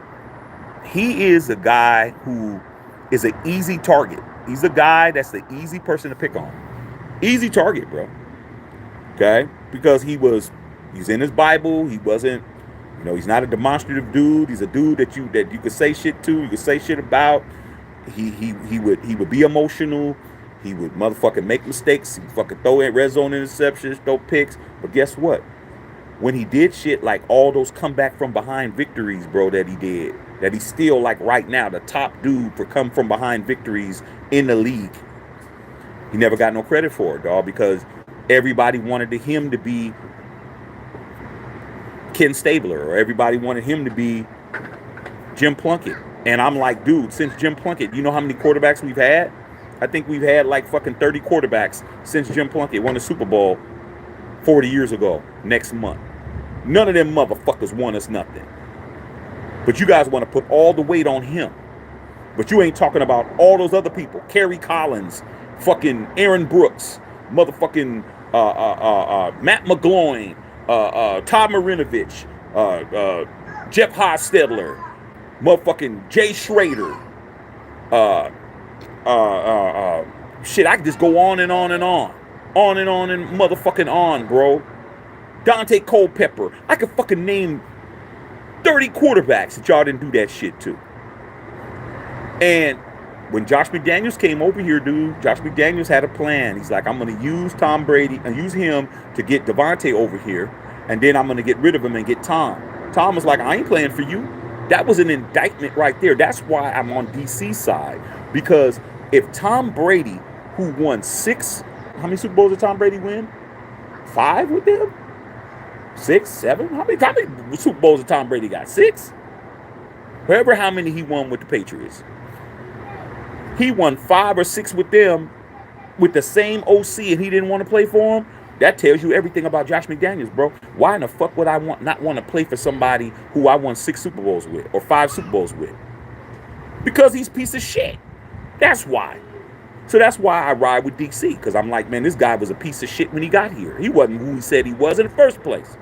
he is a guy who is an easy target. He's a guy that's the easy person to pick on. Easy target, bro. Okay? Because he's in his Bible. He wasn't, he's not a demonstrative dude. He's a dude that you could say shit to, you could say shit about. He would be emotional. He would motherfucking make mistakes. He would fucking throw in red zone interceptions, throw picks. But guess what? When he did shit like all those comeback from behind victories, bro, that he did, that he's still like right now the top dude for come from behind victories in the league, he never got no credit for it, dog, because everybody wanted him to be Ken Stabler, or everybody wanted him to be Jim Plunkett. And I'm like, dude, since Jim Plunkett, you know how many quarterbacks we've had? I think we've had like fucking 30 quarterbacks since Jim Plunkett won the Super Bowl 40 years ago next month. None of them motherfuckers won us nothing. But you guys want to put all the weight on him. But you ain't talking about all those other people. Kerry Collins, fucking Aaron Brooks, motherfucking Matt McGloin, Todd Marinovich, Jeff Hostetler, motherfucking Jay Schrader, shit, I could just go on and on and on. On and on and motherfucking on, bro. Dante Culpepper. I could fucking name 30 quarterbacks that y'all didn't do that shit to. And when Josh McDaniels came over here, dude, Josh McDaniels had a plan. He's like, I'm going to use Tom Brady and use him to get Devontae over here. And then I'm going to get rid of him and get Tom. Tom was like, I ain't playing for you. That was an indictment right there. That's why I'm on DC's side. Because if Tom Brady, who won 6, how many Super Bowls did Tom Brady win? 5 with them? 6, 7? How many Super Bowls did Tom Brady got? 6? However, how many he won with the Patriots. He won 5 or 6 with them with the same OC, and he didn't want to play for him. That tells you everything about Josh McDaniels, bro. Why in the fuck would I not want to play for somebody who I won 6 Super Bowls with or 5 Super Bowls with? Because he's a piece of shit. That's why. So that's why I ride with DC, because I'm like, man, this guy was a piece of shit when he got here. He wasn't who he said he was in the first place.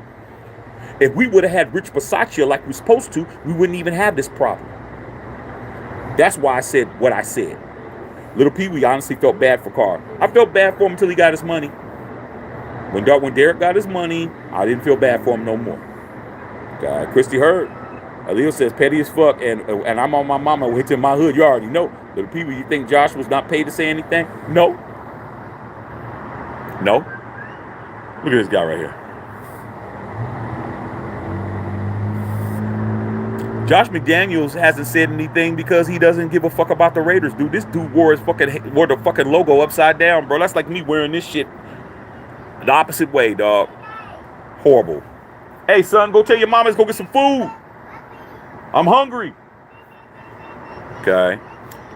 If we would have had Rich Bisaccia like we're supposed to, we wouldn't even have this problem. That's why I said what I said. Little Pee Wee honestly felt bad for Carr. I felt bad for him until he got his money. When Derek got his money, I didn't feel bad for him no more. Christy Hurd. Leo says petty as fuck, and I'm on my mama. It's in my hood. You already know. Little Pee Wee, you think Josh was not paid to say anything? No. No. Look at this guy right here. Josh McDaniels hasn't said anything because he doesn't give a fuck about the Raiders, dude. This dude wore the fucking logo upside down, bro. That's like me wearing this shit the opposite way, dog. Horrible. Hey, son, go tell your mama to go get some food. I'm hungry. Okay.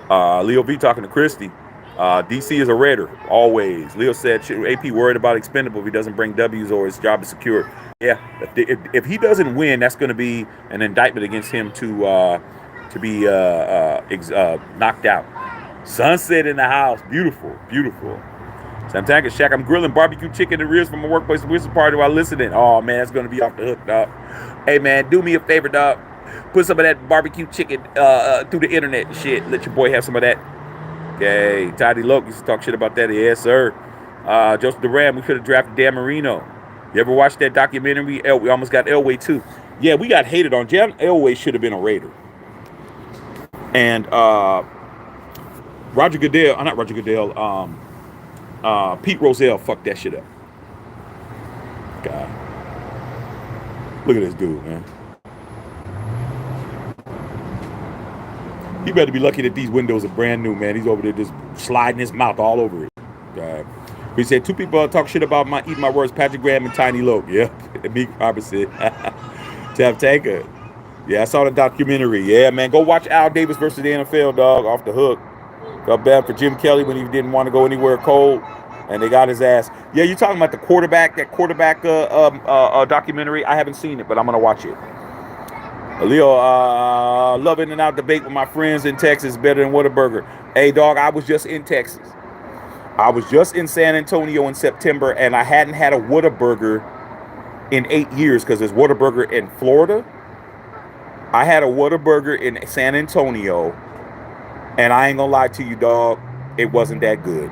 Leo V talking to Christy. DC is a Raider, always. Leo said, AP worried about expendable if he doesn't bring W's or his job is secure. Yeah, if he doesn't win, that's going to be an indictment against him to be knocked out. Sunset in the house. Beautiful, beautiful. So I'm tagging Shaq. I'm grilling barbecue chicken and ribs from my workplace whistle party while listening. Oh, man, that's going to be off the hook, dog. Hey, man, do me a favor, dog. Put some of that barbecue chicken through the internet and shit. Let your boy have some of that. Okay, Toddy Loke used to talk shit about that. Yes, sir. Joseph Duran, we should have drafted Dan Marino. You ever watch that documentary? We almost got Elway too. Yeah, we got hated on. John Elway should have been a Raider. And Roger Goodell, not Roger Goodell, Pete Rozelle fucked that shit up. God. Look at this dude, man. He better be lucky that these windows are brand new, man. He's over there just sliding his mouth all over it. God. He said, 2 people talk shit about my eating my words, Patrick Graham and Tiny Loke. Yeah, and Meek Robert said, Jeff Taker. Yeah, I saw the documentary. Yeah, man, go watch Al Davis versus the NFL, dog, off the hook. Got bad for Jim Kelly when he didn't want to go anywhere cold, and they got his ass. Yeah, you talking about the quarterback, documentary? I haven't seen it, but I'm gonna watch it. Leo, love In and Out debate with my friends in Texas better than Whataburger. Hey, dog, I was just in Texas. I was just in San Antonio in September, and I hadn't had a Whataburger in 8 years because there's Whataburger in Florida. I had a Whataburger in San Antonio, and I ain't gonna lie to you, dog, it wasn't that good.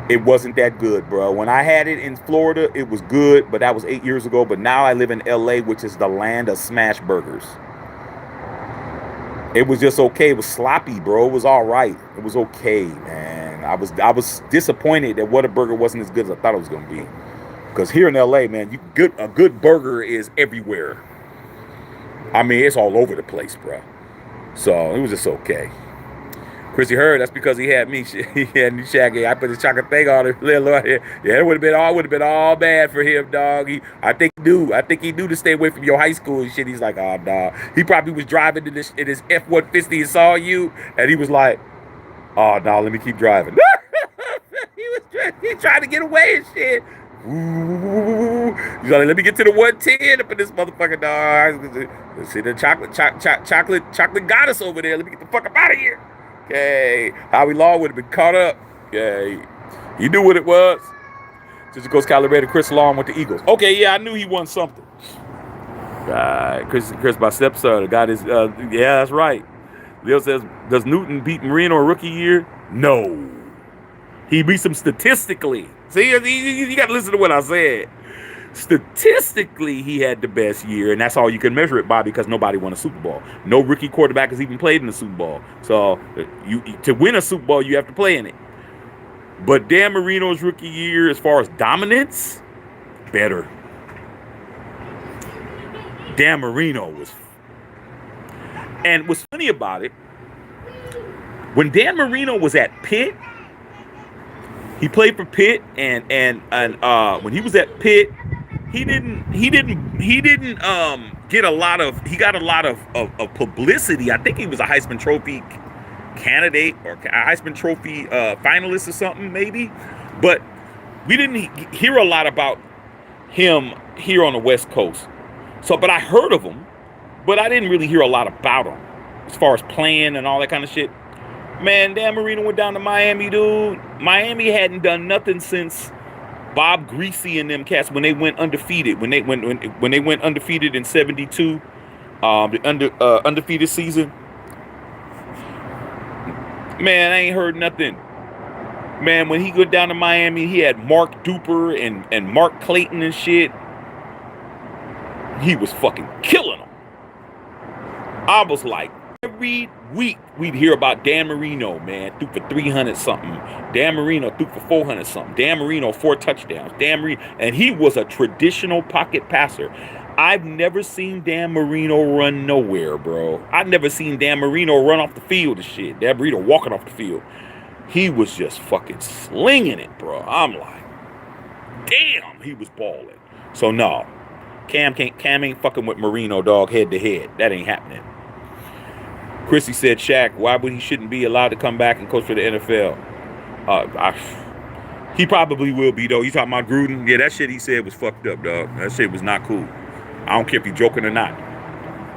It wasn't that good, bro. When I had it in Florida, it was good, but that was 8 years ago. But now I live in LA, which is the land of smash burgers. It was just okay. It was sloppy, bro. It was all right. It was okay, man. I was disappointed that Whataburger wasn't as good as I thought it was gonna be. Because here in LA, man, a good burger is everywhere. I mean, it's all over the place, bro. So it was just okay. Chrissy Hurd, that's because he had me. He had me Shaggy. I put the chocolate thing on it. Yeah, it would have been all bad for him, dog. I think he knew to stay away from your high school and shit. He's like, oh, dog. He probably was driving in his F-150 and saw you, and he was like, oh, no, let me keep driving. He trying to get away and shit. He's like, let me get to the 110 up in this motherfucker, dog. See the chocolate goddess over there. Let me get the fuck up out of here. Okay, Howie Long would have been caught up. Yeah, he knew what it was. Just goes calibrated. Chris Long with the Eagles. Okay, yeah, I knew he won something. Chris, my stepson, got his. Yeah, that's right. Leo says, does Newton beat Marino a rookie year? No, he beats him statistically. See, you got to listen to what I said. Statistically, he had the best year, and that's all you can measure it by because nobody won a Super Bowl. No rookie quarterback has even played in the Super Bowl. So to win a Super Bowl, you have to play in it. But Dan Marino's rookie year, as far as dominance, better. Dan Marino was... And what's funny about it, when Dan Marino was at Pitt, he played for Pitt, and when he was at Pitt, he didn't get a lot of, he got a lot of publicity. I think he was a Heisman Trophy candidate or a Heisman Trophy finalist or something, maybe. But we didn't hear a lot about him here on the West Coast. So, but I heard of him, but I didn't really hear a lot about him as far as playing and all that kind of shit. Man, Dan Marino went down to Miami, dude. Miami hadn't done nothing since Bob Greasy and them cats when they went undefeated. When they went undefeated in '72, the undefeated season. Man, I ain't heard nothing. Man, when he went down to Miami, he had Mark Duper and Mark Clayton and shit. He was fucking killing them. I was like, every week we'd hear about Dan Marino, man, threw for 300 something. Dan Marino threw for 400 something. Dan Marino 4 touchdowns. Dan Marino, and he was a traditional pocket passer. I've never seen Dan Marino run nowhere, bro. I've never seen Dan Marino run off the field and shit. Dan Marino walking off the field. He was just fucking slinging it, bro. I'm like, damn, he was balling. So no, Cam ain't fucking with Marino, dog, head to head. That ain't happening. Chrissy said, Shaq, why would he shouldn't be allowed to come back and coach for the NFL? He probably will be, though. You talking about Gruden? Yeah, that shit he said was fucked up, dog. That shit was not cool. I don't care if you're joking or not.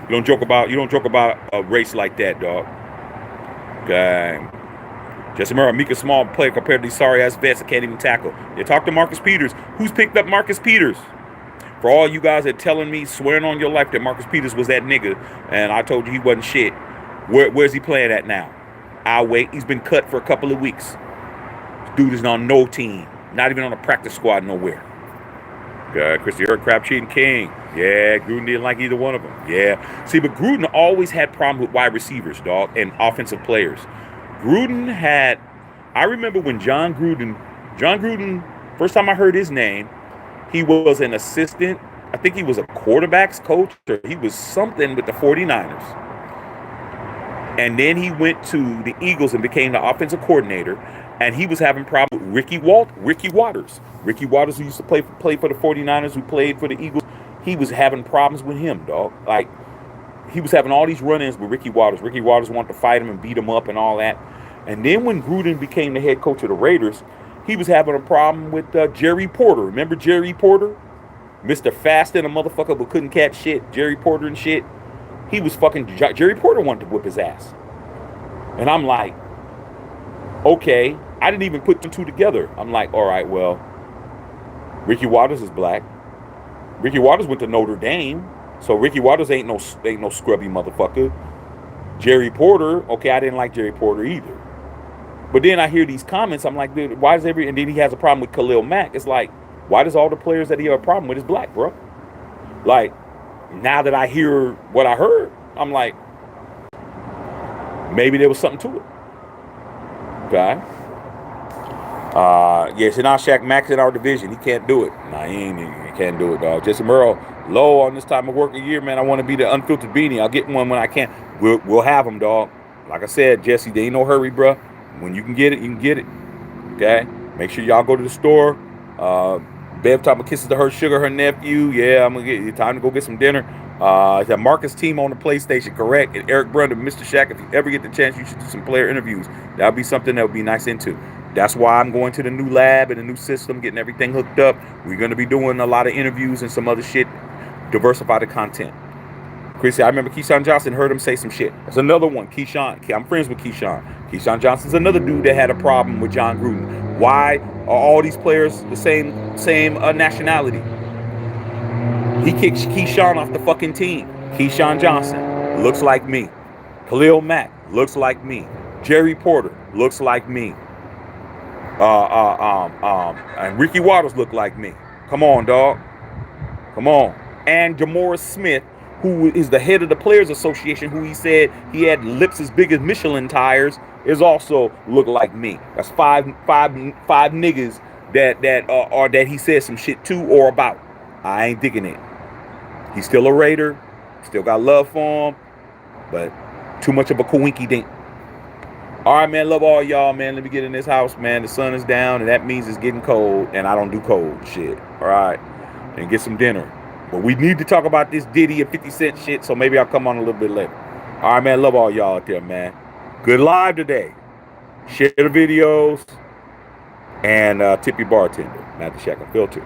You don't joke about a race like that, dog. Okay. Just remember, Mika Small player compared to these sorry-ass vets that can't even tackle. You talk to Marcus Peters. Who's picked up Marcus Peters? For all you guys that telling me, swearing on your life that Marcus Peters was that nigga, and I told you he wasn't shit. Where's he playing at now? I'll wait. He's been cut for a couple of weeks. This dude is on no team. Not even on a practice squad nowhere. Christy Hurt, Crabtree, and King. Yeah, Gruden didn't like either one of them. Yeah. See, but Gruden always had problems with wide receivers, dog, and offensive players. Gruden had, I remember when John Gruden, first time I heard his name, he was an assistant. I think he was a quarterback's coach, or he was something with the 49ers. And then he went to the Eagles and became the offensive coordinator. And he was having problems with Ricky Watters. Ricky Watters, who used to play for the 49ers, who played for the Eagles. He was having problems with him, dog. Like, he was having all these run-ins with Ricky Watters. Ricky Watters wanted to fight him and beat him up and all that. And then when Gruden became the head coach of the Raiders, he was having a problem with Jerry Porter. Remember Jerry Porter? Mr. Fast and a motherfucker but couldn't catch shit. Jerry Porter and shit. He was fucking, Jerry Porter wanted to whip his ass. And I'm like, okay. I didn't even put the two together. I'm like, all right, well, Ricky Watters is black. Ricky Watters went to Notre Dame. So Ricky Watters ain't no scrubby motherfucker. Jerry Porter, okay, I didn't like Jerry Porter either. But then I hear these comments. I'm like, dude, why is and then he has a problem with Khalil Mack. It's like, why does all the players that he have a problem with is black, bro? Like, now that I hear what I heard, I'm like, maybe there was something to it. Okay. Yeah, Shania Shaq Max in our division. He can't do it. Nah, he can't do it, dog. Jesse Merle, low on this time of work a year, man. I want to be the unfiltered beanie. I'll get one when I can. We'll have them, dog. Like I said, Jesse, there ain't no hurry, bro. When you can get it, you can get it. Okay? Make sure y'all go to the store. Bev talking about kisses to her sugar, her nephew. Yeah, I'm gonna get time to go get some dinner. That Marcus team on the PlayStation, correct? And Eric Brunner, Mr. Shaq, if you ever get the chance, you should do some player interviews. That'll be something that would be nice into. That's why I'm going to the new lab and the new system, getting everything hooked up. We're going to be doing a lot of interviews and some other shit, diversify the content. Chrissy, I remember Keyshawn Johnson, heard him say some shit. That's another one, Keyshawn. I'm friends with Keyshawn. Keyshawn Johnson's another dude that had a problem with John Gruden. Why are all these players the same nationality? He kicked Keyshawn off the fucking team. Keyshawn Johnson looks like me. Khalil Mack looks like me. Jerry Porter looks like me. And Ricky Watters look like me. Come on, dog. Come on. And Jamora Smith, who is the head of the Players Association, who he said he had lips as big as Michelin tires, is also look like me. That's five niggas that he said some shit to or about. I ain't digging it. He's still a Raider. Still got love for him. But too much of a coinky dink. All right, man. Love all y'all, man. Let me get in this house, man. The sun is down, and that means it's getting cold, and I don't do cold shit. All right. And get some dinner. But we need to talk about this Diddy and 50 Cent shit, so maybe I'll come on a little bit later. All right, man. Love all y'all out there, man. Good live today. Share the videos. And tip your bartender. Not the Shack and Filter.